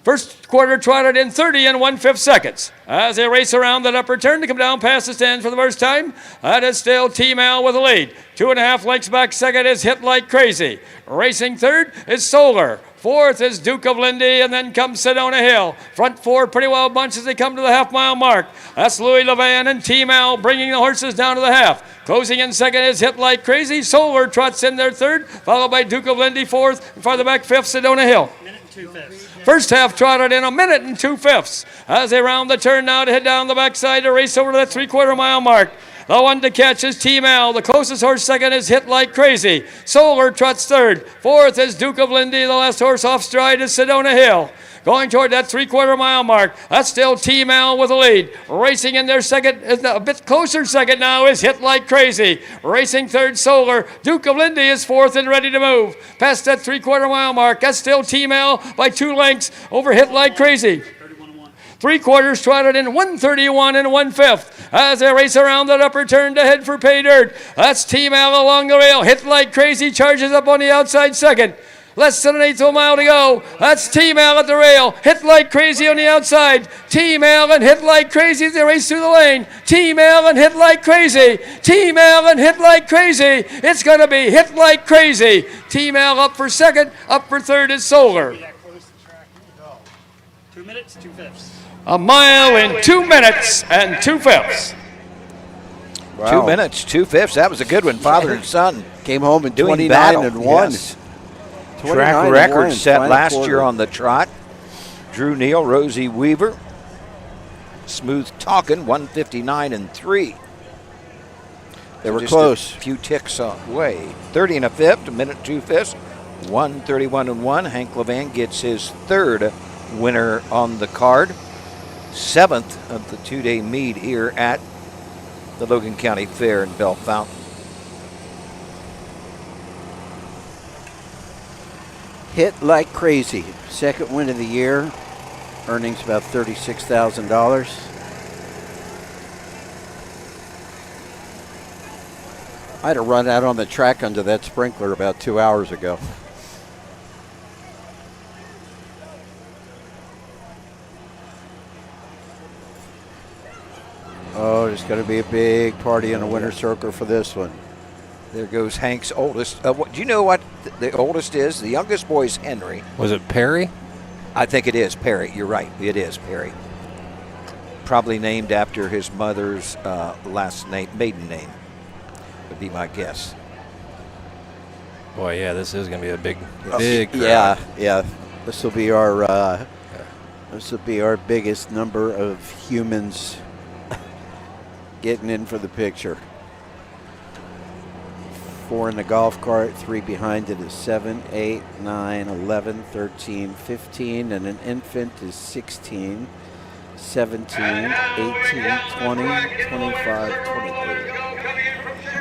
First quarter trotted in 30 and 1/5 seconds. As they race around that upper turn to come down past the stands for the first time, that is still Team Al with the lead. 2.5 lengths back second is Hit Like Crazy. Racing third is Solar. Fourth is Duke of Lindy, and then comes Sedona Hill. Front four pretty well bunched as they come to the half-mile mark. That's Louis Levan and Team Al bringing the horses down to the half. Closing in second is Hit Like Crazy. Solar trots in their third, followed by Duke of Lindy fourth, and farther back fifth, Sedona Hill. First half trotted in 1 minute and 2/5 as they round the turn now to head down the backside to race over to that 3/4 mile mark. The one to catch is Team Al. The closest horse second is Hit Like Crazy. Solar trots third. Fourth is Duke of Lindy. The last horse off stride is Sedona Hill. Going toward that 3/4 mile mark. That's still Team Al with the lead. Racing in their second, a bit closer second now is Hit Like Crazy. Racing third, Solar. Duke of Lindy is fourth and ready to move. Past that 3/4 mile mark. That's still Team Al by 2 lengths over Hit Like Crazy. 3/4 trotted in 1:31 and 1/5 as they race around that upper turn to head for pay dirt. That's Team Al along the rail. Hit Like Crazy charges up on the outside second. Less than 1/8 of a mile to go. That's Team Al at the rail. Hit Like Crazy on the outside. Team Al and Hit Like Crazy as they race through the lane. Team Al and Hit Like Crazy. Team Al and Hit Like Crazy. It's going to be Hit Like Crazy. Team Al up for second. Up for third is Solar. 2 minutes, 2/5. 1 mile in 2 minutes and 2/5. Wow. 2 minutes, 2/5. That was a good one. Father and son came home in doing 29 battle. and 1. Yes. Track record set last year on the trot. Drew Neal, Rosie Weaver. Smooth Talkin', 159 and 3. They were just close. A few ticks away. 30 and a fifth, 1 minute 2/5. 131 and 1. Hank Levan gets his third winner on the card. 7th of the 2-day meet here at the Logan County Fair in Bellefontaine. Hit Like Crazy. Second win of the year. Earnings about $36,000. I had to run out on the track under that sprinkler about 2 hours ago. Oh, there's going to be a big party in the winner's circle for this one. There goes Hank's oldest. Do you know what the oldest is? The youngest boy is Henry. Was it Perry? I think it is Perry. You're right. It is Perry. Probably named after his mother's last name, maiden name, would be my guess. Boy, yeah, this is going to be a big crowd. Yeah. This will be our biggest number of humans getting in for the picture. 4 in the golf cart, 3 behind it is 7, 8, 9, 11, 13, 15, and an infant is 16, 17, 18, 20, 25, 28.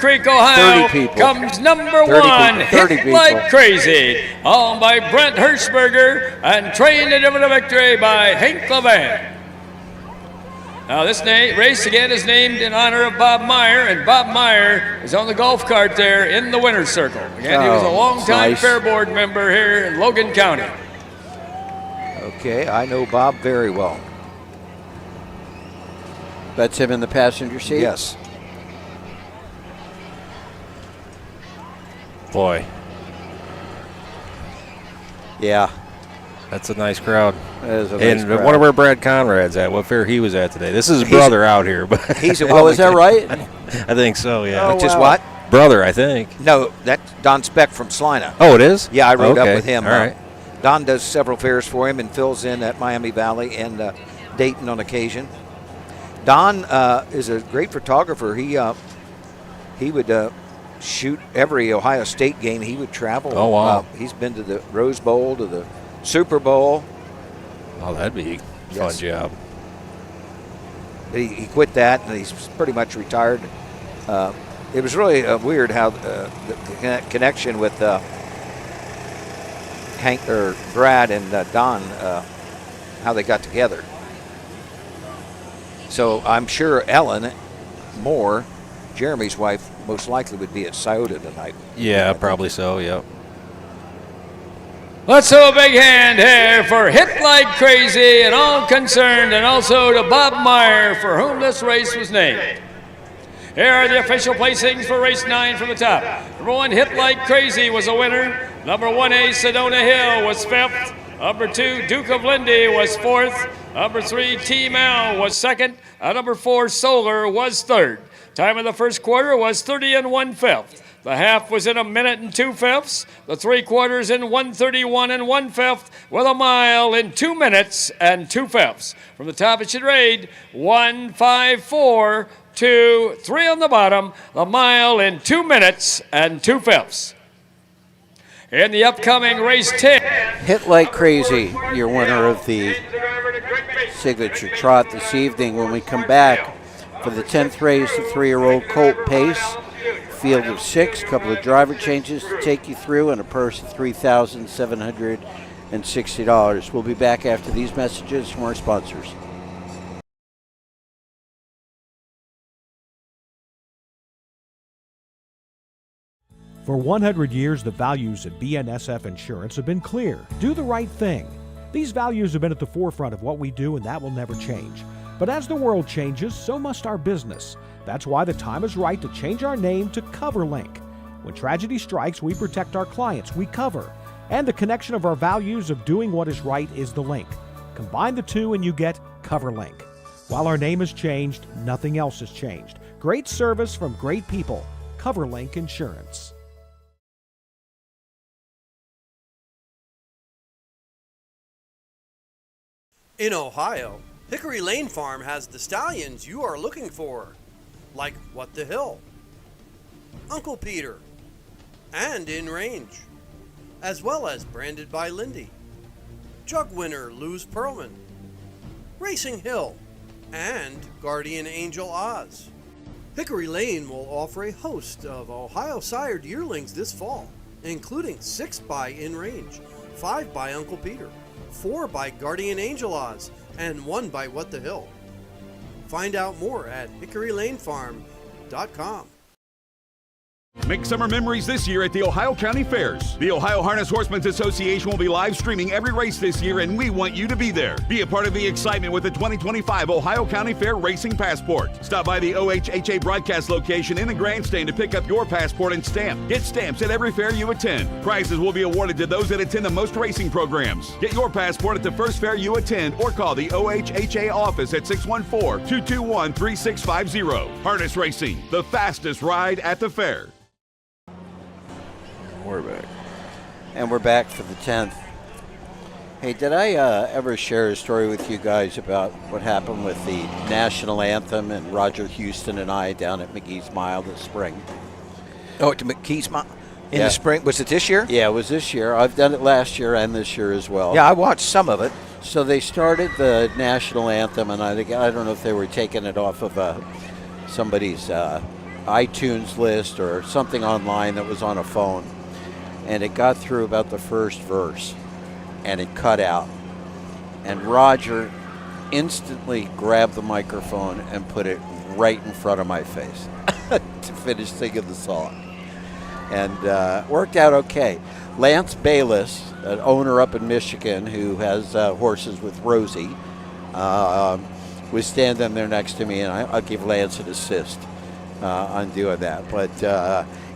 Creek, Ohio, 30 people. comes number 30 one, people. 30 Hit people. Like Crazy, owned by Brent Hirschberger and trained to deliver the victory by Hank Levan. Now this race again is named in honor of Bob Meyer, and Bob Meyer is on the golf cart there in the winner's circle. Again, he was a long-time nice. Fair Board member here in Logan County. Okay, I know Bob very well. That's him in the passenger seat? Yes. Boy. Yeah. That's a nice crowd. That is a nice and crowd. wonder where Brad Conrad's at, what fair he was at today. This is his brother out here. But He's a Oh, is that right? I think so, yeah. Oh, Which is wow. what? Brother, I think. No, that's Don Speck from Slina. Oh, it is? Yeah, I rode Okay. up with him. All right. Don does several fairs for him and fills in at Miami Valley and Dayton on occasion. Don is a great photographer. He would shoot every Ohio State game. He would travel. Oh, wow. He's been to the Rose Bowl, to the Super Bowl. Oh, that'd be a fun job. But he quit that, and he's pretty much retired. It was really weird how the connection with Hank or Brad and Don, how they got together. So I'm sure Ellen Moore, Jeremy's wife, most likely would be at Scioto tonight. Yeah, probably so, yep. Let's throw a big hand here for Hit Like Crazy and all concerned, and also to Bob Meyer, for whom this race was named. Here are the official placings for race 9 from the top. Number 1, Hit Like Crazy was a winner. Number 1A, Sedona Hill was 5th. Number 2, Duke of Lindy was 4th. Number 3, Team L was 2nd. Number 4, Solar was 3rd. Time of the first quarter was 30 1/5. The half was in 1 minute and 2/5. The 3/4 in 1:31 1/5, with a mile in 2 minutes and 2/5. From the top, it should read 1:54, 2, 3 on the bottom. The mile in 2 minutes and 2/5. In the upcoming race 10, Hit Like Crazy, your winner of the signature trot this evening. When we come back for the 10th race, the 3-year-old Colt Pace, field of 6, couple of driver changes to take you through, and a purse of $3,760. We'll be back after these messages from our sponsors. For 100 years, the values at BNSF Insurance have been clear. Do the right thing. These values have been at the forefront of what we do, and that will never change. But as the world changes, so must our business. That's why the time is right to change our name to CoverLink. When tragedy strikes, we protect our clients, we cover. And the connection of our values of doing what is right is the link. Combine the two and you get CoverLink. While our name has changed, nothing else has changed. Great service from great people. CoverLink Insurance. In Ohio, Hickory Lane Farm has the stallions you are looking for, like What the Hill, Uncle Peter, and In Range, as well as Branded by Lindy, Jug Winner Luz Pearlman, Racing Hill, and Guardian Angel Oz. Hickory Lane will offer a host of Ohio sired yearlings this fall, including 6 by In Range, 5 by Uncle Peter, 4 by Guardian Angel Oz, and 1 by What the Hill. Find out more at hickorylanefarm.com. Make summer memories this year at the Ohio County Fairs. The Ohio Harness Horsemen's Association will be live streaming every race this year, and we want you to be there. Be a part of the excitement with the 2025 Ohio County Fair Racing Passport. Stop by the OHHA broadcast location in the grandstand to pick up your passport and stamp. Get stamps at every fair you attend. Prizes will be awarded to those that attend the most racing programs. Get your passport at the first fair you attend or call the OHHA office at 614-221-3650. Harness Racing, the fastest ride at the fair. We're back. And we're back for the 10th. Hey, did I ever share a story with you guys about what happened with the national anthem and Roger Houston and I down at McGee's Mile this spring? Oh, to McKee's Mile in the spring? Was it this year? Yeah, it was this year. I've done it last year and this year as well. Yeah, I watched some of it. So they started the national anthem, and I don't know if they were taking it off of somebody's iTunes list or something online that was on a phone. And it got through about the first verse, and it cut out. And Roger instantly grabbed the microphone and put it right in front of my face to finish singing the song. And worked out okay. Lance Bayless, an owner up in Michigan who has horses with Rosie, was standing there next to me, and I'll give Lance an assist on doing that. But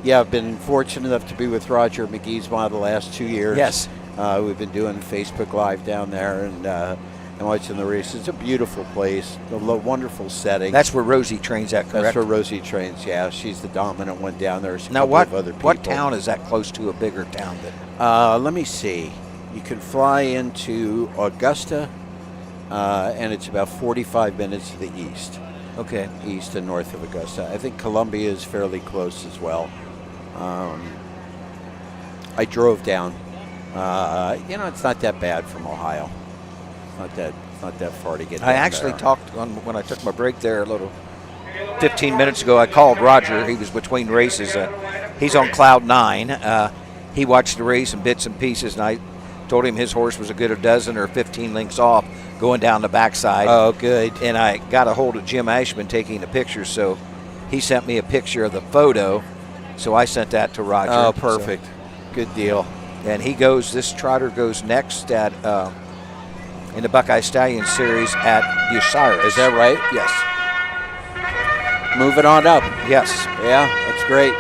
yeah, I've been fortunate enough to be with Roger McGeesma the last 2 years. Yes. We've been doing Facebook Live down there and watching the races. It's a beautiful place, a wonderful setting. That's where Rosie trains at, correct? That's where Rosie trains, yeah. She's the dominant one down there. There's a Now, couple what of other people. what town is that close to a bigger town than? Let me see. You can fly into Augusta, and it's about 45 minutes to the east. Okay. East and north of Augusta. I think Columbia is fairly close as well. I drove down. It's not that bad from Ohio. It's not that far to get down I actually there. talked when I took my break there a little 15 minutes ago. I called Roger. He was between races. He's on cloud 9. He watched the race in bits and pieces, and I told him his horse was a good 12 or 15 lengths off going down the backside. Oh, good. And I got a hold of Jim Ashman taking the picture, so he sent me a picture of the photo, so I sent that to Roger. Oh, perfect. Good deal. And this trotter goes next at in the Buckeye Stallion Series at Bucyrus. Is that right? Yes. Moving on up. Yes. Yeah, that's great.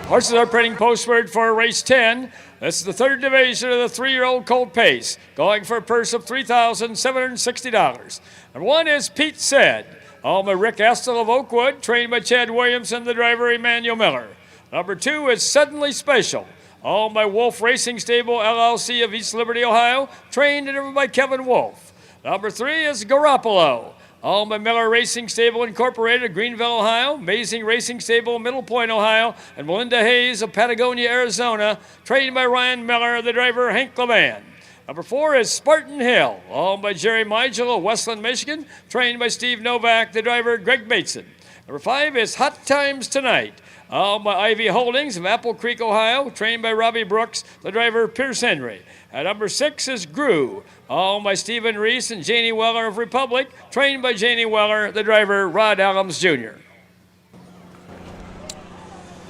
Horses are printing postword for race 10. This is the third division of the 3-year-old colt pace, going for a purse of $3,760. Number 1 is Pete Said, owned by Rick Estel of Oakwood, trained by Chad Williamson, the driver Emmanuel Miller. Number 2 is Suddenly Special, owned by Wolf Racing Stable, LLC of East Liberty, Ohio, trained and driven by Kevin Wolf. Number 3 is Garoppolo, owned by Miller Racing Stable Incorporated, Greenville, Ohio, Amazing Racing Stable, Middle Point, Ohio, and Melinda Hayes of Patagonia, Arizona, trained by Ryan Miller, the driver Hank Levan. Number 4 is Spartan Hill, owned by Jerry Migel of Westland, Michigan, trained by Steve Novak, the driver Greg Bateson. Number 5 is Hot Times Tonight, owned by Ivy Holdings of Apple Creek, Ohio, trained by Robbie Brooks, the driver Pierce Henry. At number 6 is Grew, owned by Stephen Reese and Janie Weller of Republic, trained by Janie Weller, the driver Rod Adams Jr.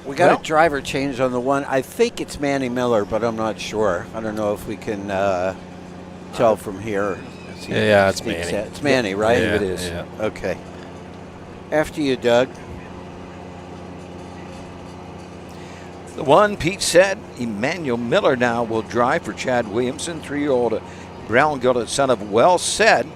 We got a driver change on the one. I think it's Manny Miller, but I'm not sure. I don't know if we can tell from here. Yeah, it's Manny. It's Manny, right? Yeah, it is. yeah. Okay. After you, Doug. The 1, Pete Said, Emmanuel Miller now will drive for Chad Williamson, 3-year-old brown gelded son of Well Said.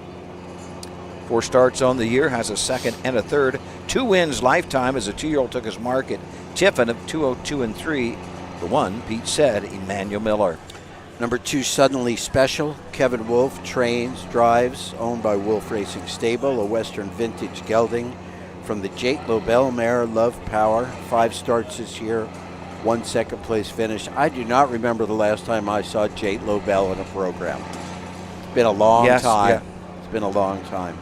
4 starts on the year, has a 2nd and a 3rd. 2 wins lifetime as a 2-year-old took his mark at Tiffin of 202 and 3. The 1, Pete Said, Emmanuel Miller. Number 2, Suddenly Special. Kevin Wolf trains, drives, owned by Wolf Racing Stable, a Western vintage gelding from the Jate Lobel mare, Love Power. 5 starts this year, 1 second place finish. I do not remember the last time I saw Jate Lobel in a program. It's been a long time. Yeah. It's been a long time.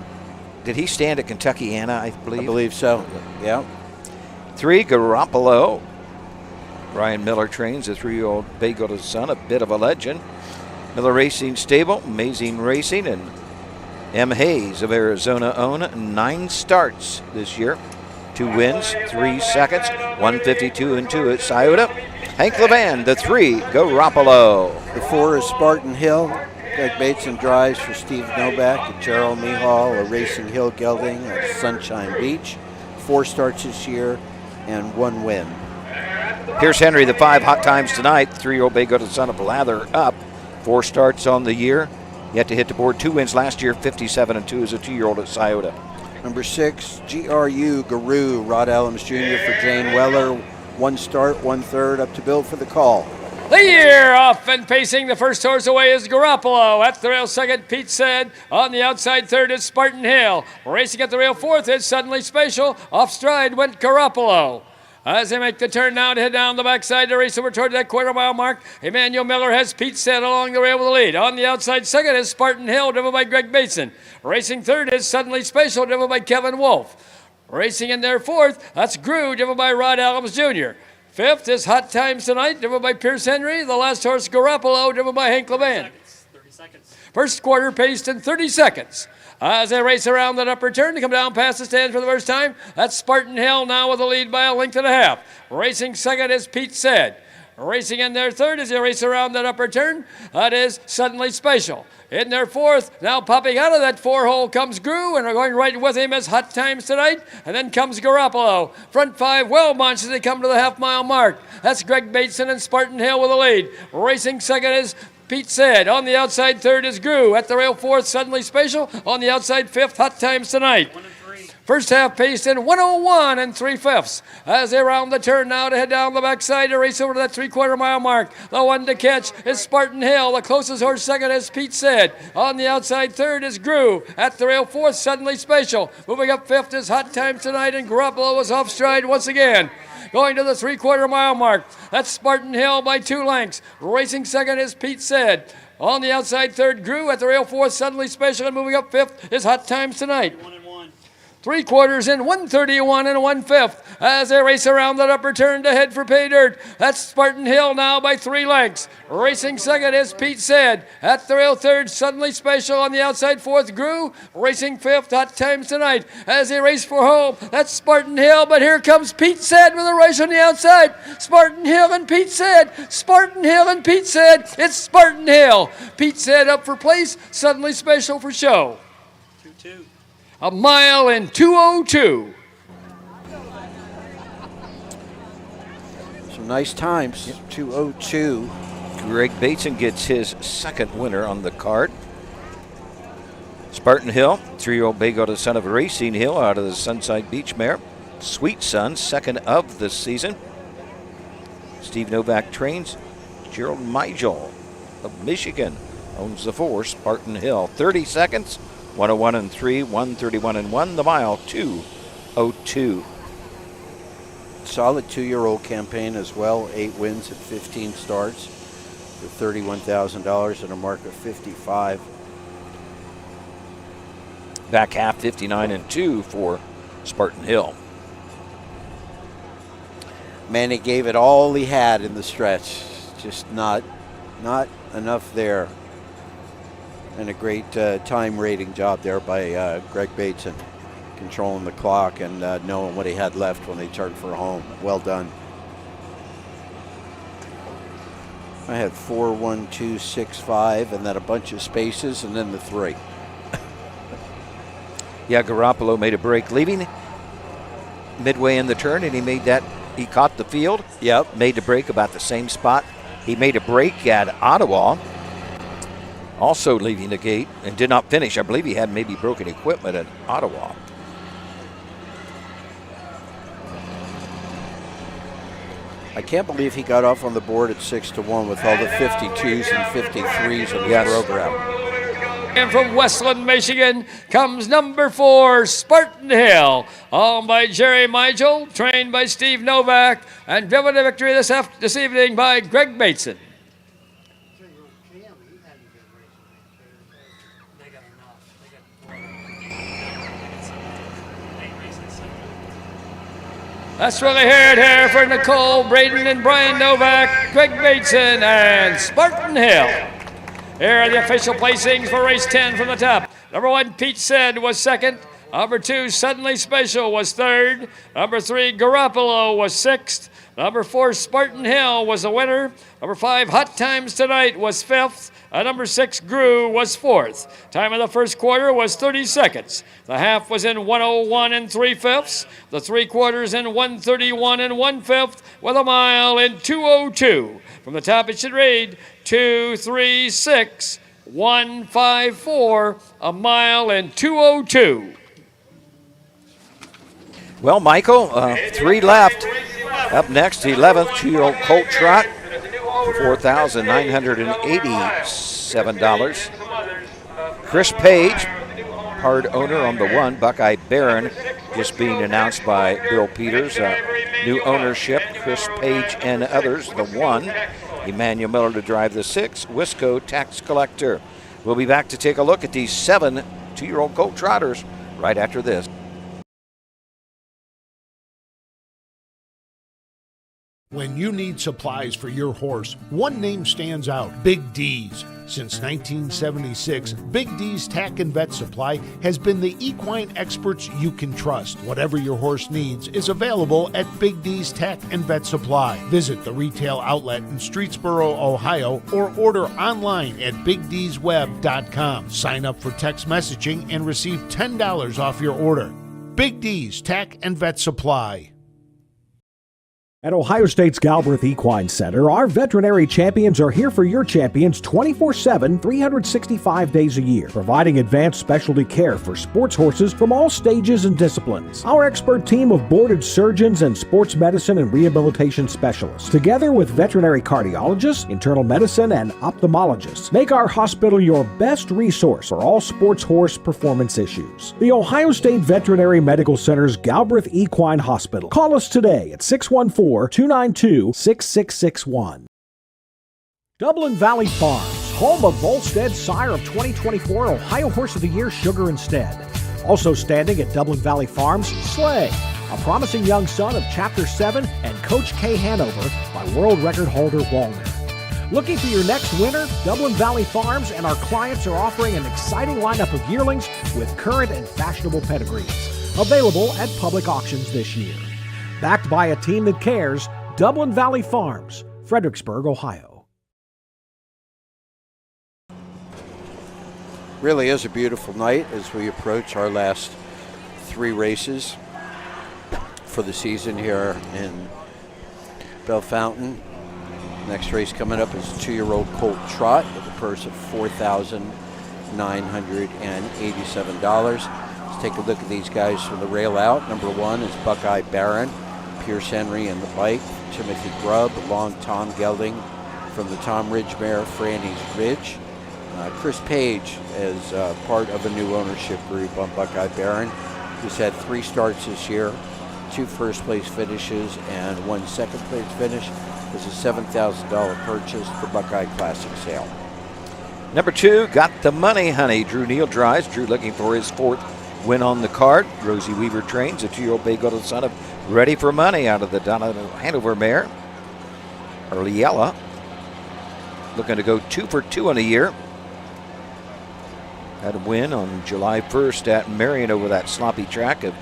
Did he stand at Kentucky Anna, I believe? I believe so, yeah. 3, Garoppolo. Ryan Miller trains a 3-year-old bay gelded son, a bit of a legend. Miller Racing Stable, Amazing Racing, and M. Hayes of Arizona own 9 starts this year. 2 wins, 3 seconds, 152 and 2 at Scioto. Hank Levan, the 3, Garoppolo. The 4 is Spartan Hill. Greg Bateson drives for Steve Novak at Gerald Mihal, a Racing Hill gelding at Sunshine Beach. 4 starts this year and 1 win. Pierce Henry, the 5, Hot Times Tonight, 3-year-old bay gelded son of Lather up. 4 starts on the year. Yet to hit the board. 2 wins last year, 57 and 2 as a 2-year-old at Scioto. Number 6, GRU Guru, Rod Adams Jr. for Jane Weller. 1 start, 1 third, up to Bill for the call. The year off and pacing the first horse away is Garoppolo. At the rail 2nd, Pete Said. On the outside 3rd is Spartan Hill. Racing at the rail 4th is Suddenly Special. Off stride went Garoppolo. As they make the turn now to head down the backside to race over toward that quarter-mile mark, Emmanuel Miller has Pete Said along the rail with the lead. On the outside 2nd is Spartan Hill, driven by Greg Bateson. Racing 3rd is Suddenly Special, driven by Kevin Wolf. Racing in their fourth, that's Grew, driven by Rod Adams Jr. Fifth is Hot Times Tonight, driven by Pierce Henry. The last horse, Garoppolo, driven by Hank Levan. First quarter paced in 30 seconds. As they race around that upper turn to come down past the stands for the first time, that's Spartan Hill now with a lead by a length and a half. Racing second, as Pete said. Racing in their third as they race around that upper turn, that is Suddenly Special. In their fourth, now popping out of that four-hole comes Grew, and we're going right with him as Hot Times Tonight, and then comes Garoppolo. Front five well bunched as they come to the half-mile mark. That's Greg Bateson and Spartan Hill with a lead. Racing second is Pete said. On the outside third is Grew. At the rail fourth, Suddenly Special. On the outside fifth, Hot Times Tonight. First half paced in 101 and 3/5 as they round the turn now to head down the backside to race over to that 3/4 mile mark. The one to catch is Spartan Hill. The closest horse second, as Pete said. On the outside third is Grew. At the rail fourth, Suddenly Special. Moving up fifth is Hot Times Tonight, and Garoppolo was off stride once again. Going to the 3/4 mile mark. That's Spartan Hill by 2 lengths. Racing second, as Pete said. On the outside third, Grew. At the rail fourth, Suddenly Special. And moving up fifth is Hot Times Tonight. 3 quarters in 131 and 1/5 as they race around that upper turn to head for pay dirt. That's Spartan Hill now by 3 lengths. Racing second, as Pete said. At the rail third, Suddenly Special. On the outside fourth, Grew. Racing fifth, Hot Times Tonight as they race for home. That's Spartan Hill, but here comes Pete said with a race on the outside. Spartan Hill and Pete said. Spartan Hill and Pete said. It's Spartan Hill. Pete said up for place, Suddenly Special for show. 2-2. A mile in 2:02. Some nice times. 2:02. Greg Bateson gets his second winner on the card. Spartan Hill, 3-year-old bay goat, son of Racing Hill out of the Sunside Beach mare. Sweet Son, second of the season. Steve Novak trains. Gerald Migel of Michigan owns the 4, Spartan Hill. 30 seconds. 101 and 3, 131 and 1. The mile, 2:02. Solid 2-year-old campaign as well. 8 wins at 15 starts for $31,000 and a mark of 55. Back half, 59 and 2 for Spartan Hill. Man, he gave it all he had in the stretch. Just not enough there. And a great time rating job there by Greg Bateson, controlling the clock and knowing what he had left when they turned for home. Well done. I had 4, 1, 2, 6, 5, and then a bunch of spaces, and then the 3. Yeah, Garoppolo made a break leaving midway in the turn, and he caught the field. Yep. Made the break about the same spot. He made a break at Ottawa, also leaving the gate, and did not finish. I believe he had maybe broken equipment at Ottawa. I can't believe he got off on the board at 6-1 with all the 52s and 53s in the program. And from Westland, Michigan, comes number 4, Spartan Hill, owned by Jerry Migel, trained by Steve Novak, and driven to victory this evening by Greg Bateson. That's what I heard here for Nicole Braden and Brian Novak, Greg Bateson, and Spartan Hill. Here are the official placings for race 10 from the top. Number 1, Pete Said, was second. Number 2, Suddenly Special, was third. Number 3, Garoppolo, was sixth. Number 4, Spartan Hill, was the winner. Number 5, Hot Times Tonight, was fifth. Number 6, Grew, was fourth. Time of the first quarter was 30 seconds. The half was in 101 and 3/5. The 3 quarters in 131 and 1/5, with a mile in 2:02. From the top, it should read 2:36.154, a mile in 2:02. Well, Michael, 3 left. Up next, 11th, 2-year-old Colt Trot for $4,987. Chris Page, hard owner on the 1. Buckeye Baron just being announced by Bill Peters. New ownership, Chris Page and others, the 1. Emmanuel Miller to drive the 6. Wisco Tax Collector. We'll be back to take a look at these 7 2-year-old Colt Trotters right after this. When you need supplies for your horse, one name stands out: Big D's. Since 1976, Big D's Tack and Vet Supply has been the equine experts you can trust. Whatever your horse needs is available at Big D's Tack and Vet Supply. Visit the retail outlet in Streetsboro, Ohio, or order online at BigD'sWeb.com. Sign up for text messaging and receive $10 off your order. Big D's Tack and Vet Supply. At Ohio State's Galbraith Equine Center, our veterinary champions are here for your champions 24/7, 365 days a year, providing advanced specialty care for sports horses from all stages and disciplines. Our expert team of boarded surgeons and sports medicine and rehabilitation specialists, together with veterinary cardiologists, internal medicine, and ophthalmologists, make our hospital your best resource for all sports horse performance issues. The Ohio State Veterinary Medical Center's Galbraith Equine Hospital. Call us today at 614-292-6661. Dublin Valley Farms, home of Volstead Sire of 2024 Ohio Horse of the Year Sugar Instead. Also standing at Dublin Valley Farms, Slay, a promising young son of Chapter 7 and Coach K Hanover by world record holder Walner. Looking for your next winner? Dublin Valley Farms and our clients are offering an exciting lineup of yearlings with current and fashionable pedigrees, available at public auctions this year. Backed by a team that cares, Dublin Valley Farms, Fredericksburg, Ohio. Really is a beautiful night as we approach our last 3 races for the season here in Bellefontaine. Next race coming up is a 2-year-old Colt Trot with a purse of $4,987. Let's take a look at these guys from the rail out. Number 1 is Buckeye Baron, Pierce Henry in the bike, Timothy Grubb, Long Tom Gelding from the Tom Ridge mare, Franny's Ridge. Chris Page is part of a new ownership group on Buckeye Baron. He's had 3 starts this year, 2 first-place finishes, and 1 second-place finish. It was a $7,000 purchase, the Buckeye Classic sale. Number 2, Got the Money, Honey. Drew Neal drives. Drew looking for his 4th win on the card. Rosie Weaver trains, a 2-year-old bay gold son of Ready for Money out of the Hanover mare. Earliella looking to go 2 for 2 in a year. Had a win on July 1st at Marion over that sloppy track of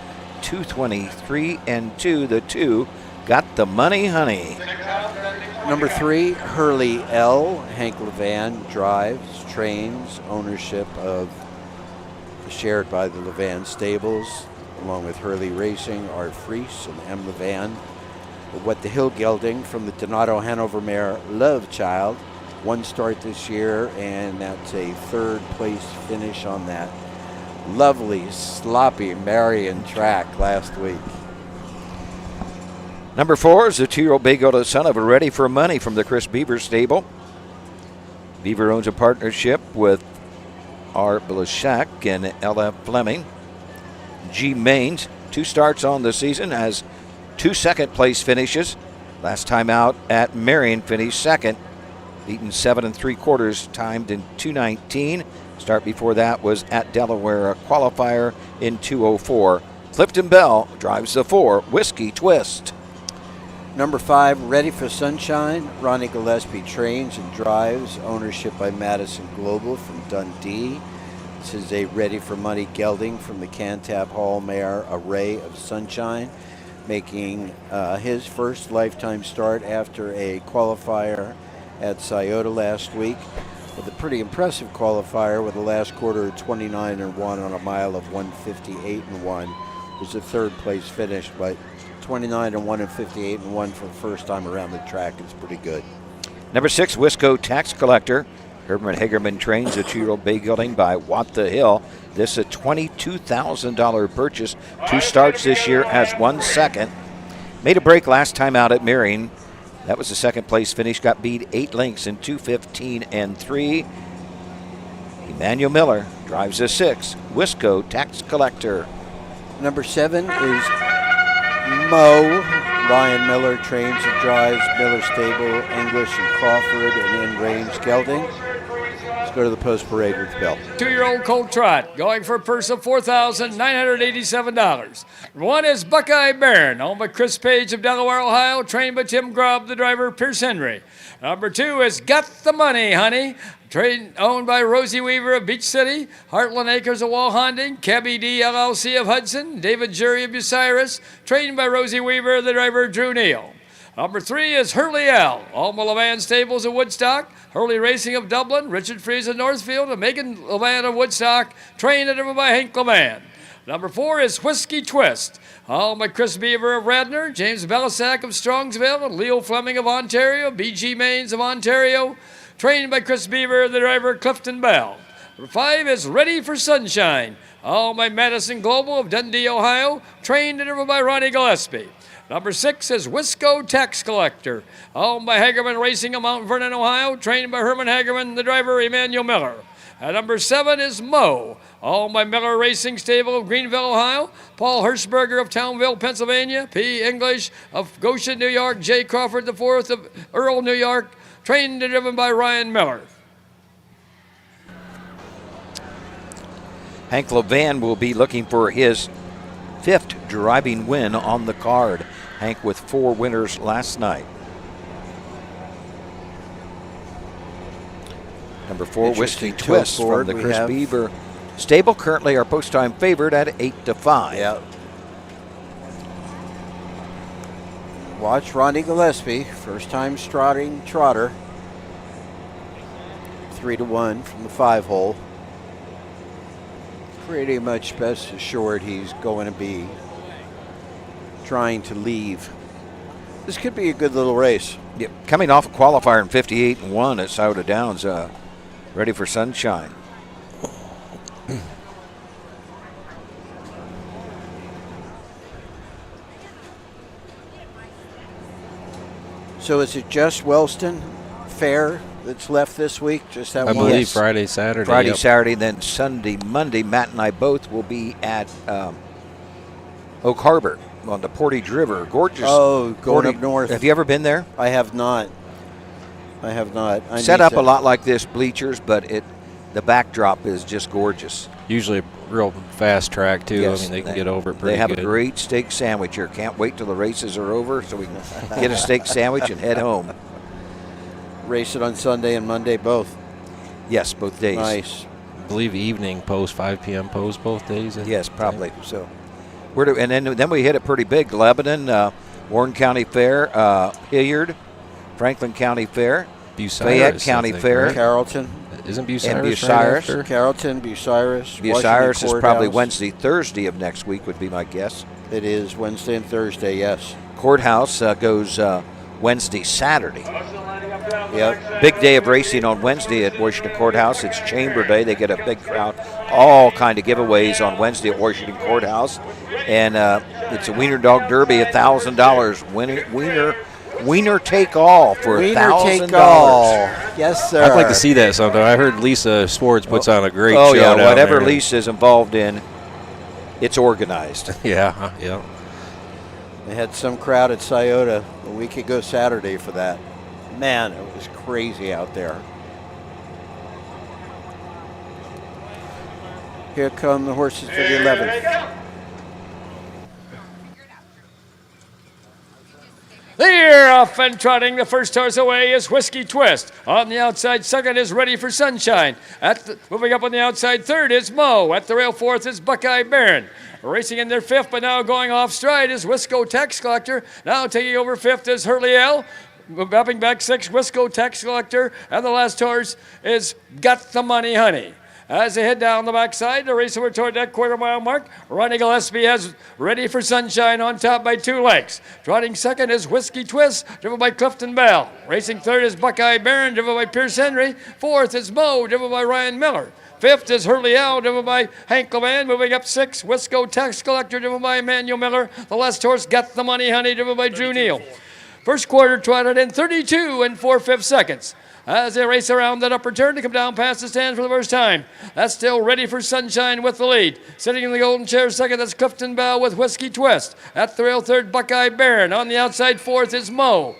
2:23-2. The 2, Got the Money, Honey. Number 3, Hurley L. Hank Levan drives, trains, ownership of shared by the Levan Stables, along with Hurley Racing, Art Freese, and M. Levan. What the Hill Gelding from the Donato Hanover mare, Love Child. 1 start this year, and that's a 3rd place finish on that lovely, sloppy Marion track last week. Number 4 is the 2-year-old bay gold son of Ready for Money from the Chris Beaver stable. Beaver owns a partnership with R. Blashak and Ella Fleming. G. Maines, 2 starts on the season, has 2 second-place finishes. Last time out at Marion, finished 2nd, beaten 7 3/4, timed in 2:19. Start before that was at Delaware, a qualifier in 2:04. Clifton Bell drives the 4, Whiskey Twist. Number 5, Ready for Sunshine. Ronnie Gillespie trains and drives, ownership by Madison Global from Dundee. This is a Ready for Money gelding from the Cantab Hall mare, Array of Sunshine, making his first lifetime start after a qualifier at Scioto last week, with a pretty impressive qualifier with a last quarter of 29-1 on a mile of 158-1. It was a 3rd place finish, but 29-1 and 58-1 for the first time around the track is pretty good. Number 6, Wisco Tax Collector. Herman Hagerman trains a 2-year-old bay gelding by Watt the Hill. This is a $22,000 purchase. 2 starts this year, has 1 second. Made a break last time out at Marion. That was the 2nd place finish. Got beat 8 lengths in 2:15-3. Emmanuel Miller drives a 6, Wisco Tax Collector. Number 7 is Mo. Ryan Miller trains and drives, Miller Stable, English and Crawford, and in range gelding. He's go to the post parade with Bill. 2-year-old Colt Trot, going for a purse of $4,987. One is Buckeye Baron, owned by Chris Page of Delaware, Ohio, trained by Tim Grubb, the driver, Pierce Henry. Number 2 is Got the Money, Honey, owned by Rosie Weaver of Beach City, Heartland Acres of Walhonding, Cabby D LLC of Hudson, David Jury of Bucyrus, trained by Rosie Weaver, the driver, Drew Neal. Number 3 is Hurley L, Alma Levan Stables of Woodstock, Hurley Racing of Dublin, Richard Fries of Northfield, and Megan Levan of Woodstock, trained and driven by Hank Levan. Number 4 is Whiskey Twist, owned by Chris Beaver of Radnor, James Bellasack of Strongsville, and Leo Fleming of Ontario, BG Mains of Ontario, trained by Chris Beaver, the driver, Clifton Bell. Number 5 is Ready for Sunshine, owned by Madison Global of Dundee, Ohio, trained and driven by Ronnie Gillespie. Number 6 is Wisco Tax Collector, owned by Hagerman Racing of Mount Vernon, Ohio, trained by Herman Hagerman, the driver, Emmanuel Miller. And number 7 is Mo, owned by Miller Racing Stable of Greenville, Ohio, Paul Hirschberger of Townville, Pennsylvania, P. English of Goshen, New York, J. Crawford IV of Earl, New York, trained and driven by Ryan Miller. Hank Levan will be looking for his 5th driving win on the card. Hank with 4 winners last night. Number 4, Whiskey Twist from the Chris Beaver stable. Currently our post-time favorite at 8-5. Yeah. Watch Ronnie Gillespie, first-time trotter. 3-1 from the 5-hole. Pretty much best assured he's going to be trying to leave. This could be a good little race. Yeah, coming off a qualifier in 58-1 at Scioto Downs, Ready for Sunshine. So is it just Wellston Fair that's left this week? Just that I one? believe Friday, Saturday. Friday, yep. Saturday, then Sunday, Monday. Matt and I both will be at Oak Harbor on the Portage River. Gorgeous. Oh, going up north. Have you ever been there? I have not. I Set up a lot like this, bleachers, but the backdrop is just gorgeous. Usually a real fast track, too. Yes, I mean, they can get over it pretty They have good. a great steak sandwich here. Can't wait till the races are over so we can get a steak sandwich and head home. Race it on Sunday and Monday both. Yes, both days. Nice. I believe evening post, 5 p.m. post both days. Yes, probably. So, and then we hit it pretty big. Lebanon, Warren County Fair, Hilliard, Franklin County Fair, Fayette County Fair, right? Carrollton. Isn't Bucyrus? And Bucyrus. Right Carrollton, Bucyrus. Bucyrus is probably Courthouse. Wednesday, Thursday of next week would be my guess. It is Wednesday and Thursday, yes. Courthouse goes Wednesday, Saturday. Yep. Big day of racing on Wednesday at Washington Courthouse. It's Chamber Day. They get a big crowd. All kind of giveaways on Wednesday at Washington Courthouse. And it's a Wiener Dog Derby, $1,000. Wiener take all for $1,000. Yes, sir. I'd like to see that sometime. I heard Lisa Swartz puts on a great show. Oh, yeah. down Whatever there. Lisa's involved in, it's organized. Yeah. They had some crowd at Scioto a week ago Saturday for that. Man, it was crazy out there. Here come the horses for the 11th. They're off and trotting. The first horse away is Whiskey Twist. On the outside second is Ready for Sunshine. Moving up on the outside third is Mo. At the rail fourth is Buckeye Baron. Racing in their 5th, but now going off stride is Wisco Tax Collector. Now taking over 5th is Hurley L. Mapping back 6th, Wisco Tax Collector. And the last horse is Got the Money, Honey. As they head down the backside, the race over toward that quarter-mile mark, Ronnie Gillespie has Ready for Sunshine on top by 2 lengths. Trotting second is Whiskey Twist, driven by Clifton Bell. Racing third is Buckeye Baron, driven by Pierce Henry. 4th is Mo, driven by Ryan Miller. 5th is Hurley L, driven by Hank Levan. Moving up 6th, Wisco Tax Collector, driven by Emmanuel Miller. The last horse, Got the Money, Honey, driven by Drew Neal. First quarter trotted in 32 and 4/5 seconds. As they race around that upper turn to come down past the stand for the first time. That's still Ready for Sunshine with the lead. Sitting in the golden chair second, that's Clifton Bell with Whiskey Twist. At the rail third, Buckeye Baron. On the outside fourth is Mo.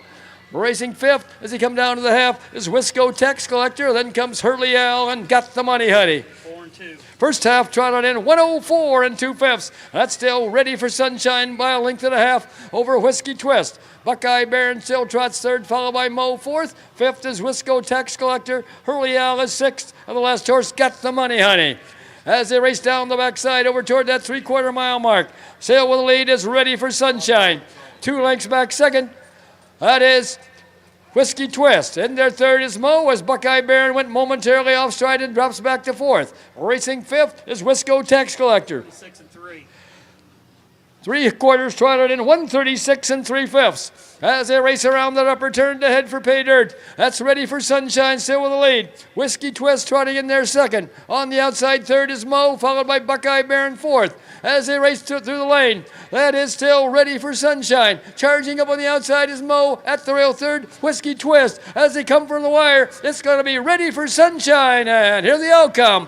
Racing fifth as he come down to the half is Wisco Tax Collector. Then comes Hurley Al and Got the Money Honey. 4 and 2. First half trotted in 104 and 2/5. That's still Ready for Sunshine by a length and a half over Whiskey Twist. Buckeye Baron still trots third, followed by Mo fourth. Fifth is Wisco Tax Collector. Hurley Al is sixth. And the last horse, Got the Money Honey. As they race down the backside over toward that 3/4 mile mark. Sail with the lead is Ready for Sunshine. 2 lengths back second. That is Whiskey Twist. In their third is Mo as Buckeye Baron went momentarily off stride and drops back to fourth. Racing fifth is Wisco Tax Collector. 6 and 3. 3/4 trotted in 136 and 3/5. As they race around that upper turn to head for Pay Dirt. That's Ready for Sunshine still with the lead. Whiskey Twist trotting in there second. On the outside third is Mo, followed by Buckeye Baron fourth. As they race through the lane, that is still Ready for Sunshine. Charging up on the outside is Mo. At the rail third, Whiskey Twist. As they come from the wire, it's going to be Ready for Sunshine. And here's the outcome.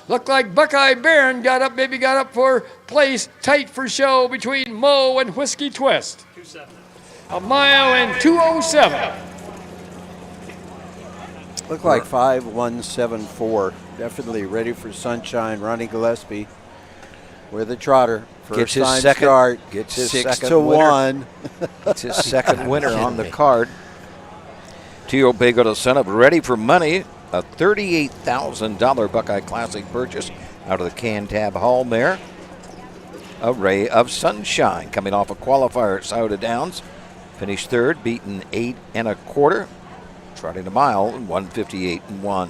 Looked like Buckeye Baron got up for place, tight for show between Mo and Whiskey Twist. 2-7. A mile in 2:07. Looked like 5-1-7-4. Definitely Ready for Sunshine. Ronnie Gillespie with a trotter. Gets his time second start. Gets his 6 second to winner. 1. Gets his second winner on the card. Tio Bago, the son of Ready for Money, a $38,000 Buckeye Classic purchase out of the Cantab Hall mare. A Ray of Sunshine coming off a qualifier at Scioto Downs. Finished third, beaten 8 1/4. Trotting a mile in 1:58 and 1.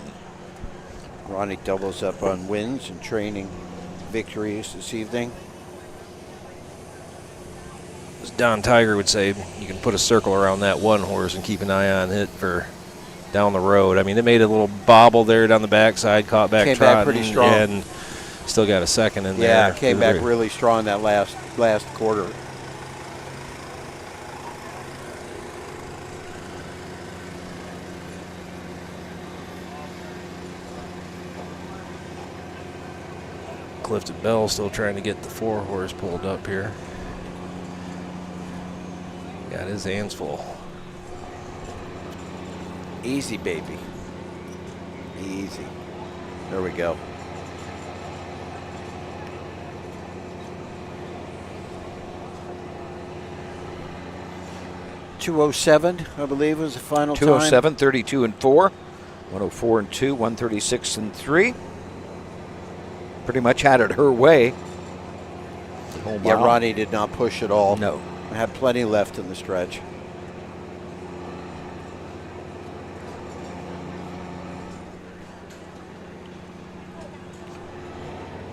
Ronnie doubles up on wins and training victories this evening. As Don Tiger would say, you can put a circle around that one horse and keep an eye on it for down the road. I mean, it made a little bobble there down the backside, caught back Came trotting, back pretty strong. and still got a second in there. Yeah, came back really strong that last quarter. Clifton Bell still trying to get the 4-horse pulled up here. Got his hands full. Easy, baby. Easy. There we go. .207, I believe, was the final time. 207, 32 and 4, 104 and 2, 136 and 3. Pretty much had it her way. Yeah, Ronnie did not push at all. No. Had plenty left in the stretch.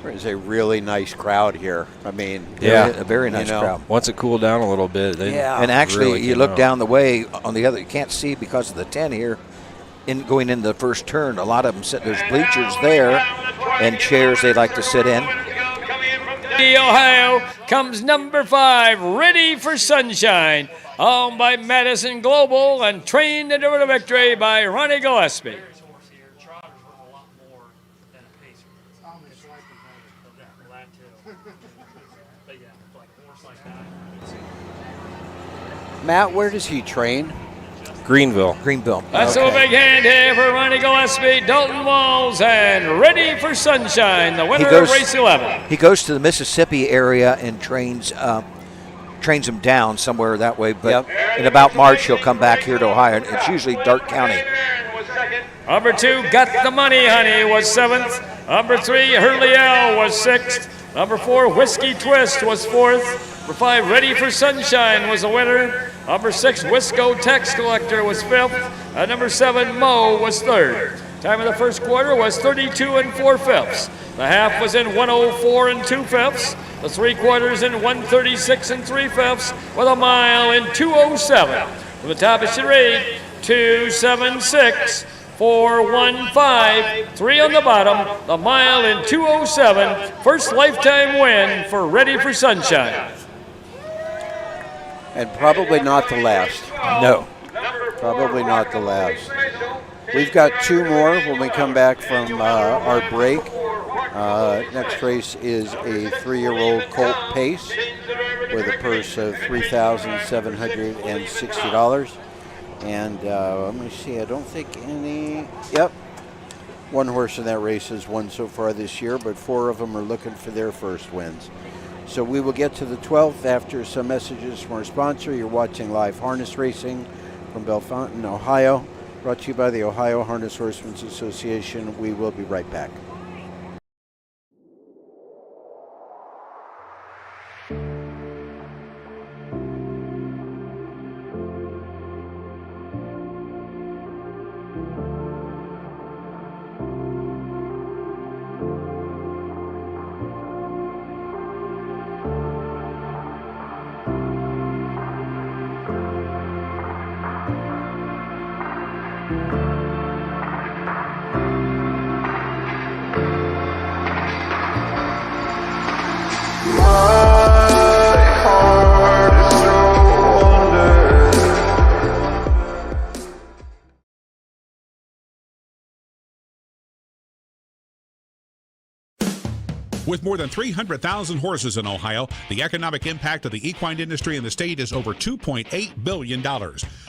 There's a really nice crowd here. I mean, yeah, a very nice crowd. Once it cooled down a little bit, and actually, really you look down the way on the other. You can't see because of the 10 here. Going into the first turn, a lot of them sit. There's bleachers there and chairs they like to sit in. Ohio comes number 5, Ready for Sunshine, owned by Madison Global and trained into the victory by Ronnie Gillespie. Matt, where does he train? Greenville. That's a big hand here for Ronnie Gillespie, Dalton Walls, and Ready for Sunshine, the winner of race 11. He goes to the Mississippi area and trains them down somewhere that way. But in about March, he'll come back here to Ohio. It's usually Darke County. Number 2, Got the Money Honey, was 7th. Number 3, Hurley L was 6th. Number 4, Whiskey Twist was 4th. Number 5, Ready for Sunshine was the winner. Number 6, Wisco Tax Collector was 5th. And number 7, Mo was 3rd. Time of the first quarter was 32 and 4/5. The half was in 104 and 2/5. The 3/4 in 136 and 3/5 with a mile in 2:07. From the top it should read 276. 415, 3 on the bottom, the mile in 2:07. First lifetime win for Ready for Sunshine. And probably not the last. No. Probably not the last. We've got 2 more when we come back from our break. Next race is a 3-year-old Colt Pace with a purse of $3,760. And let me see, I don't think any. Yep. One horse in that race has won so far this year, but 4 of them are looking for their first wins. So we will get to the 12th after some messages from our sponsor. You're watching live harness racing from Bellefontaine, Ohio, brought to you by the Ohio Harness Horsemen's Association. We will be right back. With more than 300,000 horses in Ohio, the economic impact of the equine industry in the state is over $2.8 billion.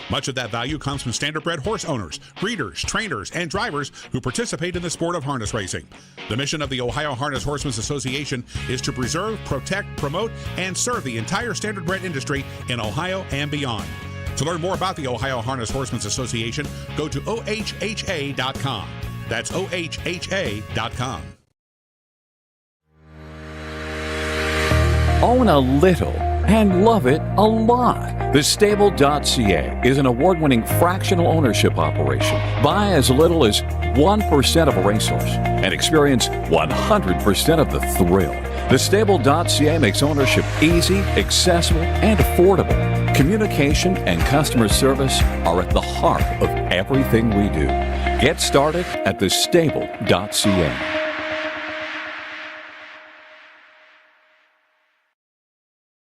Much of that value comes from standardbred horse owners, breeders, trainers, and drivers who participate in the sport of harness racing. The mission of the Ohio Harness Horsemen's Association is to preserve, protect, promote, and serve the entire standardbred industry in Ohio and beyond. To learn more about the Ohio Harness Horsemen's Association, go to ohha.com. That's ohha.com. Own a little and love it a lot. TheStable.ca is an award-winning fractional ownership operation. Buy as little as 1% of a racehorse and experience 100% of the thrill. TheStable.ca makes ownership easy, accessible, and affordable. Communication and customer service are at the heart of everything we do. Get started at TheStable.ca.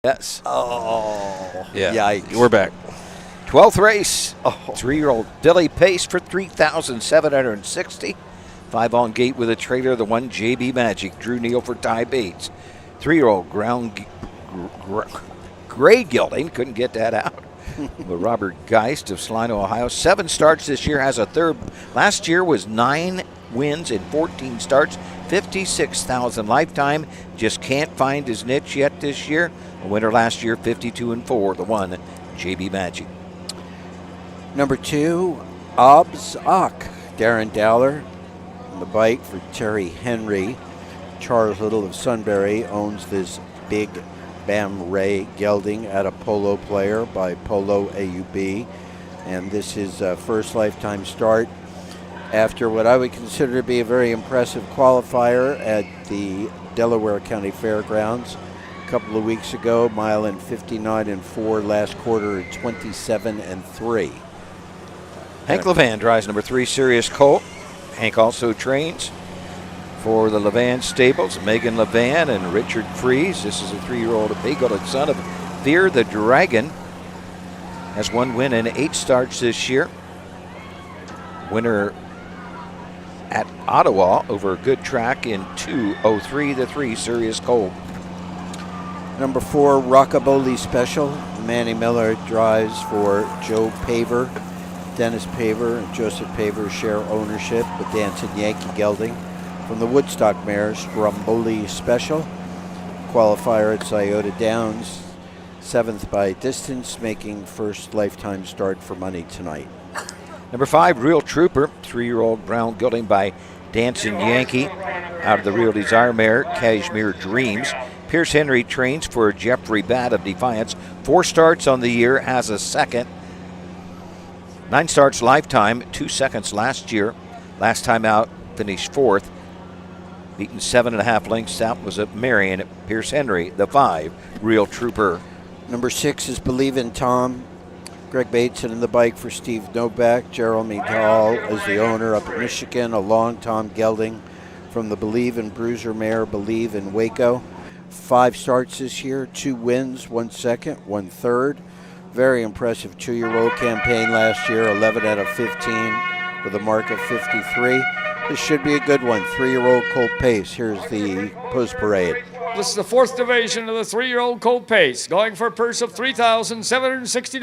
Yes. Oh, Yeah. yikes. We're back. 12th race. 3-year-old Billy Pace for $3,760. 5 on gate with a trailer. The 1 JB Magic. Drew Neal for Ty Bates. 3-year-old Gray Gelding. Couldn't get that out. But Robert Geist of Salina, Ohio. 7 starts this year. Has a third. Last year was 9 wins in 14 starts. 56,000 lifetime. Just can't find his niche yet this year. A winner last year, 52-4. The 1 JB Magic. Number 2, Obs Ock. Darren Dowler on the bike for Terry Henry. Charles Little of Sunbury owns this big Bam Ray gelding at a polo player by Polo AUB. And this is first lifetime start after what I would consider to be a very impressive qualifier at the Delaware County Fairgrounds a couple of weeks ago. Mile in 59-4, last quarter at 27-3. Hank Levan drives number 3 Serious Colt. Hank also trains for the Levan stables. Megan Levan and Richard Fries. This is a 3-year-old big-olded son of Fear the Dragon. Has 1 win in 8 starts this year. Winner at Ottawa over a good track in 2:03. The 3 Serious Colt. Number 4, Rockaboli Special. Manny Miller drives for Joe Paver. Dennis Paver and Joseph Paver share ownership with Dancing Yankee gelding. From the Woodstock mare, Stromboli Special. Qualifier at Scioto Downs. 7th by distance, making first lifetime start for money tonight. Number 5, Real Trooper, 3-year-old brown gelding by Dancing Yankee. Out of the Real Desire mare, Cashmere Dreams. Pierce Henry trains for Jeffrey Batt of Defiance. 4 starts on the year, has a second. 9 starts lifetime, 2 seconds last year. Last time out, finished 4th. Beaten 7.5 lengths out was at Marion. Pierce Henry, the 5, Real Trooper. Number 6 is Believe in Tom. Greg Bateson in the bike for Steve Novak. Jeremy Dahl is the owner up in Michigan. A long Tom gelding from the Believe in Bruiser mare, Believe in Waco. 5 starts this year, 2 wins, 1 second, 1 third. Very impressive 2-year-old campaign last year, 11 out of 15 with a mark of 53. This should be a good one. 3-year-old Colt Pace. Here's the post parade. This is the fourth division of the 3-year-old colt pace, going for a purse of $3,760.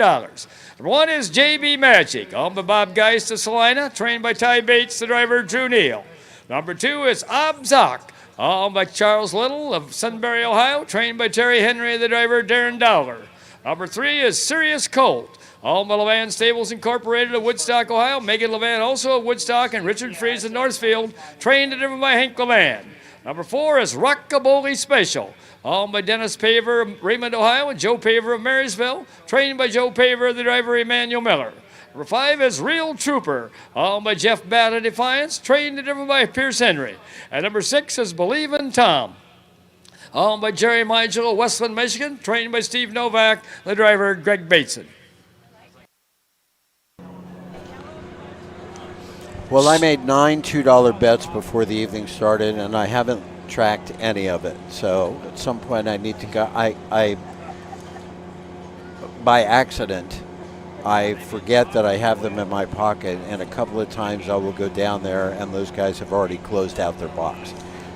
Number 1 is JB Magic, owned by Bob Geist of Salina, trained by Ty Bates, the driver Drew Neal. Number 2 is Obzock, owned by Charles Little of Sunbury, Ohio, trained by Terry Henry, the driver Darren Dowler. Number 3 is Sirius Colt, owned by Levan Stables Incorporated of Woodstock, Ohio. Megan Levan, also of Woodstock, and Richard Fries of Northfield, trained and driven by Hank Levan. Number 4 is Rockaboli Special, owned by Dennis Paver of Raymond, Ohio, and Joe Paver of Marysville, trained by Joe Paver, the driver Emmanuel Miller. Number 5 is Real Trooper, owned by Jeff Batt of Defiance, trained and driven by Pierce Henry. And number 6 is Believin' Tom, owned by Jerry Migel of Westland, Michigan, trained by Steve Novak, the driver Greg Bateson. Well, I made 9 $2 bets before the evening started, and I haven't tracked any of it. So at some point I need to go. I by accident, I forget that I have them in my pocket, and a couple of times I will go down there, and those guys have already closed out their box.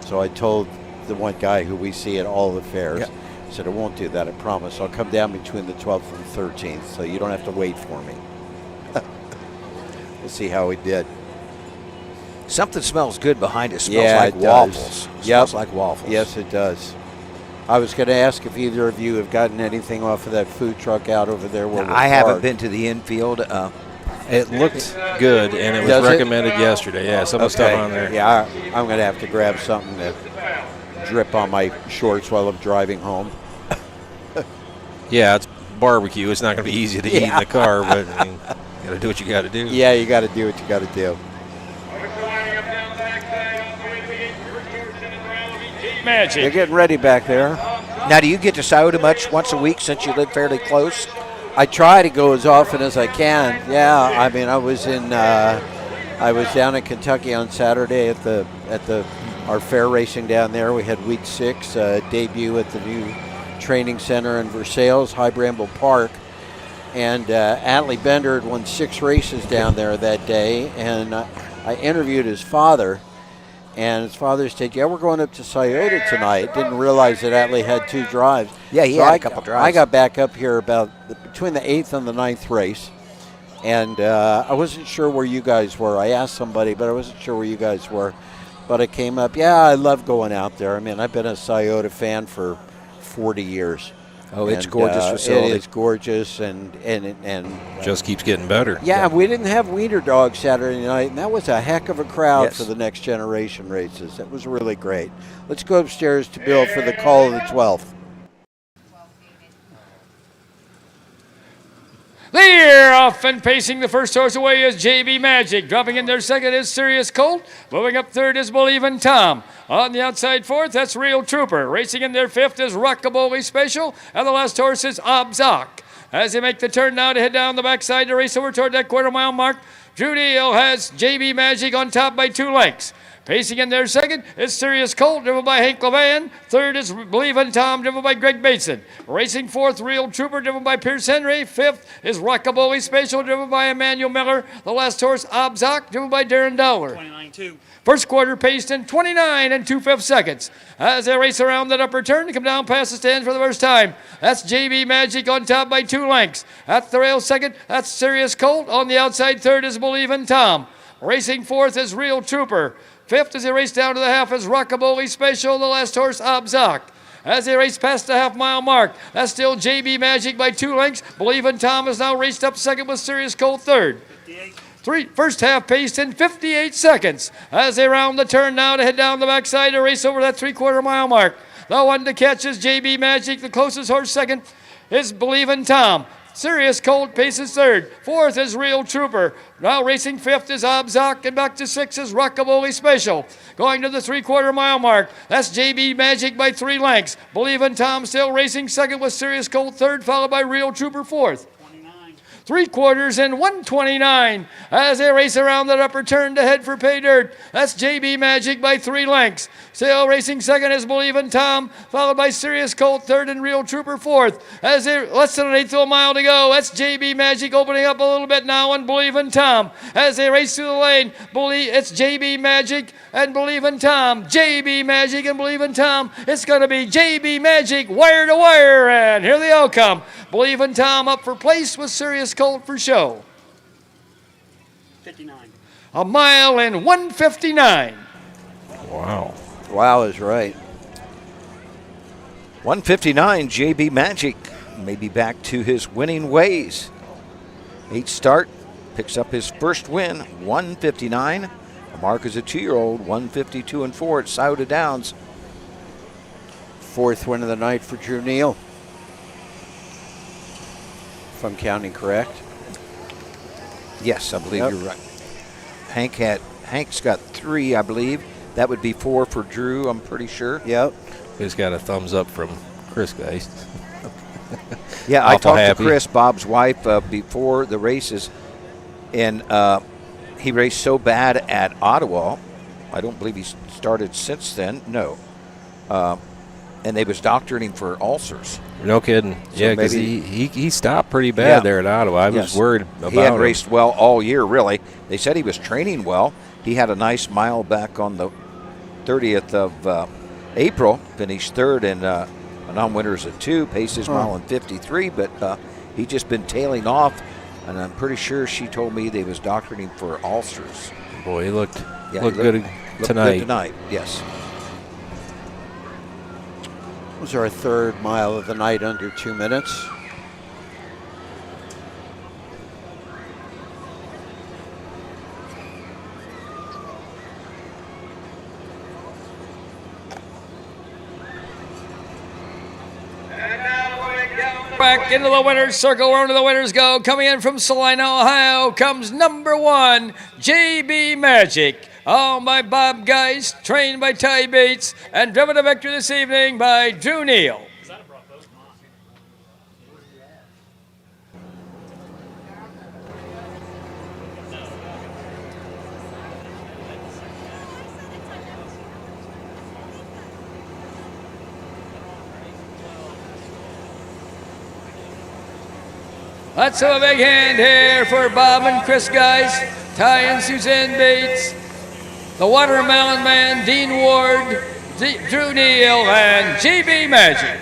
So I told the one guy who we see at all the fairs, I said, I won't do that, I promise. I'll come down between the 12th and 13th, so you don't have to wait for me. We'll see how he did. Something smells good behind us. Smells Yeah, like it waffles. does. Smells like waffles. Yes, it does. I was going to ask if either of you have gotten anything off of that food truck out over there. Where I haven't been to the infield. It looked good, and it was recommended yesterday. Yeah, some of the stuff on there. Yeah, I'm going to have to grab something to drip on my shorts while I'm driving home. Yeah, it's barbecue. It's not going to be easy to eat in the car, but I mean, you got to do what you got to do. Yeah, you got to do what you got to do. Magic. They're getting ready back there. Now, do you get to Scioto much once a week since you live fairly close? I try to go as often as I can. Yeah, I mean, I was down in Kentucky on Saturday at our fair racing down there. We had Week 6 debut at the new training center in Versailles, High Bramble Park, and Atlee Bender had won 6 races down there that day, and I interviewed his father. And his father said, yeah, we're going up to Scioto tonight. Didn't realize that Atlee had 2 drives. Yeah, he had a couple drives. I got back up here between the 8th and the 9th race. And I wasn't sure where you guys were. I asked somebody, but I wasn't sure where you guys were. But I came up. Yeah, I love going out there. I mean, I've been a Scioto fan for 40 years. Oh, it's gorgeous facility. It is gorgeous and just keeps getting better. Yeah, we didn't have Wiener Dog Saturday night, and that was a heck of a crowd for the Next Generation races. It was really great. Let's go upstairs to Bill for the call of the 12th. They're off and pacing the first horse away is JB Magic. Dropping in their second is Sirius Colt. Moving up third is Believin' Tom. On the outside fourth, that's Real Trooper. Racing in their fifth is Rockaboli Special. And the last horse is Obzock. As they make the turn now to head down the backside to race over toward that quarter-mile mark, Drew Neal has JB Magic on top by 2 lengths. Pacing in their second is Sirius Colt, driven by Hank Levan. Third is Believin' Tom, driven by Greg Bateson. Racing fourth, Real Trooper, driven by Pierce Henry. Fifth is Rockaboli Special, driven by Emmanuel Miller. The last horse, Obzock, driven by Darren Dowler. 29-2. First quarter paced in 29 2/5 seconds. As they race around that upper turn to come down past the stands for the first time. That's JB Magic on top by 2 lengths. At the rail second, that's Sirius Colt. On the outside third is Believin' Tom. Racing fourth is Real Trooper. Fifth, as they race down to the half, is Rockaboli Special, the last horse, Obzock. As they race past the half-mile mark, that's still JB Magic by 2 lengths. Believin' Tom has now raced up second with Sirius Colt third. First half paced in 58 seconds. As they round the turn now to head down the backside to race over that 3/4 mile mark. The one to catch is JB Magic. The closest horse second is Believin' Tom. Sirius Colt paces third. Fourth is Real Trooper. Now racing fifth is Obzock, and back to sixth is Rockaboli Special. Going to the 3/4 mile mark, that's JB Magic by 3 lengths. Believin' Tom still racing second with Sirius Colt third, followed by Real Trooper fourth. 3 quarters and 129. As they race around that upper turn to head for pay dirt, that's JB Magic by 3 lengths. Sail Racing second is Believe in Tom, followed by Serious Colt third and Real Trooper fourth. As they less than an eighth of a mile to go, that's JB Magic opening up a little bit now and Believe in Tom. As they race through the lane, it's JB Magic and Believe in Tom. JB Magic and Believe in Tom. It's going to be JB Magic wire to wire, and here the outcome. Believe in Tom up for place with Serious Colt for show. 59. A mile and 1:59. Wow. Wow is right. 1:59, JB Magic maybe back to his winning ways. 8 start, picks up his first win, 1:59. A mark as a 2-year-old, 1:52 and 4 at Scioto Downs. 4th win of the night for Drew Neal. If I'm counting correct. Yes, I believe you're right. Hank's got 3, I believe. That would be 4 for Drew, I'm pretty sure. Yep. He's got a thumbs up from Chris, guys. Yeah, I talked to Chris, Bob's wife, before the races, and he raced so bad at Ottawa. I don't believe he's started since then. No. And they was doctoring him for ulcers. No kidding. So yeah, because he stopped pretty bad there at Ottawa. I was worried about him. He had raced well all year, really. They said he was training well. He had a nice mile back on the 30th of April, finished 3rd in a non-winners at 2, paced his mile in 53, but he just been tailing off, and I'm pretty sure she told me they was doctoring him for ulcers. Boy, he looked good tonight. Good tonight, yes. Was our 3rd mile of the night under 2 minutes. Back into the winner's circle, where the winners go. Coming in from Salina, Ohio, comes number 1, JB Magic. Owned by Bob Geist, trained by Ty Bates, and driven to victory this evening by Drew Neal. Let's have a big hand here for Bob and Chris Geist, Ty and Suzanne Bates, the Watermelon Man, Dean Ward, Drew Neal, and JB Magic.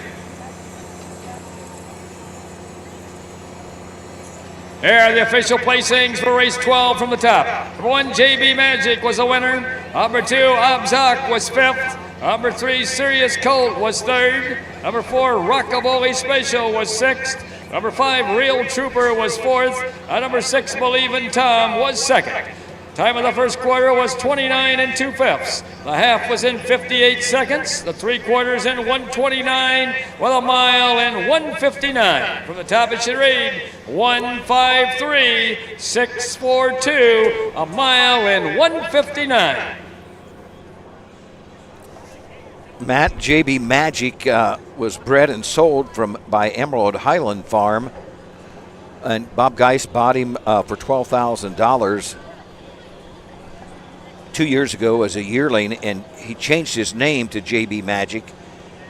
Here are the official placings for race 12 from the top. Number 1, JB Magic was the winner. Number 2, Abzak was 5th. Number 3, Serious Colt was 3rd. Number 4, Rockabilly Special was 6th. Number 5, Real Trooper was 4th. And number 6, Believe in Tom was 2nd. Time of the first quarter was 29 2/5. The half was in 58 seconds. The 3 quarters in 129 with a mile in 1:59. From the top it should read 1:53.642, a mile in 1:59. Matt, JB Magic was bred and sold by Emerald Highland Farm, and Bob Geist bought him for $12,000 2 years ago as a yearling, and he changed his name to JB Magic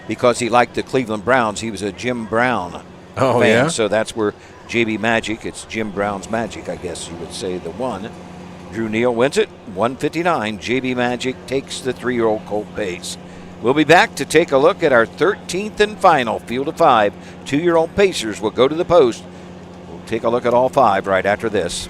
because he liked the Cleveland Browns. He was a Jim Brown fan, yeah? So that's where JB Magic, it's Jim Brown's Magic, I guess you would say, the one. Drew Neal wins it, 1:59. JB Magic takes the 3-year-old Colt pace. We'll be back to take a look at our 13th and final field of 5. 2-year-old Pacers will go to the post. We'll take a look at all 5 right after this.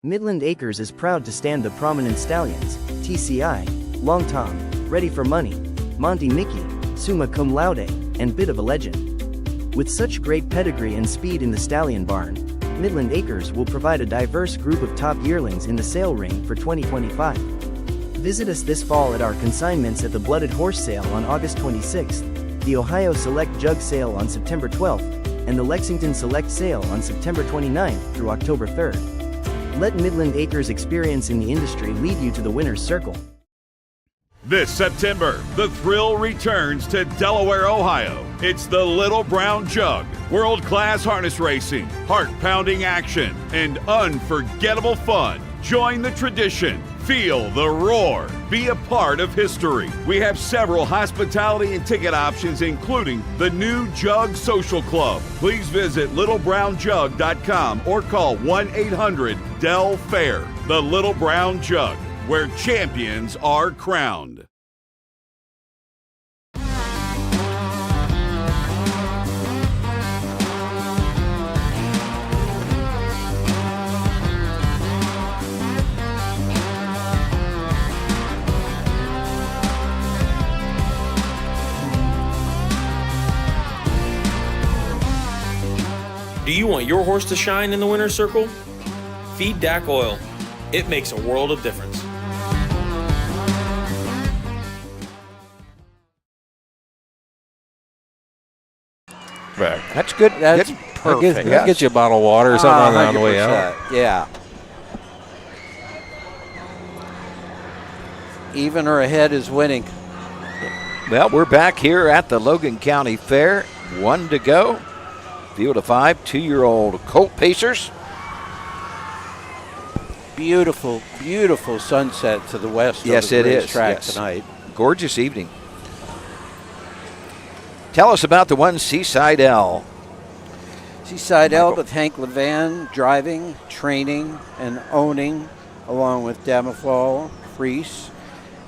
Midland Acres is proud to stand the prominent stallions, TCI, Long Tom, Ready for Money, Monty Mickey, Summa Cum Laude, and Bit of a Legend. With such great pedigree and speed in the stallion barn, Midland Acres will provide a diverse group of top yearlings in the sale ring for 2025. Visit us this fall at our consignments at the Blooded Horse Sale on August 26th, the Ohio Select Jug Sale on September 12th, and the Lexington Select Sale on September 29th through October 3rd. Let Midland Acres experience in the industry lead you to the winner's circle. This September, the thrill returns to Delaware, Ohio. It's the Little Brown Jug. World-class harness racing, heart-pounding action, and unforgettable fun. Join the tradition. Feel the roar. Be a part of history. We have several hospitality and ticket options, including the new Jug Social Club. Please visit littlebrownjug.com or call 1-800-DEL-FAIR. The Little Brown Jug, where champions are crowned. Do you want your horse to shine in the winner's circle? Feed DAC Oil. It makes a world of difference. Right. That's good. That's good. perfect. That gets you a bottle of water or something on the way out. Yeah. Even or ahead is winning. Well, we're back here at the Logan County Fair. 1 to go. Field of 5, 2-year-old colt pacers. Beautiful, beautiful sunset to the west. Yes, of the it is. racetrack Yes. tonight. Gorgeous evening. Tell us about the one Seaside L. Seaside L with Hank Levan driving, training, and owning, along with Damafal, Fries,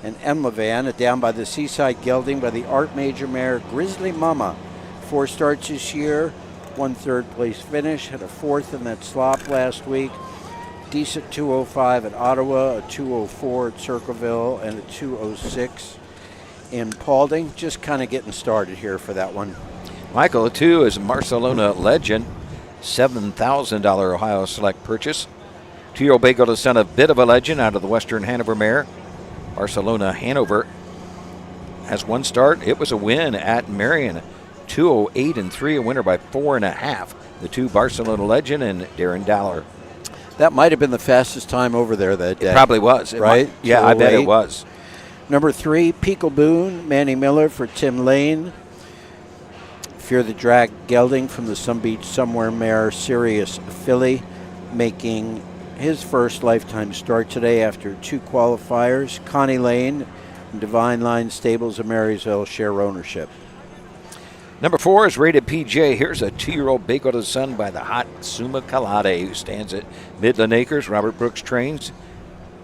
and M. Levan, down by the Seaside Gelding by the Art Major mare Grizzly Mama. 4 starts this year, 1 third-place finish, had a 4th in that slop last week. Decent 205 at Ottawa, a 204 at Circleville, and a 206 in Paulding. Just kind of getting started here for that one. Michael, 2 is Barcelona Legend, $7,000 Ohio Select purchase. 2-year-old Bagel, the son of Bit of a Legend out of the Western Hanover mare. Barcelona Hanover has 1 start. It was a win at Marion. 208-3, a winner by 4.5. The 2 Barcelona Legend and Darren Dollar. That might have been the fastest time over there that day. It probably was. Right? Yeah, I bet it was. Number 3, Peekle Boone, Manny Miller for Tim Lane. Fear the Drag Gelding from the Sun Beach Somewhere mare Sirius Philly, making his first lifetime start today after 2 qualifiers. Connie Lane and Divine Line Stables of Marysville share ownership. Number 4 is Rated PJ. Here's a 2-year-old Baked to the Sun by the hot Summa Kalade, who stands at Midland Acres. Robert Brooks trains.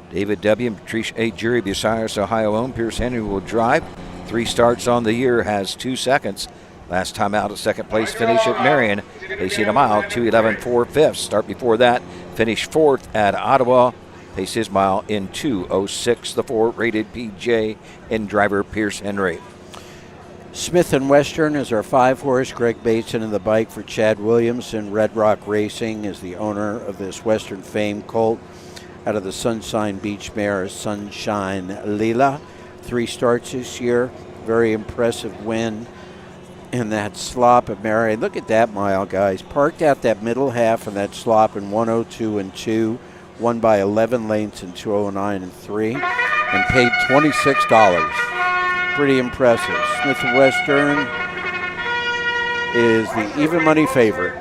David W. Patricia A. Jury, Bucyrus, Ohio owned. Pierce Henry will drive. 3 starts on the year, has 2 seconds. Last time out, a 2nd place finish at Marion. Pacing a mile, 2:11 4/5. Start before that, finished 4th at Ottawa. Paced his mile in 2:06. The 4 Rated PJ and driver Pierce Henry. Smith and Western is our 5-horse. Greg Bateson in the bike for Chad Williamson. Red Rock Racing is the owner of this Western Fame colt out of the Sunshine Beach mare Sunshine Leela. 3 starts this year. Very impressive win in that slop at Marion. Look at that mile, guys. Parked out that middle half in that slop in 102-2. Won by 11 lengths in 209-3. And paid $26. Pretty impressive. Smith & Western is the even money favorite.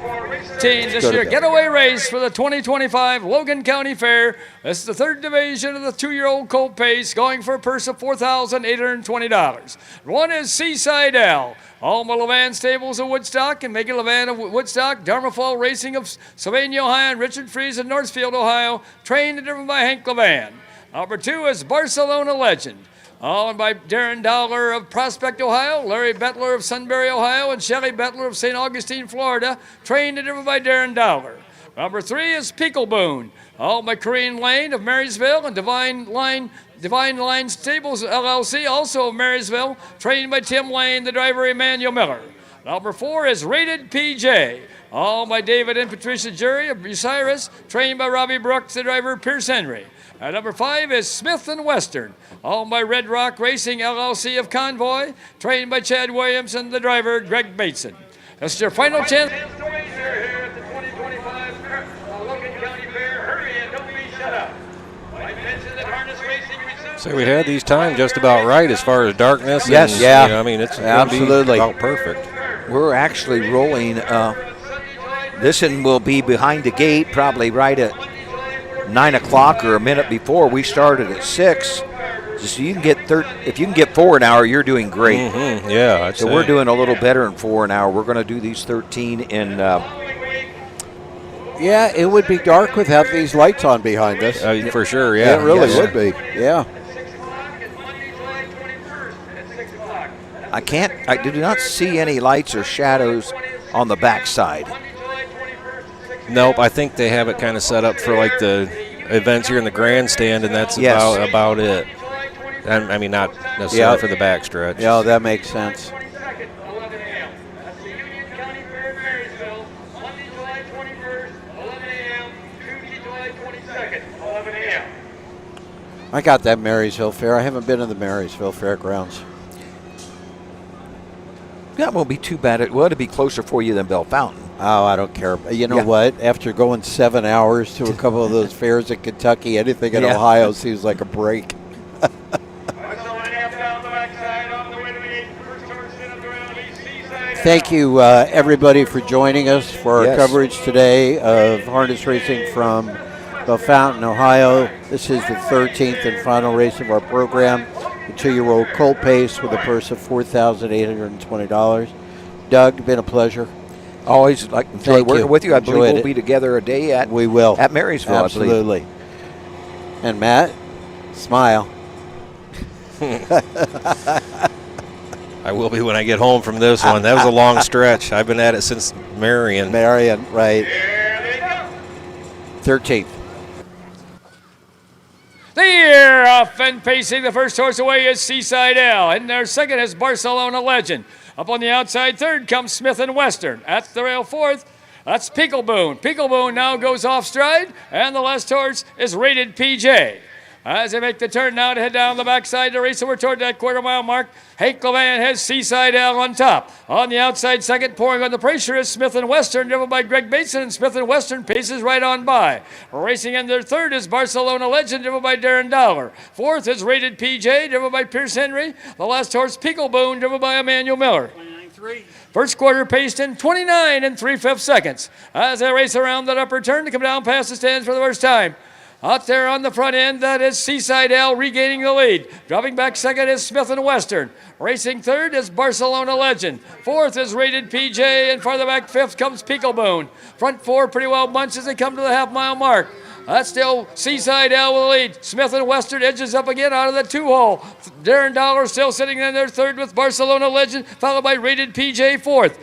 This year getaway race for the 2025 Logan County Fair. This is the 3rd division of the 2-year-old colt pace, going for a purse of $4,820. 1 is Seaside L. Alma Levan Stables of Woodstock and Megan Levan of Woodstock. Darmafall Racing of Sylvania, Ohio, and Richard Fries of Northfield, Ohio. Trained and driven by Hank Levan. Number 2 is Barcelona Legend. Owned by Darren Dollar of Prospect, Ohio, Larry Bettler of Sunbury, Ohio, and Shelley Bettler of St. Augustine, Florida, trained and driven by Darren Dollar. Number 3 is Peekle Boone, owned by Corinne Lane of Marysville and Divine Line Stables LLC, also of Marysville, trained by Tim Lane, the driver Emmanuel Miller. Number 4 is Rated PJ, owned by David and Patricia Jury of Bucyrus, trained by Robbie Brooks, the driver Pierce Henry. And number 5 is Smith & Western, owned by Red Rock Racing LLC of Convoy, trained by Chad Williamson, the driver Greg Bateson. That's your final chance. Here at the 2025 Logan County Fair. Hurry and don't be shut up. So we had these timed just about right as far as darkness. Yes, and, yeah. You know, I mean, it's absolutely about perfect. We're actually rolling. This one will be behind the gate, probably right at 9 o'clock or a minute before. We started at 6. So you can get if you can get 4 an hour, you're doing great. Mm-hmm. Yeah, I'd so say. we're doing a little better in 4 an hour. We're going to do these 13 in. Yeah, it would be dark without these lights on behind us. For sure, yeah. It really would be, yeah. I do not see any lights or shadows on the backside. Nope, I think they have it kind of set up for like the events here in the grandstand, and that's about it. I mean, not necessarily for the backstretch. Yeah, that makes sense. I got that Marysville Fair. I haven't been to the Marysville Fairgrounds. That won't be too bad. It'll be closer for you than Bellefontaine. Oh, I don't care. You know what? After going 7 hours to a couple of those fairs in Kentucky, anything in Ohio seems like a break. Thank you, everybody, for joining us for our coverage today of harness racing from Bellefontaine, Ohio. This is the 13th and final race of our program. The 2-year-old colt pace with a purse of $4,820. Doug, been a pleasure. Always enjoy working with you. I believe we'll be together a day at Marysville. Absolutely. And Matt, smile. I will be when I get home from this one. That was a long stretch. I've been at it since Marion. Marion, right. 13th. They're off and pacing. The first horse away is Seaside L. And their second is Barcelona Legend. Up on the outside third comes Smith and Western. At the rail fourth, that's Peekleboon. Peekleboon now goes off stride, and the last horse is rated PJ. As they make the turn now to head down the backside to race over toward that quarter-mile mark, Hank Levan has Seaside L on top. On the outside second, pouring on the pressure is Smith and Western, driven by Greg Bateson, and Smith and Western paces right on by. Racing in their third is Barcelona Legend, driven by Darren Dollar. Fourth is rated PJ, driven by Pierce Henry. The last horse, Peekleboon, driven by Emmanuel Miller. First quarter paced in 29 3/5 seconds. As they race around that upper turn to come down past the stands for the first time. Out there on the front end, that is Seaside L regaining the lead. Dropping back second is Smith and Western. Racing third is Barcelona Legend. Fourth is rated PJ, and farther back fifth comes Peekleboon. Front four pretty well bunched as they come to the half-mile mark. That's still Seaside L with the lead. Smith and Western edges up again out of the 2-hole. Darren Dollar still sitting in there third with Barcelona Legend, followed by rated PJ fourth.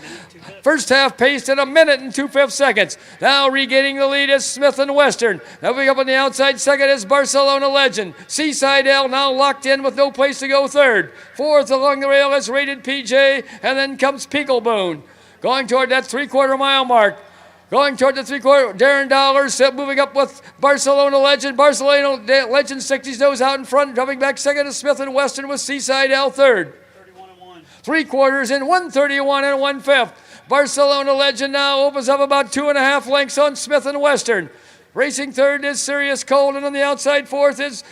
First half paced in 1 minute and 2/5 seconds. Now regaining the lead is Smith and Western. Moving up on the outside second is Barcelona Legend. Seaside L now locked in with no place to go third. Fourth along the rail is rated PJ, and then comes Peekleboon. Going toward that 3/4 mile mark. Going toward the 3/4, Darren Dollar moving up with Barcelona Legend. Barcelona Legend sticks his nose out in front. Dropping back second is Smith and Western with Seaside L third. 3/4 in 1:31 1/5. Barcelona Legend now opens up about 2.5 lengths on Smith and Western. Racing third is Sirius Cold, and on the outside fourth is,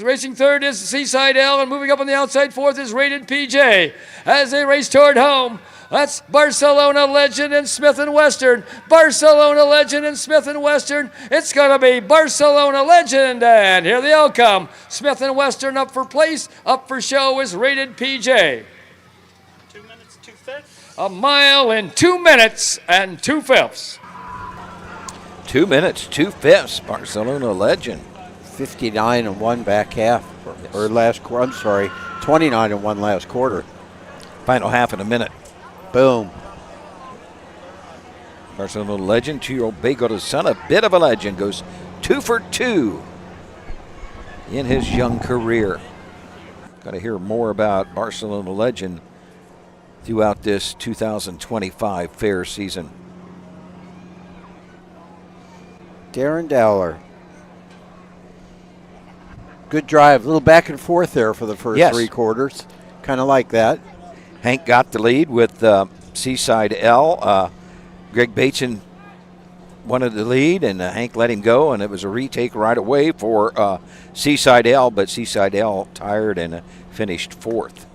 racing third is Seaside L, and moving up on the outside fourth is rated PJ. As they race toward home, that's Barcelona Legend and Smith and Western. Barcelona Legend and Smith and Western. It's going to be Barcelona Legend, and here they all come. Smith and Western up for place, up for show is rated PJ. 1 mile in 2 minutes and 2/5. 2 minutes, 2/5. Barcelona Legend. 59 and 1 back half, or last quarter. I'm sorry, 29 and 1 last quarter. Final half in a minute. Boom. Barcelona Legend, 2-year-old Baygota's son, a bit of a legend, goes 2 for 2 in his young career. Got to hear more about Barcelona Legend throughout this 2025 fair season. Darren Dowler. Good drive. A little back and forth there for the first 3 quarters. Kind of like that. Hank got the lead with Seaside L. Greg Bateson wanted the lead, and Hank let him go, and it was a retake right away for Seaside L, but Seaside L tired and finished fourth.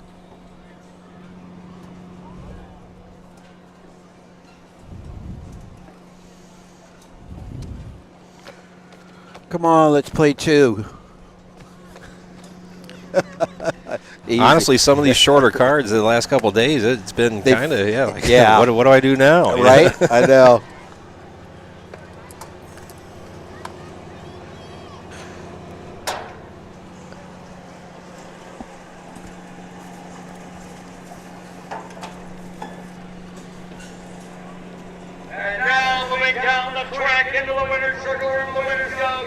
Come on, let's play 2. Honestly, some of these shorter cards the last couple of days, it's been kind of, yeah. What do I do now? Right? I know.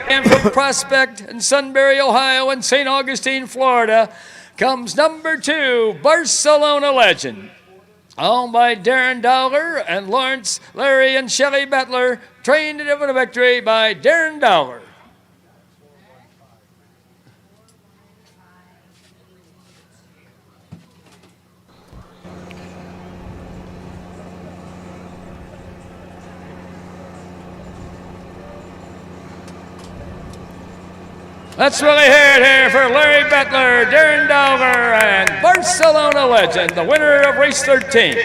And from Prospect and Sunbury, Ohio, and St. Augustine, Florida, comes number 2, Barcelona Legend. Owned by Darren Dowler and Lawrence, Larry, and Shelley Bettler, trained to deliver victory by Darren Dowler. Let's really hear it here for Larry Bettler, Darren Dowler, and Barcelona Legend, the winner of race 13.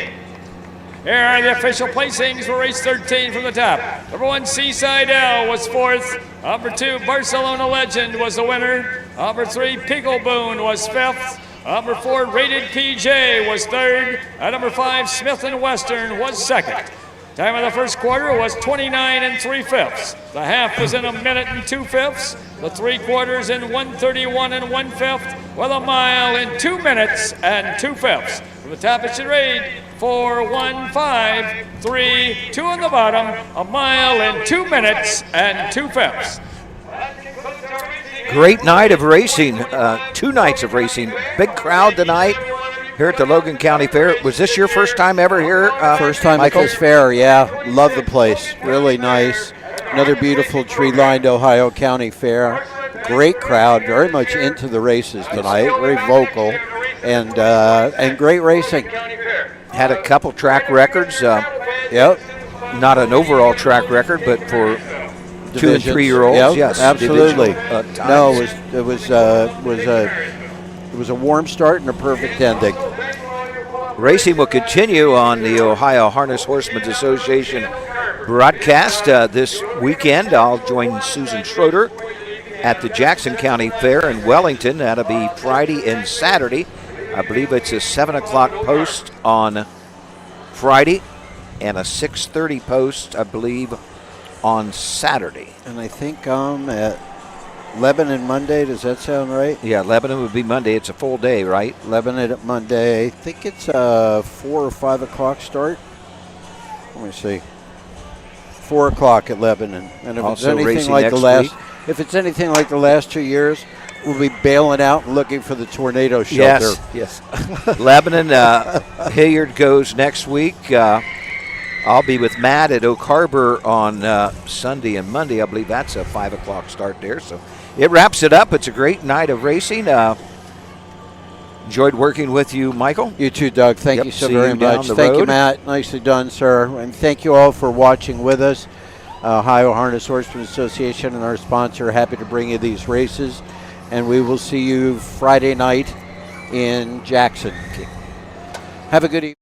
Here are the official placings for race 13 from the top. Number 1, Seaside L was 4th. Number 2, Barcelona Legend was the winner. Number 3, Pickle Boone was 5th. Number 4, Rated PJ was 3rd. And number 5, Smith & Western was 2nd. Time of the first quarter was 29 3/5. The half was in 1 minute and 2/5. The 3 quarters in 1:31 1/5, with a mile in 2 minutes and 2/5. From the top it should read 4:1:5:3 on the bottom, a mile in 2 minutes and 2/5. Great night of racing, 2 nights of racing. Big crowd tonight here at the Logan County Fair. Was this your first time ever here, First time Michael? at this fair, yeah. Love the place. Really nice. Another beautiful tree-lined Ohio County Fair. Great crowd, very much into the races tonight. Very vocal, and great racing. Had a couple track records. Yep. Not an overall track record, but for 2 and 3 year olds, yep, yes, absolutely. No, times. it was a warm start and a perfect ending. Racing will continue on the Ohio Harness Horsemen's Association broadcast this weekend. I'll join Susan Schroeder at the Jackson County Fair in Wellington. That'll be Friday and Saturday. I believe it's a 7 o'clock post on Friday and a 6:30 post, I believe, on Saturday. And I think at Lebanon Monday, does that sound right? Yeah, Lebanon would be Monday. It's a full day, right? Lebanon at Monday. I think it's a 4 or 5 o'clock start. Let me see. 4 o'clock at Lebanon. And if Also it's anything racing like next if it's anything like the last 2 years, we'll be bailing out and looking for the tornado shelter. Yes. Lebanon, Hilliard goes next week. I'll be with Matt at Oak Harbor on Sunday and Monday. I believe that's a 5 o'clock start there. So it wraps it up. It's a great night of racing. Enjoyed working with you, Michael. You too, Doug. Thank you so see very you down much. the Thank you, road. Matt. Nicely done, sir. And thank you all for watching with us. Ohio Harness Horsemen Association and our sponsor, happy to bring you these races. And we will see you Friday night in Jackson. Have a good evening.